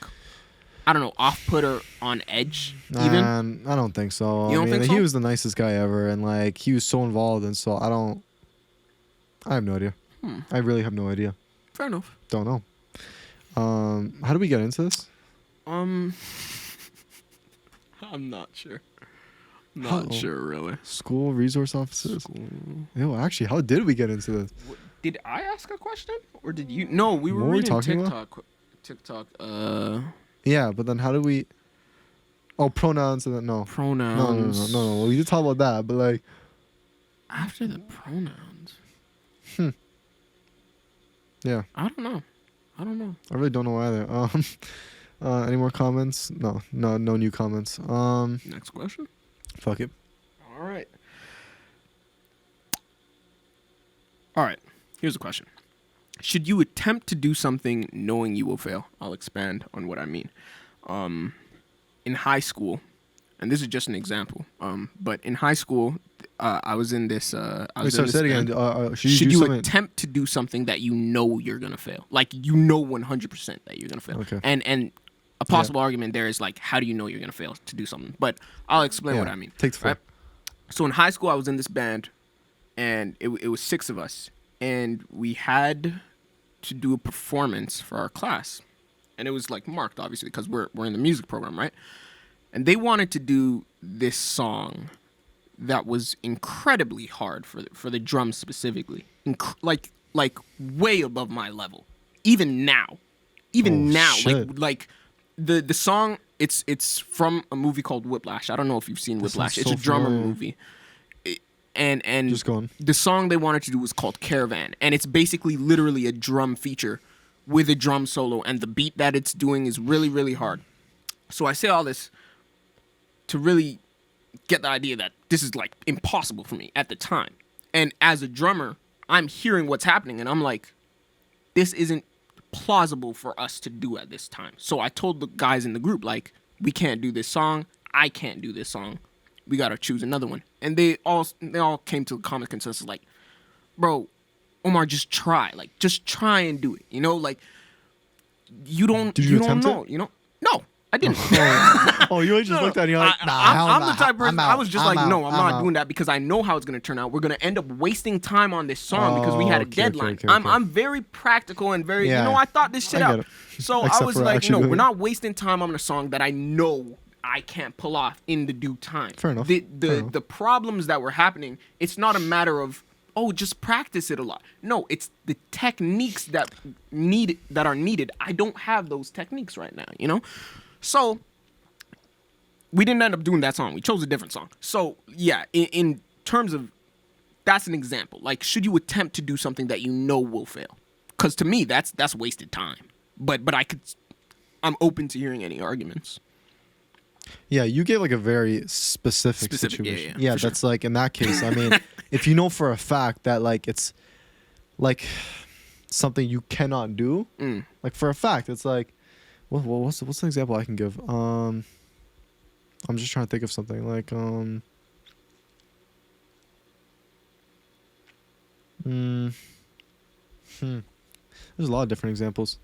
I don't know, off-put or on edge even? I don't think so. You don't think so? He was the nicest guy ever, and like, he was so involved, and so I have no idea. I really have no idea. Fair enough. Don't know. How do we get into this? I'm not sure. Not sure, really. School resource officers. Yo, actually, how did we get into this? Did I ask a question, or did you? No, we were reading TikTok. Yeah, but then how do we? Oh, pronouns and then no. Pronouns. No. We did talk about that, but like. After the pronouns. Yeah. I don't know. I really don't know either. Any more comments? No new comments. Next question. Fuck it. All right. Here's a question. Should you attempt to do something knowing you will fail? I'll expand on what I mean. In high school, and this is just an example. But in high school, I was in this. Wait, sorry, say it again. Should you attempt to do something that you know you're gonna fail? Like 100% that you're gonna fail. Okay. And a possible argument there is like, how do you know you're gonna fail to do something? But I'll explain what I mean. Take the floor. Right? So in high school, I was in this band, and it was 6 of us, and we had to do a performance for our class, and it was like marked obviously because we're in the music program, right? And they wanted to do this song that was incredibly hard for the drums specifically, like way above my level. Even now, shit. like the song. It's from a movie called Whiplash. I don't know if you've seen Whiplash. It's a drummer movie. And Just go on. The song they wanted to do was called Caravan, and it's basically literally a drum feature with a drum solo, and the beat that it's doing is really, really hard. So I say all this to really get the idea that this is like impossible for me at the time. And as a drummer, I'm hearing what's happening, and I'm like, this isn't plausible for us to do at this time. So I told the guys in the group, like, we can't do this song. I can't do this song. We gotta choose another one. And they all came to a common consensus, like, bro, Omar, just try. Like, just try and do it. You know, like, you don't know. It? You know, no, I didn't. You just looked at it. You're like, I'm the type of person. I was just like, I'm no, I'm not doing that because I know how it's gonna turn out. We're gonna end up wasting time on this song because we had a deadline. Okay. I'm very practical and very, I thought this shit out. So I was like, no, we're not wasting time on a song that I know I can't pull off in the due time. Fair enough. The problems that were happening, it's not a matter of, just practice it a lot. No, it's the techniques that are needed. I don't have those techniques right now, you know? So we didn't end up doing that song. We chose a different song. So yeah, in terms of, that's an example. Like, should you attempt to do something that you know will fail? Because to me, that's wasted time. But I'm open to hearing any arguments. Yeah, you gave like a very specific situation. Yeah, that's sure. like in that case. I mean, if you know for a fact that like it's like something you cannot do, like for a fact, it's like, what's an example I can give? I'm just trying to think of something like There's a lot of different examples.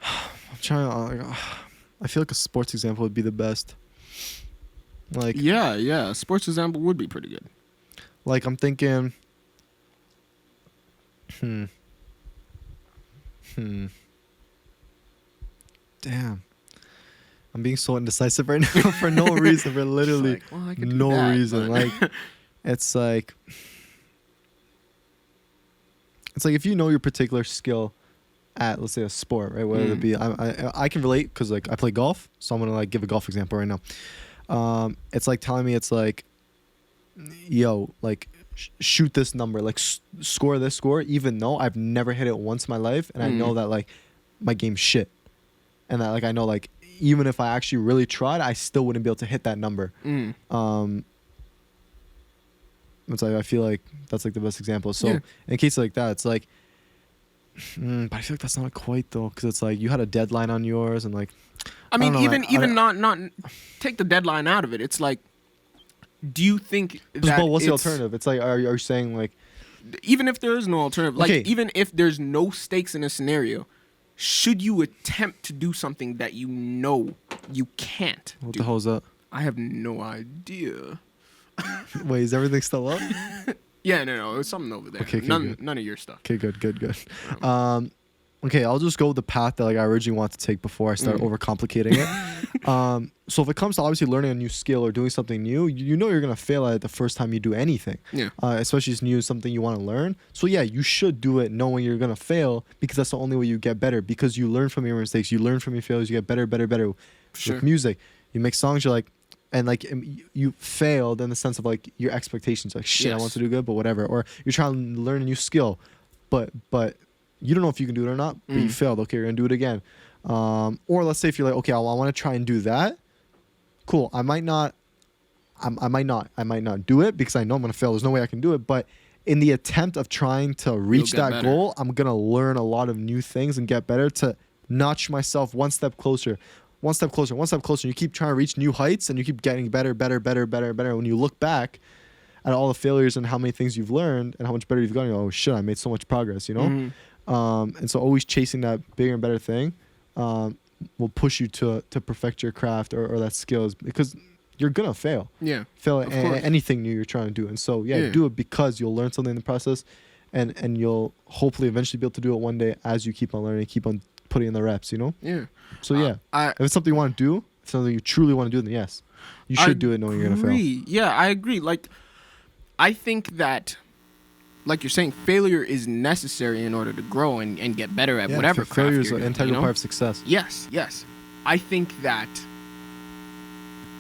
I'm trying to. I feel like a sports example would be the best. Like yeah, a sports example would be pretty good. Like I'm thinking. Damn. I'm being so indecisive right now for no reason, for literally no reason. Like it's like if you know your particular skill at, let's say, a sport, right? Whether it be, I can relate because like I play golf, so I'm gonna like give a golf example right now. It's like telling me, it's like, yo, like shoot this number, like score this score, even though I've never hit it once in my life, and I know that like my game's shit, and that like I know like even if I actually really tried, I still wouldn't be able to hit that number. It's like I feel like that's like the best example. So in cases like that, it's like. But I feel like that's not quite though, because it's like you had a deadline on yours, and like I mean, not take the deadline out of it. It's like, do you think that? But what's the alternative? It's like, are you saying like, even if there is no alternative, like even if there's no stakes in a scenario, should you attempt to do something that you know you can't? What the hell is that? I have no idea. Wait, is everything still up? Yeah, no, it's something over there. Okay, none of your stuff. Okay, good. Okay, I'll just go with the path that like I originally wanted to take before I start overcomplicating it. So if it comes to obviously learning a new skill or doing something new, you know you're gonna fail at it the first time you do anything. Yeah. Especially if it's new, something you want to learn. So yeah, you should do it knowing you're gonna fail, because that's the only way you get better. Because you learn from your mistakes, you learn from your failures, you get better. Sure. With music, you make songs, you're like. And like you failed in the sense of like your expectations, like shit, I want to do good, but whatever. Or you're trying to learn a new skill, but you don't know if you can do it or not. But you failed. Okay, you're gonna do it again. Or let's say if you're like, okay, I want to try and do that. Cool. I might not do it because I know I'm gonna fail. There's no way I can do it. But in the attempt of trying to reach that goal, I'm gonna learn a lot of new things and get better to notch myself one step closer. one step closer, one step closer. You keep trying to reach new heights, and you keep getting better. When you look back at all the failures and how many things you've learned and how much better you've gotten, oh shit, I made so much progress, you know? And so always chasing that bigger and better thing will push you to perfect your craft or that skills, because you're gonna fail. Yeah. Fail at anything new you're trying to do. And so do it because you'll learn something in the process, and you'll hopefully eventually be able to do it one day as you keep on learning, keep on putting in the reps, you know? Yeah. So if it's something you want to do, if something you truly want to do, then yes, you should do it knowing you're gonna fail. Yeah, I agree. Like, I think that, like you're saying, failure is necessary in order to grow and get better at whatever craft failure you're is an doing, integral part of success. Yes. I think that,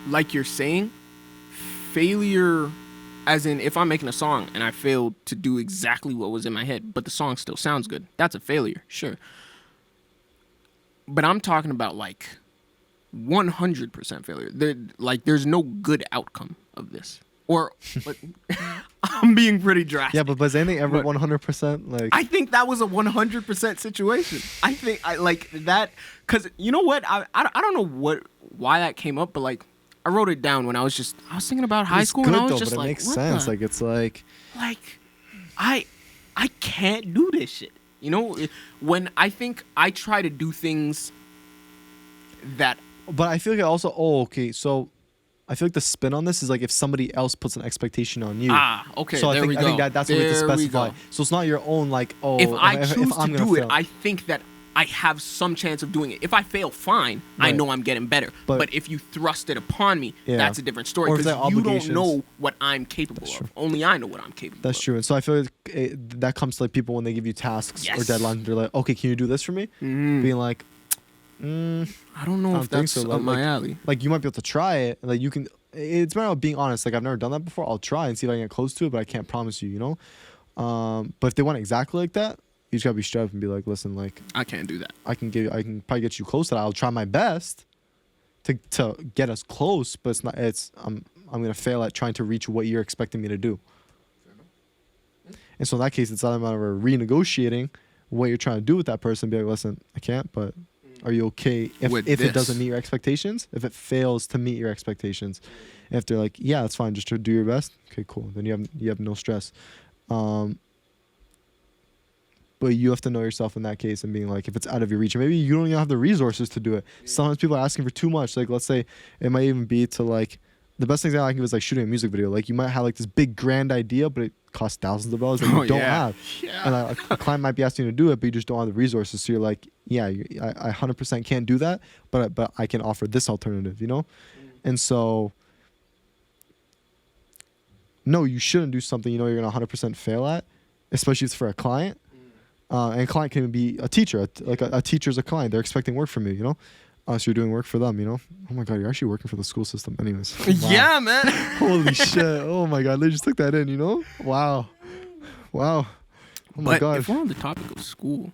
like you're saying, failure, as in if I'm making a song and I failed to do exactly what was in my head, but the song still sounds good, that's a failure, sure. But I'm talking about like 100% failure. There's no good outcome of this. Or, I'm being pretty drastic. Yeah, but is anything ever 100%? Like, I think that was a 100% situation. I think I like that, because you know what? I don't know why that came up, but like I wrote it down when I was thinking about high school, and I was just like, it makes sense. Like, it's like I can't do this shit. You know, when I think I try to do things that. But I feel like so I feel like the spin on this is like if somebody else puts an expectation on you. Okay. So I think that's what we have to specify. Go. So it's not your own like, if I choose to do it, I think that I have some chance of doing it. If I fail, fine. Right. I know I'm getting better. But if you thrust it upon me, that's a different story, because you don't know what I'm capable of. Only I know what I'm capable of. That's true. And so I feel like that comes to like people when they give you tasks or deadlines. They're like, okay, can you do this for me? Being like, I don't know if that's up my alley. Like, you might be able to try it. Like, you can. It's matter of being honest. Like, I've never done that before. I'll try and see if I can get close to it, but I can't promise you. You know. But if they want exactly like that, you just gotta be straight up and be like, listen, like, I can't do that. I can probably get you close to that. I'll try my best to get us close, but it's not. I'm gonna fail at trying to reach what you're expecting me to do. And so in that case, it's not a matter of renegotiating what you're trying to do with that person. Be like, listen, I can't, but are you okay if it doesn't meet your expectations? If it fails to meet your expectations? And if they're like, yeah, that's fine, just to do your best. Okay, cool. Then you have no stress. But you have to know yourself in that case and being like, if it's out of your reach, and maybe you don't even have the resources to do it. Sometimes people are asking for too much. Like, let's say it might even be to like, the best example I can give is like shooting a music video. Like, you might have like this big grand idea, but it costs thousands of dollars that you don't have. Yeah. And a client might be asking you to do it, but you just don't have the resources. So you're like, yeah, I 100% can't do that, but I can offer this alternative, you know? And so, no, you shouldn't do something you know you're going to 100% fail at, especially if it's for a client. And a client can be a teacher. A teacher's a client. They're expecting work from you, you know? So you're doing work for them, you know? Oh my God, you're actually working for the school system. Anyways. Wow. Yeah, man. Holy shit. Oh my God, they just took that in, you know? Wow. Oh my God. If we're on the topic of school,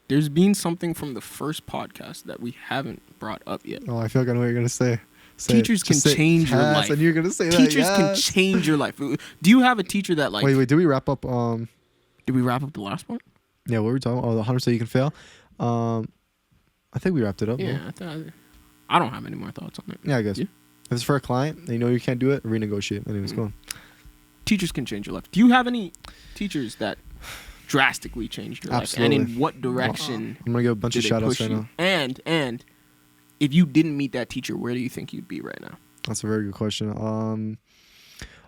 there's been something from the first podcast that we haven't brought up yet. Oh, I feel like I know what you're going to say. Teachers can change your life. And you're going to say Teachers that, can change your life. Do you have a teacher that like... Wait, did we wrap up... Did we wrap up the last one? Yeah, what were we talking about? Oh, the 100% you can fail. I think we wrapped it up. Yeah, I don't have any more thoughts on it. Yeah, I guess. Yeah. If it's for a client, they know you can't do it, renegotiate. Anyways, go on. Teachers can change your life. Do you have any teachers that drastically changed your life? And in what direction? I'm going to give a bunch of shout outs right now. And if you didn't meet that teacher, where do you think you'd be right now? That's a very good question.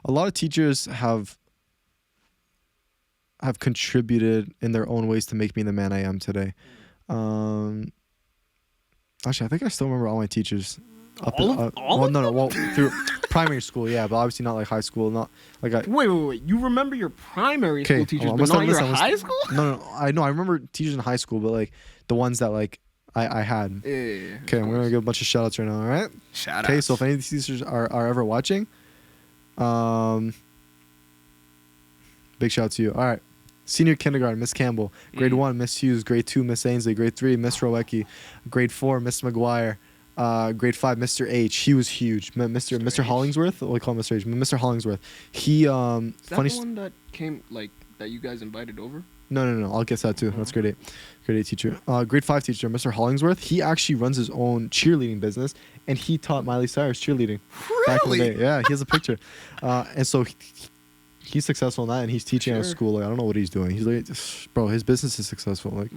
A lot of teachers have contributed in their own ways to make me the man I am today. Actually, I think I still remember all my teachers. Through primary school, yeah, but obviously not like high school. Not like Wait. You remember your primary school teachers, but not your high school? No. I remember teachers in high school, but like the ones that like I had. Yeah. Okay, I'm gonna give a bunch of shout outs right now. All right. Shout outs. Okay, so if any of these teachers are ever watching, big shout out to you. All right. Senior kindergarten, Miss Campbell. Grade 1, Miss Hughes. Grade 2, Miss Ainsley. Grade 3, Miss Rowecki. Grade 4, Miss McGuire. Grade 5, Mr. H. He was huge. Mr. Hollingsworth. We call him Mr. H. Mr. Hollingsworth. He Is that the one that came like that you guys invited over? No. I'll guess that too. That's grade 8. Grade 8 teacher. Grade 5 teacher, Mr. Hollingsworth. He actually runs his own cheerleading business, and he taught Miley Cyrus cheerleading. Really? Back in the day. Yeah, he has a picture. And so he's successful in that, and he's teaching at a school. Like, I don't know what he's doing. He's like, bro, his business is successful. Like,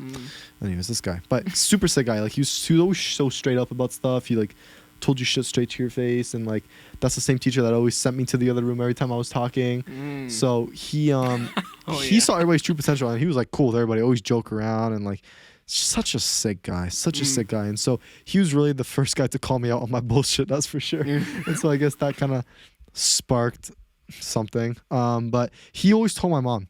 anyways, this guy, but super sick guy. Like, he was always so straight up about stuff. He like told you shit straight to your face, and like that's the same teacher that always sent me to the other room every time I was talking. So he he saw everybody's true potential, and he was like cool with everybody. Always joke around, and like such a sick guy, And so he was really the first guy to call me out on my bullshit. That's for sure. And so I guess that kind of sparked something. But he always told my mom,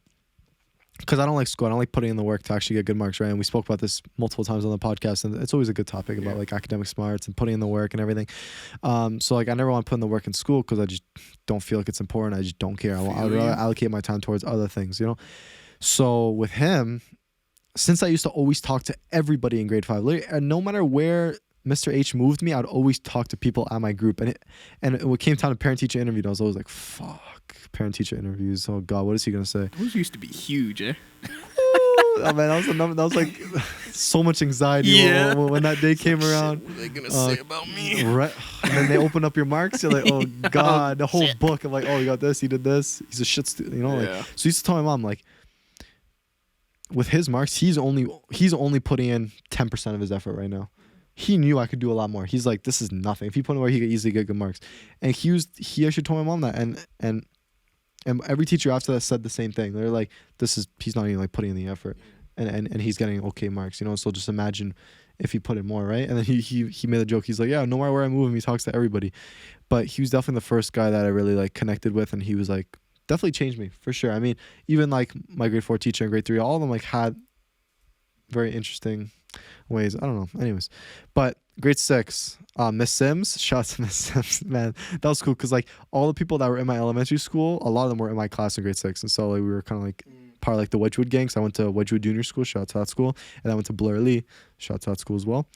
because I don't like school, I don't like putting in the work to actually get good marks, right? And we spoke about this multiple times on the podcast, and it's always a good topic about like academic smarts and putting in the work and everything. So like I never want to put in the work in school because I just don't feel like it's important. I just don't care. I would rather allocate my time towards other things, you know? So with him, since I used to always talk to everybody in grade 5, and no matter where Mr. H moved me, I would always talk to people at my group. And when it came time to parent-teacher interview, I was always like, fuck, parent-teacher interviews. Oh, God, what is he going to say? Those used to be huge, eh? Oh, man, that was like so much anxiety when that day came around. What are they going to say about me? Right. And then they open up your marks. You're like, oh, God, the whole book. I'm like, oh, you got this, he did this. He's a shit student, you know? Like, so he used to tell my mom, like, with his marks, he's only putting in 10% of his effort right now. He knew I could do a lot more. He's like, this is nothing. If he put in work, he could easily get good marks. And he actually told my mom that. And every teacher after that said the same thing. They're like, he's not even like putting in the effort. And he's getting okay marks, you know? So just imagine if he put in more, right? And then he made a joke. He's like, yeah, no matter where I move him, he talks to everybody. But he was definitely the first guy that I really like connected with. And he was like, definitely changed me for sure. I mean, even like my grade 4 teacher and grade 3, all of them like had very interesting ways. I don't know. Anyways, but grade 6, Miss Sims. Shout out to Miss Sims, man. That was cool because like all the people that were in my elementary school, a lot of them were in my class in grade 6, and so like we were kind of like part of like the Wedgwood gang. So I went to Wedgwood Junior School. Shout out to that school, and I went to Blair Lee. Shout out to that school as well.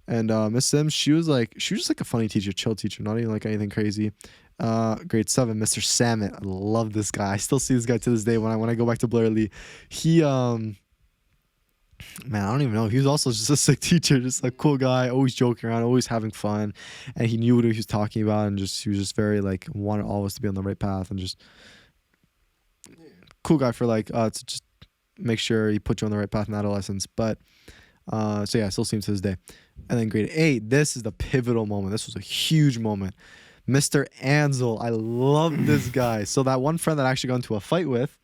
And Miss Sims, she was just like a funny teacher, chill teacher, not even like anything crazy. Grade 7, Mr. Salmon. I love this guy. I still see this guy to this day when I go back to Blair Lee. He man, I don't even know. He was also just a sick teacher, just a cool guy, always joking around, always having fun, and he knew what he was talking about, and he was just very like wanted all of us to be on the right path, and just cool guy for like to just make sure he put you on the right path in adolescence. But so yeah, I still see him to this day. And then grade 8, this is the pivotal moment. This was a huge moment. Mr. Ansel, I love this guy. So that one friend that I actually got into a fight with,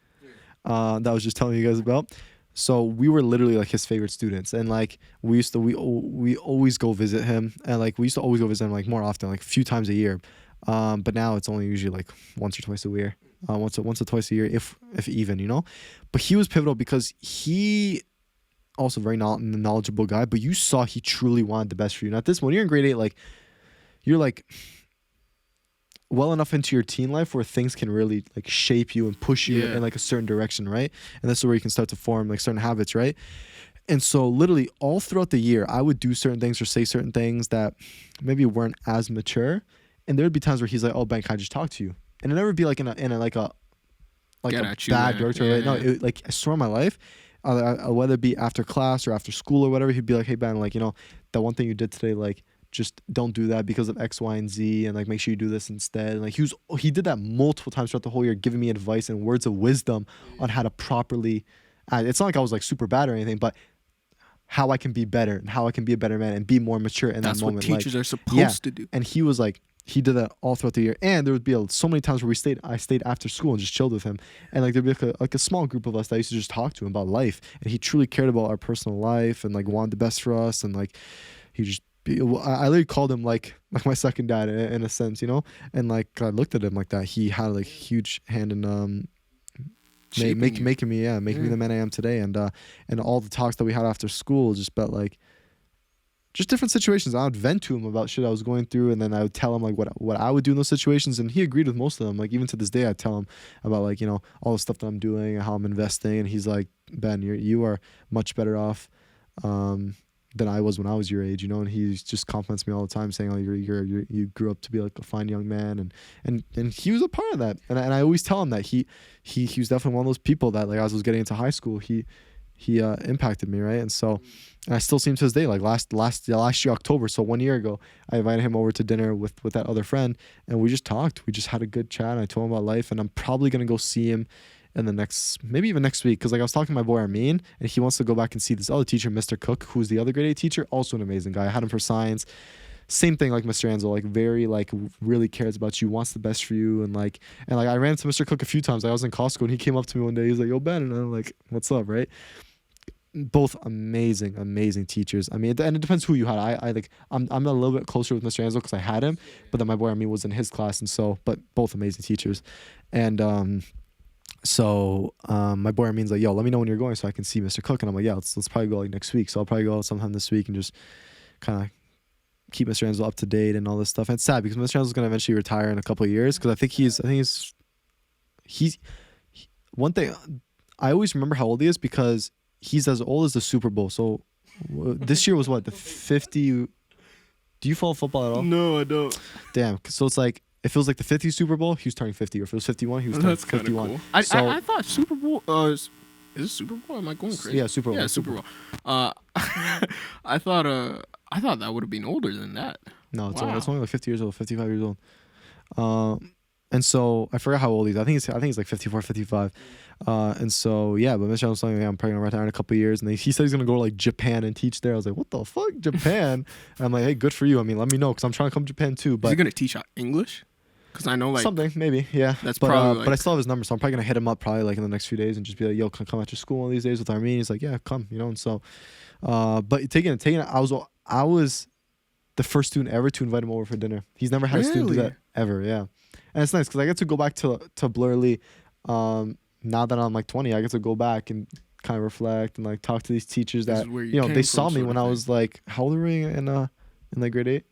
that I was just telling you guys about. So we were literally like his favorite students, and like we always go visit him, and like we used to always go visit him like more often, like a few times a year. But now it's only usually like once or twice a year, once or twice a year, if even, you know. But he was pivotal because he also very knowledgeable guy, but you saw he truly wanted the best for you. And at this when you're in grade 8, like you're like well enough into your teen life where things can really like shape you and push you in like a certain direction, right? And this is where you can start to form like certain habits, right? And so literally all throughout the year, I would do certain things or say certain things that maybe weren't as mature, and there would be times where he's like, "Oh, Ben, can I just talk to you?" And it never would be like in a bad direction, right? No, it, like I swear on my life, whether it be after class or after school or whatever, he'd be like, "Hey, Ben, like, you know, that one thing you did today, like, just don't do that because of X, Y, and Z, and like make sure you do this instead." And like he did that multiple times throughout the whole year, giving me advice and words of wisdom on how to properly. It's not like I was like super bad or anything, but how I can be better and how I can be a better man and be more mature in that moment. That's what teachers are supposed to do. And he was like, he did that all throughout the year. And there would be so many times where I stayed after school and just chilled with him. And like there'd be like a small group of us that used to just talk to him about life. And he truly cared about our personal life and like wanted the best for us. And like he just. I literally called him like my second dad in a sense, you know. And like I looked at him like that. He had like a huge hand in making me the man I am today. And all the talks that we had after school just about like just different situations. I would vent to him about shit I was going through, and then I would tell him like what I would do in those situations, and he agreed with most of them. Like even to this day, I tell him about like, you know, all the stuff that I'm doing and how I'm investing, and he's like, "Ben, you are much better off than I was when I was your age," you know. And he just compliments me all the time, saying, "Oh, you grew up to be like a fine young man," and he was a part of that. And I always tell him that he was definitely one of those people that like as I was getting into high school, he he impacted me, right? And I still see him to this day. Like last year, October, so 1 year ago, I invited him over to dinner with that other friend, and we just talked. We just had a good chat. And I told him about life, and I'm probably gonna go see him in the maybe even next week, because like I was talking to my boy Armin, and he wants to go back and see this other teacher, Mr. Cook, who's the other grade 8 teacher, also an amazing guy. I had him for science. Same thing like Mr. Ansel, like very like really cares about you, wants the best for you, and I ran into Mr. Cook a few times. I was in Costco and he came up to me one day. He's like, "Yo, Ben," and I'm like, "What's up?" Right? Both amazing teachers. I mean, and it depends who you had. I'm a little bit closer with Mr. Ansel because I had him, but then my boy Armin was in his class, and so but both amazing teachers, and my boy Armin's like, "Yo, let me know when you're going so I can see Mr. Cook," and I'm like, "Yeah, let's probably go like next week." So I'll probably go out sometime this week and just kind of keep Mr. Ansel up to date and all this stuff. And it's sad because Mr. Ansel's gonna eventually retire in a couple of years, because I think he's one thing I always remember how old he is, because he's as old as the Super Bowl. So this year was what, the 50? Do you follow football at all? No, I don't. Damn. So it's like, if it was like the 50th Super Bowl, he was turning 50, or if it was 51, he was turning 51. Cool. I thought Super Bowl is it Super Bowl? Am I going crazy? Yeah, Super Bowl. Yeah, Super Bowl. I thought that would have been older than that. No, it's only like 50 years old, 55 years old. And so I forgot how old he is. I think he's like 54, 55. And so yeah, but Mr. Allen's telling me I'm probably gonna retire in a couple of years, and he said he's gonna go to like Japan and teach there. I was like, what the fuck, Japan? And I'm like, hey, good for you. I mean, let me know, because I'm trying to come to Japan too. But is he gonna teach English? Because I know like something, maybe, yeah. That's but, probably. But I still have his number, so I'm probably gonna hit him up probably like in the next few days and just be like, yo, can I come after school one of these days with Armin? He's like, yeah, come, And so, but taking it, I was the first student ever to invite him over for dinner. He's never had a student do that ever, yeah. And it's nice because I get to go back to Blurley. Now that I'm like 20, I get to go back and kind of reflect and like talk to these teachers that they saw me when I was like, how old were we in like grade 8?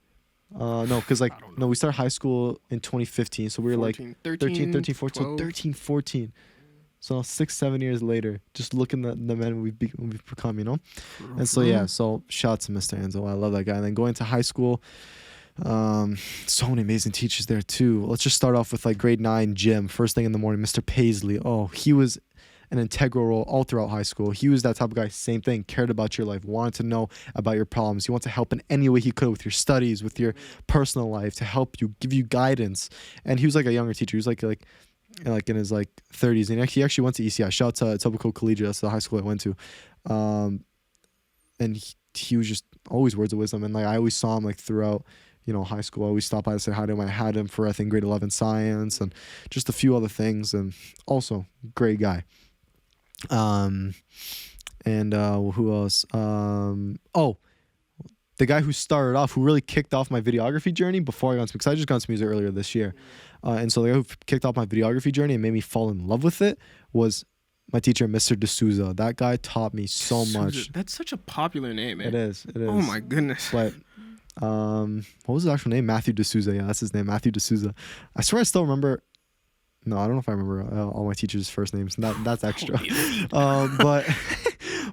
No, because we started high school in 2015, so we were 14, like 13, 14, 12. so 13, 14. So 6-7 years later, just looking at the men we've become, And so yeah, so shout out to Mr. Ansel. I love that guy. And then going to high school, so many amazing teachers there too. Let's just start off with like grade 9 gym. First thing in the morning, Mr. Paisley. Oh, he was an integral role all throughout high school. He was that type of guy, same thing, cared about your life, wanted to know about your problems. He wanted to help in any way he could with your studies, with your personal life, to help you, give you guidance. And he was like a younger teacher. He was like in his like 30s, and he actually went to ECI. Shout out to Etobicoke Collegiate, that's the high school I went to. And he was just always words of wisdom, and like I always saw him like throughout high school. I always stopped by to say hi to him. I had him for I think grade 11 science and just a few other things, and also great guy. And who else? The guy who started off, who really kicked off my videography journey before I got into, because I just got into music earlier this year. And so the guy who kicked off my videography journey and made me fall in love with it was my teacher, Mr. D'Souza. That guy taught me so much. That's such a popular name, man. It is. Oh my goodness. But what was his actual name? Matthew D'Souza. Yeah, that's his name, Matthew D'Souza. I swear I still remember. No, I don't know if I remember all my teachers' first names. That's extra.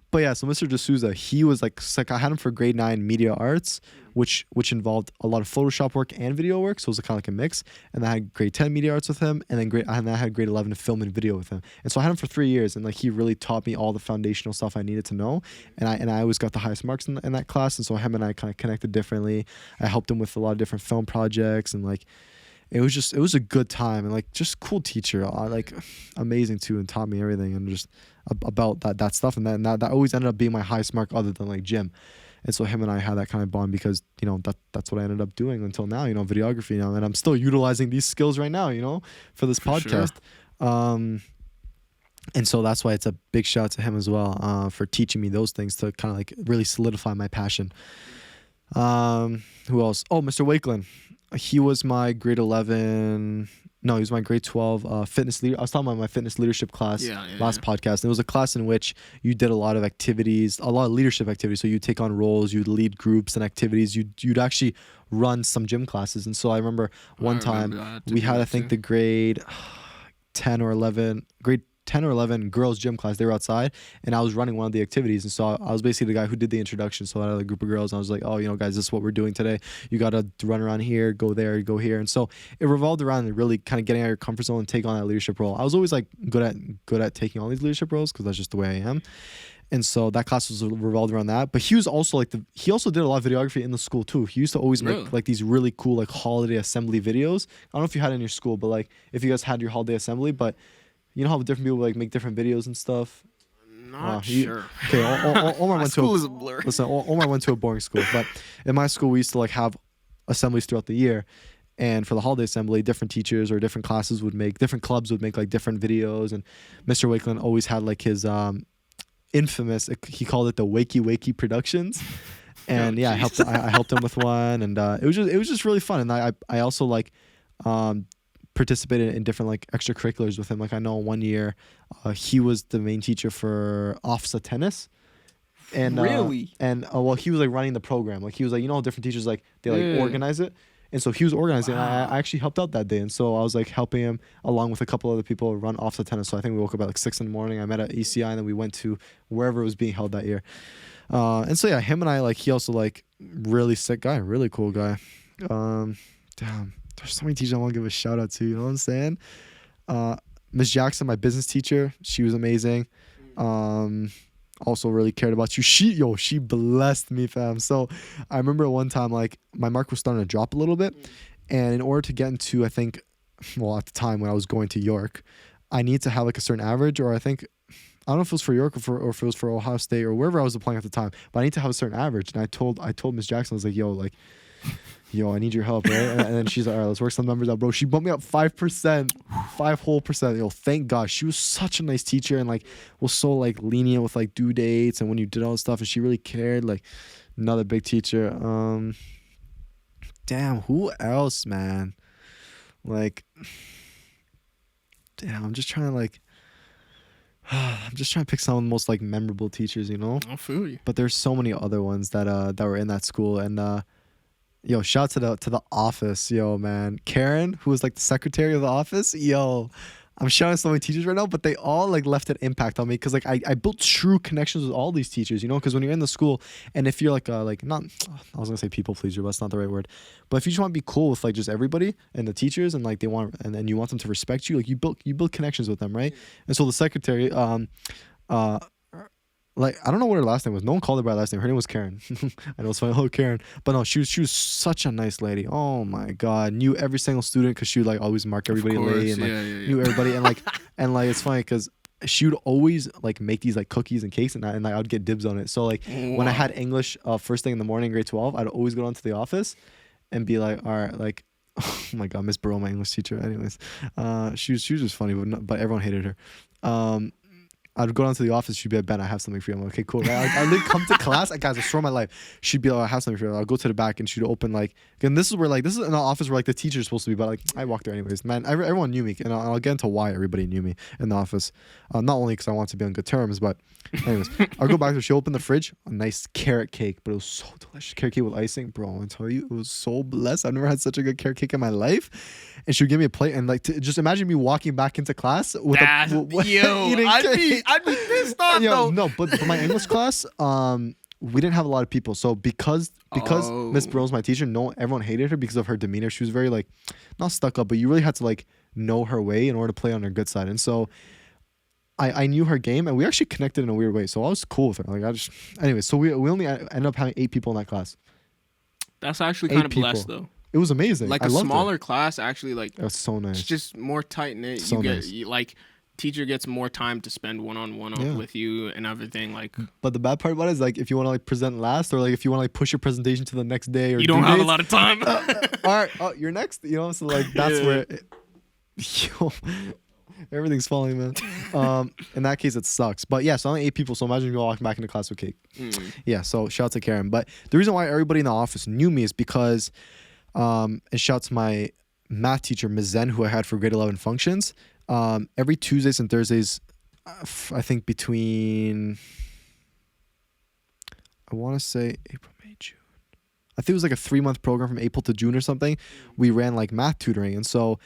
But yeah, so Mr. D'Souza, he was like I had him for grade 9 media arts, which involved a lot of Photoshop work and video work. So it was kind of like a mix. And I had grade 10 media arts with him, and then I had grade 11 film and video with him. And so I had him for 3 years, and like he really taught me all the foundational stuff I needed to know. And I always got the highest marks in that class. And so him and I kind of connected differently. I helped him with a lot of different film projects, and like it was a good time, and like just cool teacher, like amazing too, and taught me everything and just about that stuff. And that always ended up being my highest mark other than like gym. And so him and I had that kind of bond because that's what I ended up doing until now, videography now, and I'm still utilizing these skills right now, for this podcast. Sure. And so that's why it's a big shout out to him as well, for teaching me those things to kind of like really solidify my passion. Who else? Oh, Mr. Wakeland. He was my grade 11. No, he was my grade 12 fitness leader. I was talking about my fitness leadership class last podcast. And it was a class in which you did a lot of activities, a lot of leadership activities. So you take on roles, you'd lead groups and activities. You'd actually run some gym classes. And so I remember one time we had, I think, the grade 10 or 11 girls gym class. They were outside, and I was running one of the activities. And so I was basically the guy who did the introduction. So I had a group of girls, and I was like, oh, guys, this is what we're doing today. You got to run around here, go there, go here. And so it revolved around really kind of getting out of your comfort zone and take on that leadership role. I was always like good at taking on these leadership roles because that's just the way I am. And so that class was revolved around that. But he was also like he also did a lot of videography in the school too. He used to always make like these really cool like holiday assembly videos. I don't know if you had it in your school, but like if you guys had your holiday assembly, but you know how different people like make different videos and stuff. Not sure. Okay, Omar went school is a blur. Listen, Omar went to a boring school, but in my school we used to like have assemblies throughout the year. And for the holiday assembly, different teachers or different classes different clubs would make like different videos. And Mr. Wakeland always had like his infamous, he called it the Wakey Wakey Productions. And I helped him with one, and it was just really fun. And I also like participated in different like extracurriculars with him. Like I know one year he was the main teacher for OFSA tennis. And really? Well, he was like running the program. Like he was like, you know, different teachers like they like organize it. And so he was organizing. Wow. And I actually helped out that day. And so I was like helping him along with a couple other people run off the tennis. So I think we woke up at like 6 a.m. I met at ECI, and then we went to wherever it was being held that year. And so him and I, like, he also like really sick guy, really cool guy. Damn, there's so many teachers I want to give a shout out to. You know what I'm saying? Miss Jackson, my business teacher, she was amazing. Also really cared about you. She blessed me, fam. So I remember one time, like, my mark was starting to drop a little bit, and in order to get into, I think, well, at the time when I was going to York, I need to have like a certain average, or I think, I don't know if it was for York or if it was for Ohio State or wherever I was applying at the time, but I need to have a certain average. And I told Miss Jackson, I was like, yo, I need your help, right? And then she's like, all right, let's work some numbers out, bro. She bumped me up 5%, 5%. Yo, thank God. She was such a nice teacher, and like was so like lenient with like due dates and when you did all this stuff, and she really cared. Like, another big teacher. Damn, who else, man? Like, damn, I'm just trying to pick some of the most like memorable teachers, you know? I feel you. But there's so many other ones that were in that school. And yo, shout to the office, yo, man. Karen, who was like the secretary of the office, yo. I'm shouting so many teachers right now, but they all like left an impact on me, because like I built true connections with all these teachers, you know, because when you're in the school, and if you're like not, I was gonna say people pleaser, but that's not the right word, but if you just want to be cool with like just everybody and the teachers, and like they want, and then you want them to respect you, like you build connections with them, right? And so the secretary, like, I don't know what her last name was. No one called her by her last name. Her name was Karen. I know it's funny. Oh, Karen. But no, she was such a nice lady. Oh my God. Knew every single student, because she would like always mark everybody late, and like knew everybody. And like it's funny because she would always like make these like cookies and cakes, and I would get dibs on it. So like when I had English first thing in the morning, grade 12, I'd always go down to the office and be like, all right, like, oh my God, Miss Burrow, my English teacher. Anyways, she was just funny, but everyone hated her. I'd go down to the office. She'd be like, Ben, I have something for you. I'm like, okay, cool. Right? I'd come to class. Guys, I swear on my life. She'd be like, I have something for you. I'll go to the back, and she'd open like, and this is an office where like the teacher's supposed to be, but like I walked there anyways. Man, everyone knew me, and I'll get into why everybody knew me in the office. Not only because I wanted to be on good terms, but anyways, I'll go back there. She opened the fridge, a nice carrot cake, but it was so delicious. Carrot cake with icing, bro. I tell you, it was so blessed. I've never had such a good carrot cake in my life. And she would give me a plate, and like just imagine me walking back into class with I'd be pissed off. No, but my English class, we didn't have a lot of people. So because Miss Burrow's my teacher, everyone hated her because of her demeanor. She was very like, not stuck up, but you really had to like know her way in order to play on her good side. And so I knew her game, and we actually connected in a weird way. So I was cool with her. Like anyway, so we only ended up having 8 people in that class. That's actually kind of blessed though. It was amazing. Like a smaller class, actually, like it was so nice. It's just more tight knit. So like teacher gets more time to spend one-on-one with you and everything. Like, but the bad part about it is like if you want to like present last, or like if you want to like push your presentation to the next day, or you don't have a lot of time. All right, you're next. You know, so like that's where. Everything's falling, man. In that case, it sucks. But yeah, so only 8 people. So imagine you walking back into class with cake. Yeah. So shout out to Karen. But the reason why everybody in the office knew me is because, and shout out to my math teacher, Ms. Zen, who I had for grade 11 functions. Every Tuesdays and Thursdays, I think between, I want to say April, May, June. I think it was like a 3-month program from April to June or something. We ran like math tutoring, and so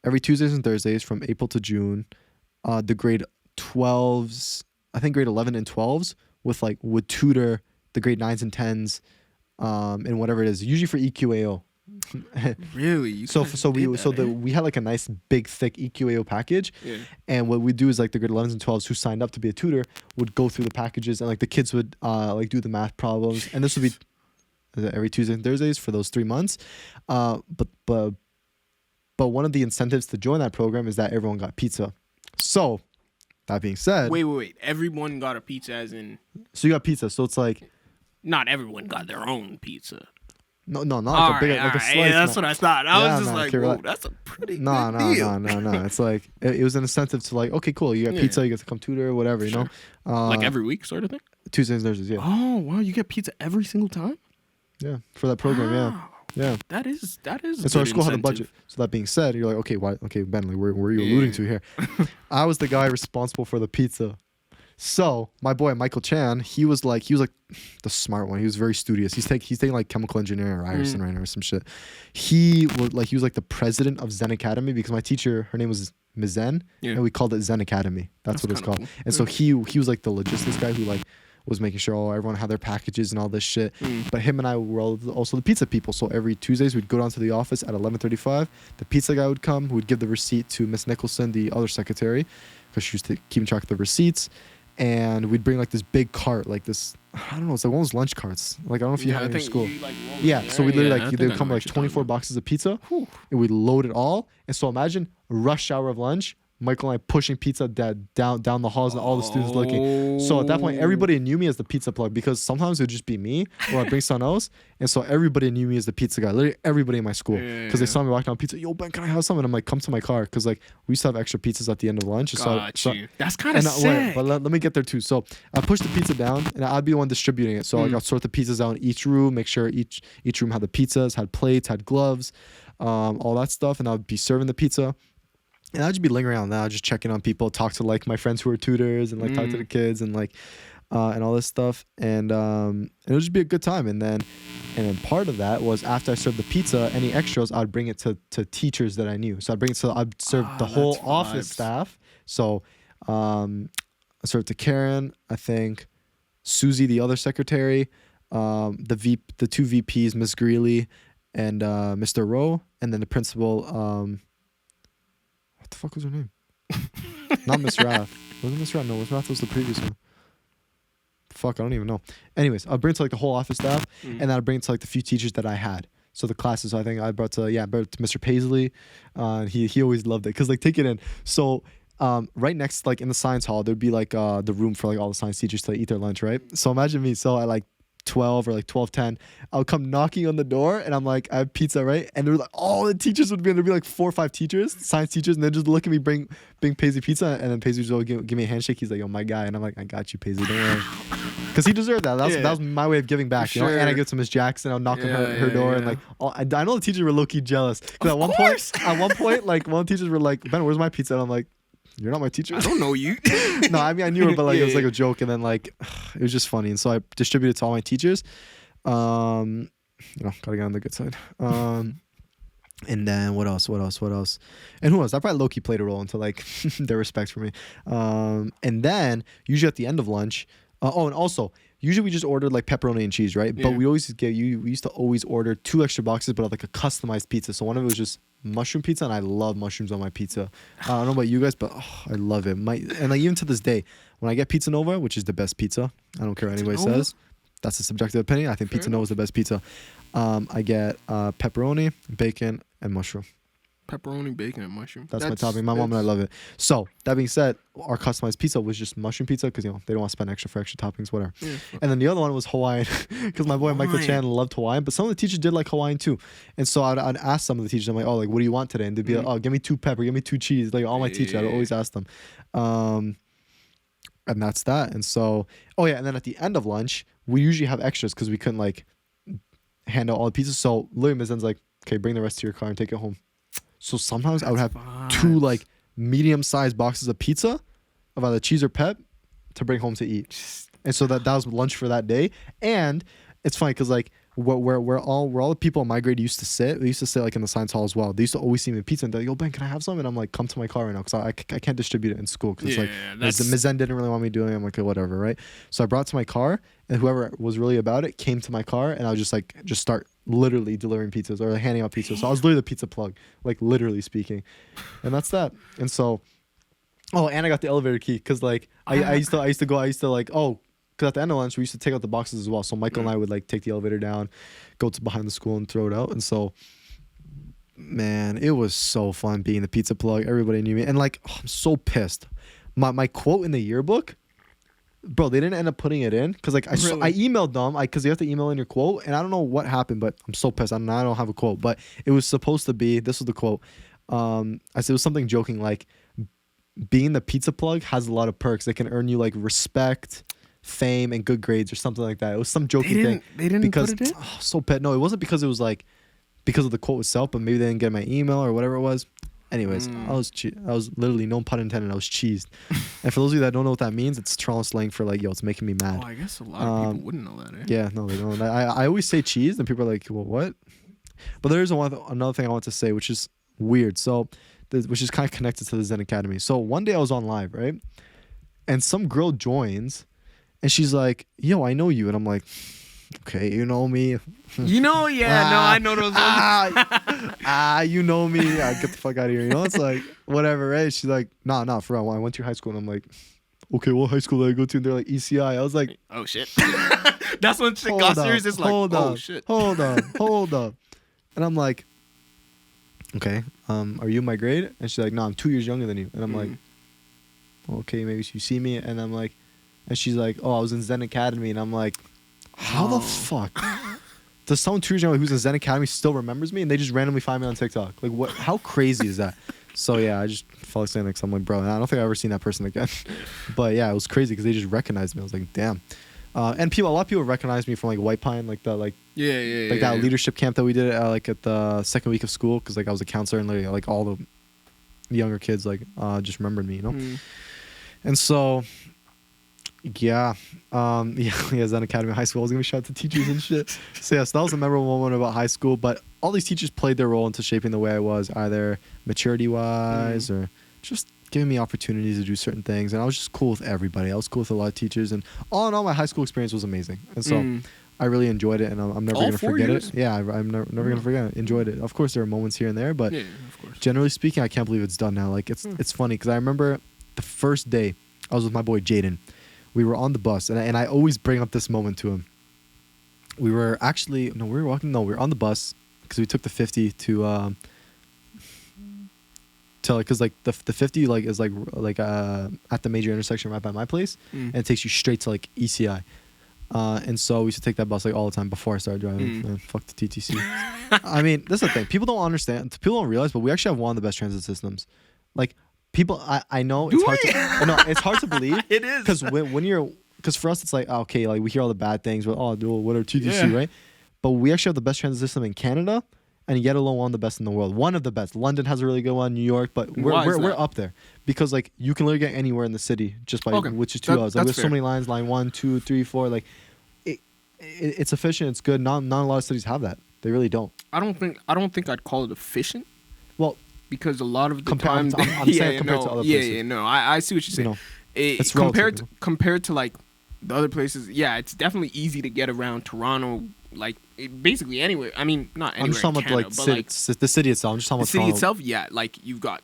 every Tuesdays and Thursdays from April to June, the grade 12s, I think grade 11 and 12s would tutor the grade 9s and 10s, and whatever it is, usually for EQAO. Really? You guys did that, eh? We had like a nice big thick EQAO package, Yeah. and what we do is like the grade 11s and 12s who signed up to be a tutor would go through the packages, and like the kids would like do the math problems, and this would be every Tuesday and Thursdays for those 3 months, but one of the incentives to join that program is that everyone got pizza. So that being said, Wait. Everyone got a pizza, as in so you got pizza, so it's like not everyone got their own pizza. no, not like a big like a slice. Yeah, that's what I thought. I was just man, like, okay, whoa, that's a pretty No, good deal. no. It's like it was an incentive to like, okay, cool, you got pizza, you get to come tutor or whatever, you know. Like every week, sort of thing. Tuesdays and Thursdays, yeah. Oh wow, you get pizza every single time. Yeah, for that program, yeah. That is. And so our school had a budget. So that being said, you're like, okay, why? Okay, Bentley, where are you alluding to here? I was the guy responsible for the pizza. So my boy Michael Chan, he was like the smart one. He was very studious. He's taking like chemical engineering or Ryerson right now or some shit. He was like the president of Zen Academy because my teacher, her name was Ms. Zen, and we called it Zen Academy. That's what it's called. Cool. And so he was like the logistics guy who like was making sure everyone had their packages and all this shit. But him and I were also the pizza people. So every Tuesdays we'd go down to the office at 11:35. The pizza guy would come, who would give the receipt to Miss Nicholson, the other secretary, because she used to keep track of the receipts. And we'd bring like this big cart, like this, I don't know, it's like one of those lunch carts. Like I don't know if you had it in your school. So we literally they would come like 24 boxes of pizza, and we'd load it all. And so imagine rush hour of lunch. Michael and I pushing pizza down the halls and all the students looking. So at that point, everybody knew me as the pizza plug because sometimes it would just be me or I'd bring someone else. And so everybody knew me as the pizza guy. Literally everybody in my school. Because they saw me walking down pizza. Yo, Ben, can I have some? And I'm like, come to my car. Because like we used to have extra pizzas at the end of lunch. That's kind of sick. But let me get there too. So I pushed the pizza down and I'd be the one distributing it. So like, I'd sort the pizzas out in each room, make sure each room had the pizzas, had plates, had gloves, all that stuff. And I'd be serving the pizza. And I'd just be lingering around that, just checking on people, talk to like my friends who are tutors and like talk to the kids and like and all this stuff. And it would just be a good time. And then part of that was after I served the pizza, any extras, I'd bring it to teachers that I knew. So I'd serve the whole office staff. So I served to Karen, I think, Susie, the other secretary, the two VPs, Miss Greeley and Mr. Rowe, and then the principal. What the fuck was her name? Not Miss Rath. Wasn't Miss Rath? No, Miss Rath was the previous one. Fuck, I don't even know. Anyways, I'll bring it to like the whole office staff, and then I'll bring it to like the few teachers that I had. So the classes, I think I brought to Mr. Paisley. He always loved it because like take it in. So right next, like in the science hall, there'd be like the room for like all the science teachers to eat their lunch, right? So imagine me. So I like 12 or like 12:10, I'll come knocking on the door and I'm like, I have pizza, right? And they're like, all the teachers would be, and there'd be like 4 or 5 teachers, science teachers, and they'd just look at me bring Paisley pizza, and then Paisley would give me a handshake. He's like, yo, my guy. And I'm like, I got you, Paisley, don't worry. Because he deserved that. That was my way of giving back, you know? And I give it to Miss Jackson, I'll knock on her door, and like, I know the teachers were low-key jealous. Because at one point, like one of the teachers were like, Ben, where's my pizza? And I'm like, you're not my teacher. I don't know you. No, I mean I knew her, but like it was like a joke, and then like it was just funny, and so I distributed to all my teachers. Gotta get on the good side. And then what else? And who else? I probably low-key played a role into like their respect for me. And then usually at the end of lunch, and also usually we just ordered like pepperoni and cheese, right? Yeah. But we used to always order 2 extra boxes, but of like a customized pizza. So one of it was just mushroom pizza, and I love mushrooms on my pizza. I don't know about you guys, but I love it. And like even to this day, when I get Pizza Nova, which is the best pizza, I don't care what anybody says. That's a subjective opinion. I think Pizza Nova is the best pizza. I get pepperoni, bacon, and mushroom. Pepperoni, bacon, and mushroom. That's my topping. My mom and I love it. So that being said, our customized pizza was just mushroom pizza because they don't want to spend extra for extra toppings, whatever. Yeah. And then the other one was Hawaiian because my boy Michael Chan loved Hawaiian, but some of the teachers did like Hawaiian too. And so I'd ask some of the teachers, I'm like, oh, like what do you want today? And they'd be like, oh, give me 2 pepper, give me 2 cheese. Like all my teachers, I'd always ask them. And that's that. And so, and then at the end of lunch, we usually have extras because we couldn't like hand out all the pizzas. So literally Ms. Zen's like, okay, bring the rest to your car and take it home. So sometimes I would have 2 like medium-sized boxes of pizza of either cheese or pep to bring home to eat. And so that was lunch for that day. And it's funny because like where all the people in my grade used to sit. They used to sit like in the science hall as well. They used to always see me with pizza and they're like, "Yo, Ben, can I have some?" And I'm like, "Come to my car right now because I can't distribute it in school because it's like Ms. Zen didn't really want me doing it." I'm like, "Okay, whatever, right?" So I brought it to my car and whoever was really about it came to my car and I was just start literally delivering pizzas or like, handing out pizzas. So I was literally the pizza plug, like literally speaking, and that's that. And so, oh, and I got the elevator key because like I used to like because at the end of lunch we used to take out the boxes as well. So Michael and I would like take the elevator down, go to behind the school and throw it out. And so, man, it was so fun being the pizza plug. Everybody knew me, and like I'm so pissed. My quote in the yearbook, bro, they didn't end up putting it in because like I emailed them because you have to email in your quote, and I don't know what happened, but I'm so pissed. I don't have a quote, but it was supposed to be. This was the quote. I said it was something joking like, being the pizza plug has a lot of perks. They can earn you like respect, fame, and good grades or something like that. It was some joking thing. They didn't put it in? So pet. No, it wasn't because it was like because of the quote itself, but maybe they didn't get my email or whatever it was. Anyways, I was literally, no pun intended, I was cheesed. And for those of you that don't know what that means, it's Toronto slang for like, yo, it's making me mad. Oh, I guess a lot of people wouldn't know that. Eh? Yeah, no, they don't. I always say cheesed, and people are like, well, what? But there is another thing I want to say, which is weird. So, which is kind of connected to the Zen Academy. So one day I was on live, right? And some girl joins, and she's like, yo, I know you. And I'm like, okay, you know me. You know, yeah, no, I know those ones. You know me. Get the fuck out of here. You know, it's like, whatever, right? She's like, nah, for real. I went to your high school. And I'm like, okay, what high school did I go to? And they're like, ECI. I was like, oh, shit. That's when shit got serious. It's like, oh, shit. Hold up. And I'm like, okay, are you in my grade? And she's like, no, I'm 2 years younger than you. And I'm like, okay, maybe you see me. And I'm like, and she's like, oh, I was in Zen Academy. And I'm like, how the fuck does someone 2 years younger who's in Zen Academy still remembers me? And they just randomly find me on TikTok. Like, what? How crazy is that? So yeah, I just felt like saying like, I'm like, bro, I don't think I've ever seen that person again. But yeah, it was crazy because they just recognized me. I was like, damn. And a lot of people recognized me from like White Pine, like that, like that leadership camp that we did like at the second week of school, because like I was a counselor and like all the younger kids like just remembered me, you know. And so yeah, Zen Academy High School. I was gonna shout out to teachers and shit. So yes, that was a memorable moment about high school. But all these teachers played their role into shaping the way I was, either maturity wise or just giving me opportunities to do certain things. And I was just cool with everybody. I was cool with a lot of teachers, and all in all, my high school experience was amazing. And so I really enjoyed it, and I'm never gonna forget it. Yeah, I'm never gonna forget it. Enjoyed it. Of course, there are moments here and there, but generally speaking, I can't believe it's done now. Like it's funny because I remember the first day I was with my boy Jaden. We were on the bus, and I always bring up this moment to him. We were actually we were on the bus because we took the 50 to because like the 50 like is like at the major intersection right by my place, and it takes you straight to like ECI. And so we used to take that bus like all the time before I started driving. Man, fuck the TTC. I mean, this is the thing. People don't understand. People don't realize, but we actually have one of the best transit systems. Like people, I know it's hard to. No, it's hard to believe. It is because when you're for us it's like okay, like we hear all the bad things, but what are TTC, right? But we actually have the best transit system in Canada, and yet alone one of the best in the world. One of the best. London has a really good one. New York, but we're up there because like you can literally get anywhere in the city just by which is 2 hours. Like there's so many lines, line 1, 2, 3, 4. Like it's efficient. It's good. Not a lot of cities have that. They really don't. I don't think I'd call it efficient. Well, because a lot of the time, I'm saying compared to other places. I see what you're saying. It's compared to like the other places. Yeah, it's definitely easy to get around Toronto. Like basically anywhere. I mean, not anywhere. I'm just talking Canada, about like the city itself. I'm just talking about the city itself. Yeah, like you've got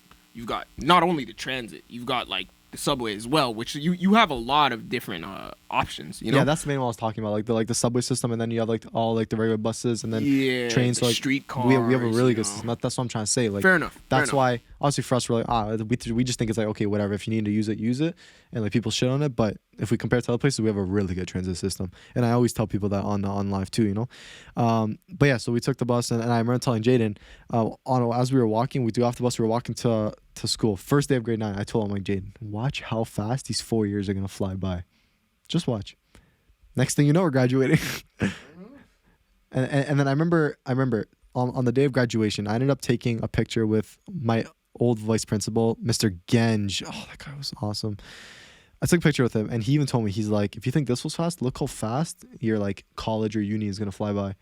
not only the transit, you've got like the subway as well, which you have a lot of different options. You know? Yeah, that's the main one I was talking about, like the subway system, and then you have like all like the regular buses, and then trains. The like streetcars. We have a really good system. That's what I'm trying to say. Like fair enough. That's why honestly for us we're like we just think it's like okay, whatever. If you need to use it, and like people shit on it. But if we compare it to other places, we have a really good transit system, and I always tell people that on live too. You know, but yeah. So we took the bus, and I remember telling Jaden as we were walking, we do off the bus. We were walking to school. First day of grade 9, I told him like Jaden, watch how fast these 4 years are gonna fly by. Just watch. Next thing you know, we're graduating. and then I remember on the day of graduation, I ended up taking a picture with my old vice principal, Mr. Genge. Oh, that guy was awesome. I took a picture with him, and he even told me, he's like, if you think this was fast, look how fast your like college or uni is gonna fly by.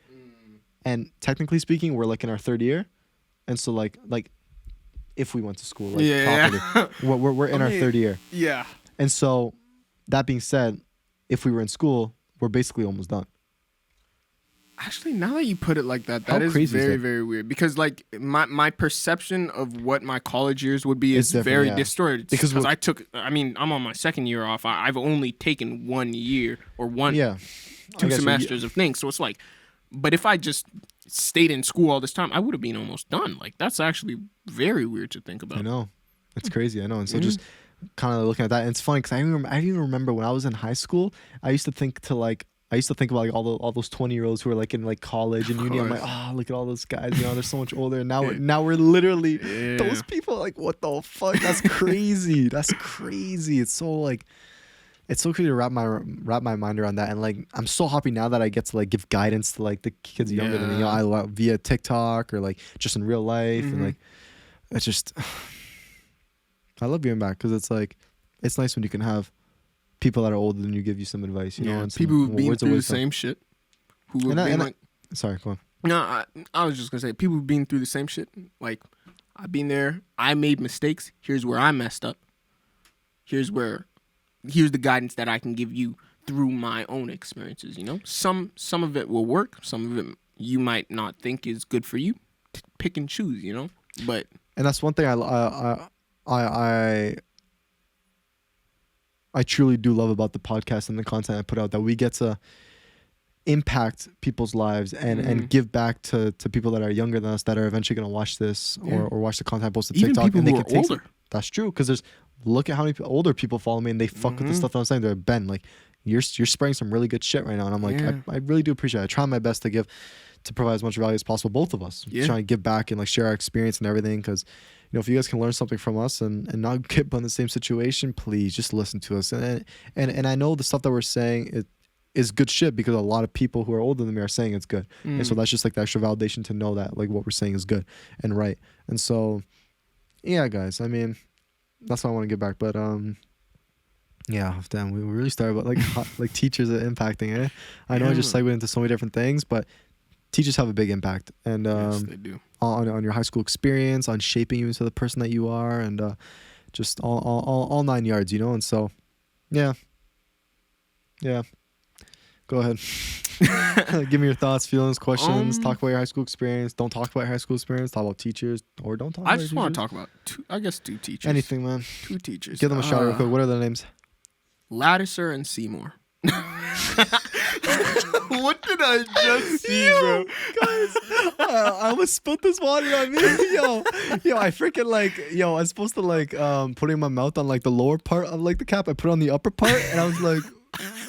And technically speaking, we're like in our third year. And so like if we went to school, like properly, we're in our third year. Yeah. And so that being said, if we were in school, we're basically almost done. Actually, now that you put it like that, How that is crazy is very, that? very weird. Because like my perception of what my college years would be It's is different, very yeah. distorted. Because Because I'm on my second year off. I've only taken 1 year or Yeah. I two guess semesters of things. So it's like, but if I just stayed in school all this time, I would have been almost done. Like that's actually very weird to think about. I know. It's crazy. I know. And so just kind of looking at that, and it's funny because I even remember when I was in high school, I used to think about like all those 20-year-olds who are like in like college and uni. I'm like, oh, look at all those guys. You know, they're so much older. And now we're literally those people. Like, what the fuck? That's crazy. That's crazy. It's so crazy to wrap my mind around that. And like, I'm so happy now that I get to like give guidance to like the kids younger than me. You know, via TikTok or like just in real life. And like, it's just, I love giving back because it's like, it's nice when you can have people that are older than you give you some advice, you know, and people who've been words of through the wisdom. same shit. Who have been like, sorry, go on. no, I was just gonna say people who've been through the same shit. Like, I've been there. I made mistakes. Here's where I messed up. Here's the guidance that I can give you through my own experiences. You know, some of it will work. Some of it you might not think is good for you. Pick and choose. You know, but And that's one thing I truly do love about the podcast and the content I put out, that we get to impact people's lives and give back to people that are younger than us that are eventually going to watch this or watch the content I post to even TikTok. people And they who can are take older. That's true, because look at how many older people follow me and they fuck with the stuff that I'm saying. They're like, Ben, like you're spraying some really good shit right now, and I'm like, I really do appreciate it. I try my best to provide as much value as possible, both of us, trying to give back and like share our experience and everything, because you know, if you guys can learn something from us and not get put in the same situation, please just listen to us. And I know the stuff that we're saying is good shit because a lot of people who are older than me are saying it's good. And so that's just like the extra validation to know that like what we're saying is good and right. And so, yeah, guys, I mean, that's what I want to give back. But yeah, damn, we really started about like teachers are impacting it. I know I just segued into so many different things, but teachers have a big impact, and yes, they do. On your high school experience, on shaping you into the person that you are, and just all 9 yards, you know. And so, yeah. Go ahead. Give me your thoughts, feelings, questions. Talk about your high school experience. Don't talk about your high school experience. Talk about teachers, or don't talk. I just want to talk about two teachers. Anything, man. 2 teachers. Give them a shout real quick. What are their names? Lattiser and Seymour. What did I just see, bro? Guys, I almost spilled this water on me. Yo, I freaking I'm supposed to putting my mouth on like the lower part of like the cap. I put it on the upper part, and I was like,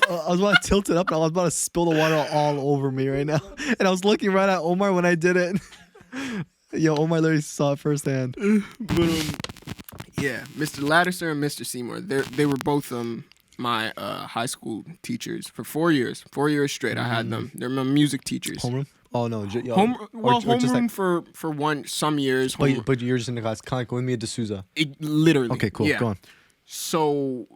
I was about to tilt it up, and I was about to spill the water all over me right now. And I was looking right at Omar when I did it. Yo, Omar literally saw it firsthand. But yeah, Mr. Lattiser and Mr. Seymour. They were both my high school teachers for 4 years. 4 years straight, I had them. They're my music teachers. Homeroom? Oh no, homeroom for some years. But you're just in the class, kind of like with me at D'Souza. Literally. Okay, cool. Yeah. Go on. So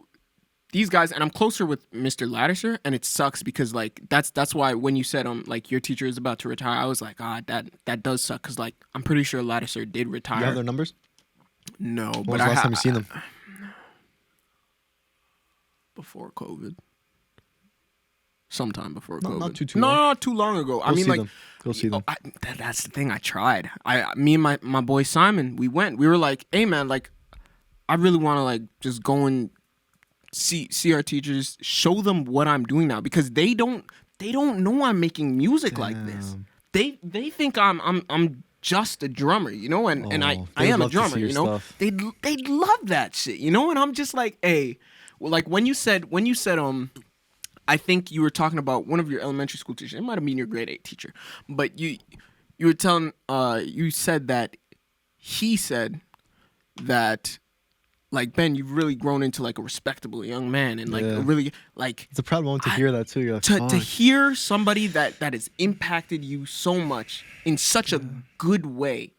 these guys, and I'm closer with Mr. Lattiser, and it sucks because like that's why when you said like your teacher is about to retire, I was like, that does suck, because like I'm pretty sure Lattiser did retire. You have their numbers? No, When but was the last time you seen them? Before COVID. Sometime before COVID. Not too long. Not too long ago. I mean, like, go see them. That's the thing. I tried. Me and my boy Simon, we went. We were like, hey man, like, I really want to like just go and see our teachers, show them what I'm doing now, because they don't know I'm making music like this. They think I'm just a drummer, you know, and I am a drummer, you know. They'd love that shit, you know, and I'm just like, hey. Well, like when you said I think you were talking about one of your elementary school teachers. It might have been your grade 8 teacher, but you were telling you said that he said that like, Ben, you've really grown into like a respectable young man, and like a really like. It's a proud moment to hear that too. You're like, to hear somebody that has impacted you so much in such a good way.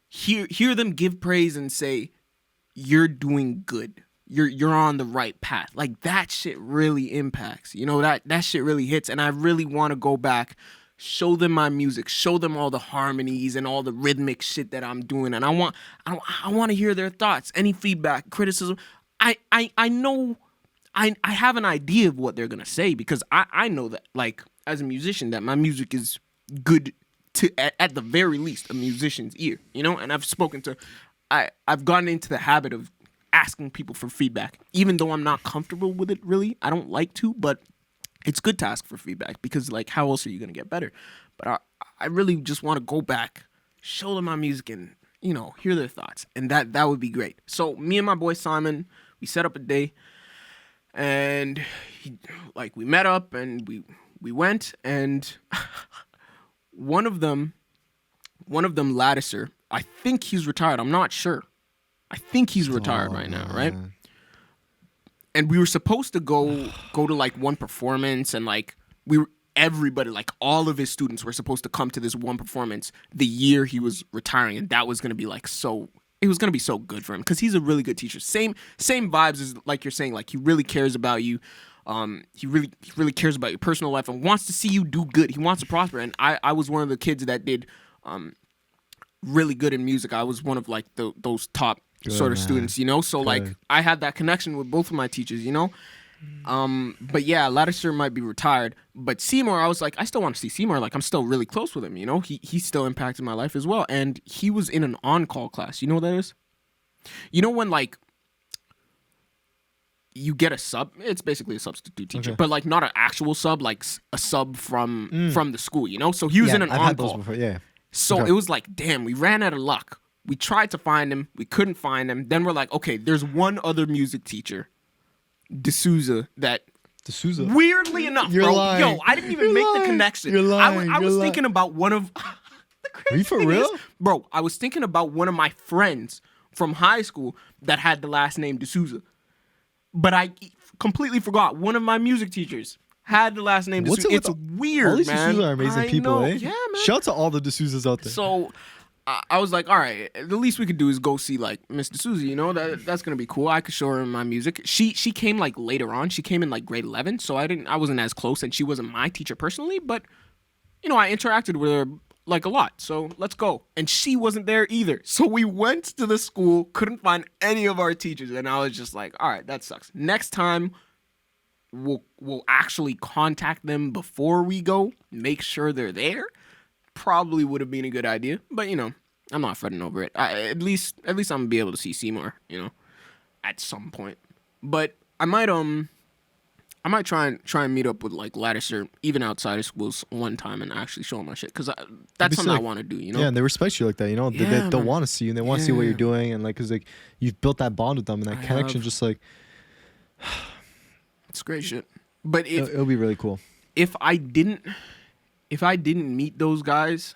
Hear them give praise and say, "You're doing good. You're on the right path." Like that shit really impacts. You know, that shit really hits, and I really want to go back show them my music, show them all the harmonies and all the rhythmic shit that I'm doing, and I want to hear their thoughts, any feedback, criticism. I know I have an idea of what they're gonna say because I know that, like, as a musician, that my music is good to at the very least a musician's ear, you know. And I've gotten into the habit of asking people for feedback, even though I'm not comfortable with it. Really, I don't like to, but it's good to ask for feedback because, like, how else are you gonna get better? But I really just want to go back, show them my music, and, you know, hear their thoughts, and that would be great. So me and my boy Simon, we set up a day, and we met up and we went, and one of them, Lattiser, I think he's retired. I'm not sure. I think he's retired right now, right? And we were supposed to go to like one performance, and like everybody, like all of his students were supposed to come to this one performance the year he was retiring, and that was gonna be like it was gonna be so good for him because he's a really good teacher. Same vibes as, like you're saying, like he really cares about you. He really cares about your personal life and wants to see you do good. He wants to prosper. And I was one of the kids that did really good in music. I was one of like those top sort of students, you know. So like I had that connection with both of my teachers, you know. But yeah, Lattiser might be retired, but Seymour, I was like, I still want to see Seymour. Like, I'm still really close with him, you know. He still impacted my life as well, and he was in an on-call class. You know what that is? You know when like you get a sub? It's basically a substitute teacher, but like not an actual sub, like a sub from the school, you know. So he was in an on-call. So it was like, damn, we ran out of luck. We tried to find him, we couldn't find him. Then we're like, okay, there's one other music teacher, D'Souza, weirdly enough, You're bro. lying. Yo, I didn't even make the connection. You're lying. I was thinking about one of Are you for real? Bro, I was thinking about one of my friends from high school that had the last name D'Souza. But I completely forgot one of my music teachers had the last name D'Souza. It's weird, all these man. D'Souza are amazing people, eh? Yeah, man. Shout out to all the D'Souzas out there. So I was like, all right, the least we could do is go see like Miss D'Souza, you know, that's gonna be cool. I could show her my music. She came like later on. She came in like grade 11, so I wasn't as close, and she wasn't my teacher personally, but you know, I interacted with her like a lot. So let's go. And she wasn't there either. So we went to the school, couldn't find any of our teachers, and I was just like, all right, that sucks. Next time we'll actually contact them before we go, make sure they're there. Probably would have been a good idea, but you know, I'm not fretting over it. At least I'm gonna be able to see Seymour, you know, at some point. But I might try and meet up with like Lattiser even outside of schools one time and actually show him my shit, because that's something I want to do, you know. Yeah, and they respect you like that, you know. They'll want to see you, and they want to see what you're doing, and like, cause like you've built that bond with them, and that connection, just like it's great shit. But it'll be really cool. If I didn't meet those guys,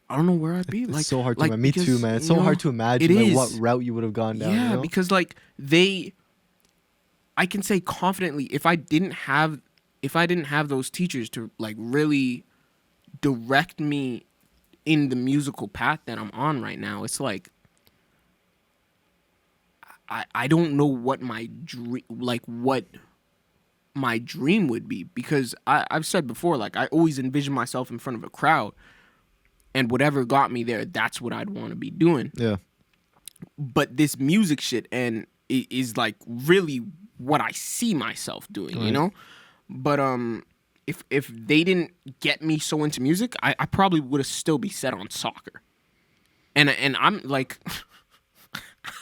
I don't know where I'd be. It's so hard to imagine. Me too, man. It's so hard to imagine like what route you would have gone down. Yeah, you know? because like I can say confidently, if I didn't have those teachers to like really direct me in the musical path that I'm on right now, it's like I don't know what my dream would be, because I've said before, like I always envision myself in front of a crowd, and whatever got me there, that's what I'd want to be doing. Yeah. But this music shit and is like really what I see myself doing, you know? But if they didn't get me so into music, I probably would have still be set on soccer. And I'm like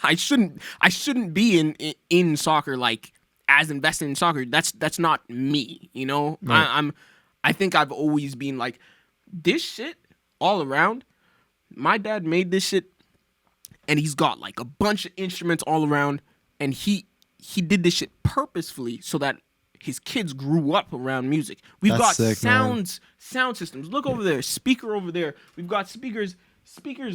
I shouldn't be in soccer like as invested in soccer. That's not me, you know? Right. I think I've always been like, this shit all around. My dad made this shit, and he's got like a bunch of instruments all around, and he did this shit purposefully so that his kids grew up around music. We've got sick, sound systems. Look over there, speaker over there. We've got speakers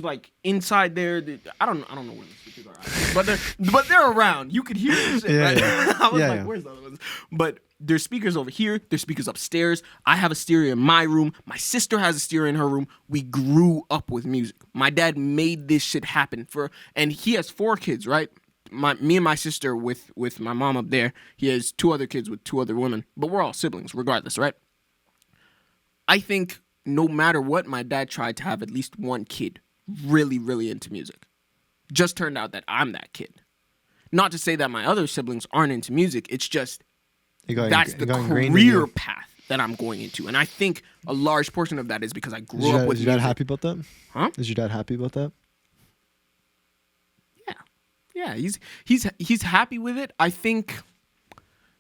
like inside there. I don't know where the speakers are, but they're around. You could hear this shit, right? Yeah. I was like, where's the other ones? But there's speakers over here. There's speakers upstairs. I have a stereo in my room. My sister has a stereo in her room. We grew up with music. My dad made this shit happen and he has 4 kids, right? Me and my sister with my mom up there. He has 2 other kids with 2 other women, but we're all siblings regardless, right? I think no matter what, my dad tried to have at least one kid really, really into music. Just turned out that I'm that kid. Not to say that my other siblings aren't into music. It's just that's the career path that I'm going into. And I think a large portion of that is because I grew up with music. Is your dad happy about that? Huh? Is your dad happy about that? Yeah, he's happy with it. I think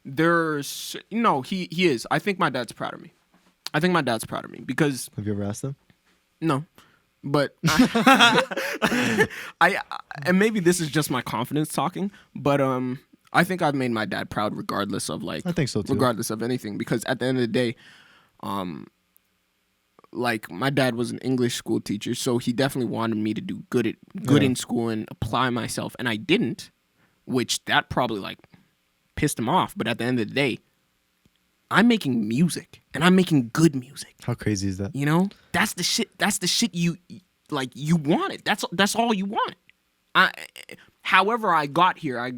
he is. I think my dad's proud of me. Because have you ever asked him? No. But and maybe this is just my confidence talking, but I think I've made my dad proud regardless of I think so too. Regardless of anything, because at the end of the day, my dad was an English school teacher, so he definitely wanted me to do good in school and apply myself, and I didn't, which that probably pissed him off. But at the end of the day, I'm making music, and I'm making good music. How crazy is that? You know, that's the shit. That's the shit you want it. That's all you want. However I got here,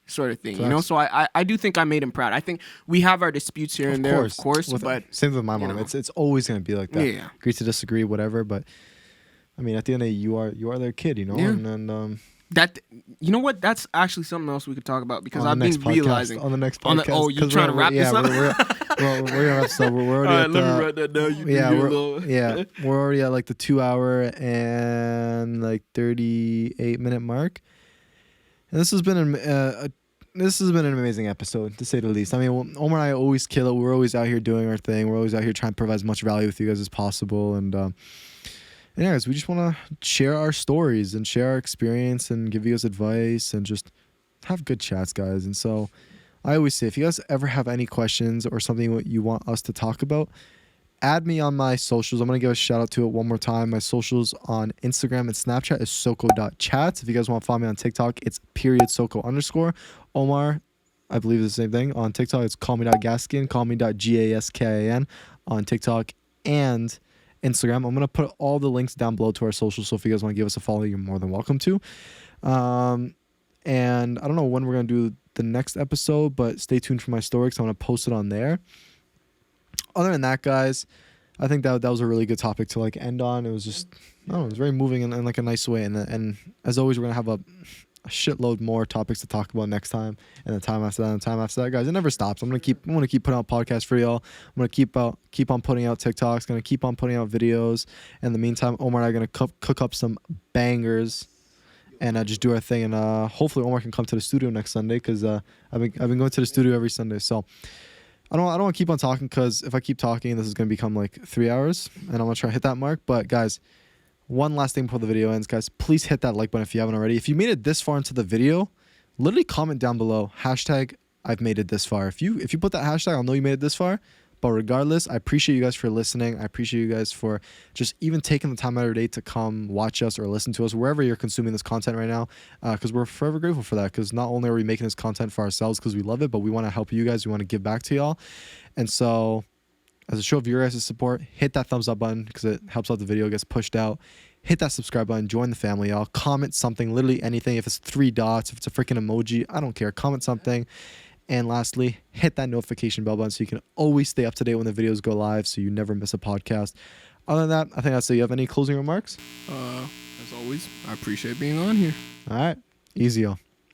sort of thing. Facts. You know, so I do think I made him proud. I think we have our disputes here and there, of course. But same with my mom. It's always gonna be like that. Yeah. Agree to disagree, whatever. But I mean, at the end of the day, you are their kid. You know, yeah. and that, you know what? That's actually something else we could talk about, because I've been realizing on the next podcast. You trying to wrap this up? We're gonna wrap this up. We're already. All right, let me write that down. We're already at the 2 hour and 38-minute mark. And this has been an amazing episode, to say the least. I mean, Omar and I always kill it. We're always out here doing our thing. We're always out here trying to provide as much value with you guys as possible. And anyways, we just want to share our stories and share our experience and give you guys advice and just have good chats, guys. And so I always say, if you guys ever have any questions or something you want us to talk about, add me on my socials. I'm going to give a shout out to it one more time. My socials on Instagram and Snapchat is soko.chats. If you guys want to follow me on TikTok, it's _soko_. Omar, I believe it's the same thing. On TikTok, it's callme.gaskin, callme.gaskin on TikTok and Instagram. I'm going to put all the links down below to our socials, so if you guys want to give us a follow, you're more than welcome to. And I don't know when we're going to do the next episode, but stay tuned for my story because I'm going to post it on there. Other than that, guys, I think that was a really good topic to end on. It was just, I don't know, it was very moving in a nice way. And as always, we're going to have a shitload more topics to talk about next time, and the time after that, and the time after that, guys. It never stops. I'm going to keep putting out podcasts for y'all. I'm going to keep on putting out TikToks, going to keep on putting out videos. In the meantime, Omar and I are going to cook up some bangers and just do our thing. And hopefully Omar can come to the studio next Sunday, because I've been going to the studio every Sunday. So I don't want to keep on talking, because if I keep talking, this is going to become 3 hours, and I'm going to try to hit that mark. But guys, one last thing before the video ends, guys, please hit that like button if you haven't already. If you made it this far into the video, literally comment down below, hashtag I've made it this far. If you put that hashtag, I'll know you made it this far. But regardless, I appreciate you guys for listening. I appreciate you guys for just even taking the time out of your day to come watch us or listen to us wherever you're consuming this content right now, because we're forever grateful for that, because not only are we making this content for ourselves because we love it, but we want to help you guys. We want to give back to y'all. And so as a show of your guys' support, hit that thumbs up button, because it helps out the video, gets pushed out. Hit that subscribe button, join the family, y'all. Comment something, literally anything. If it's 3 dots, if it's a freaking emoji, I don't care. Comment something. And lastly, hit that notification bell button so you can always stay up to date when the videos go live, so you never miss a podcast. Other than that, I think that's it. You have any closing remarks? As always, I appreciate being on here. All right. Easy, y'all.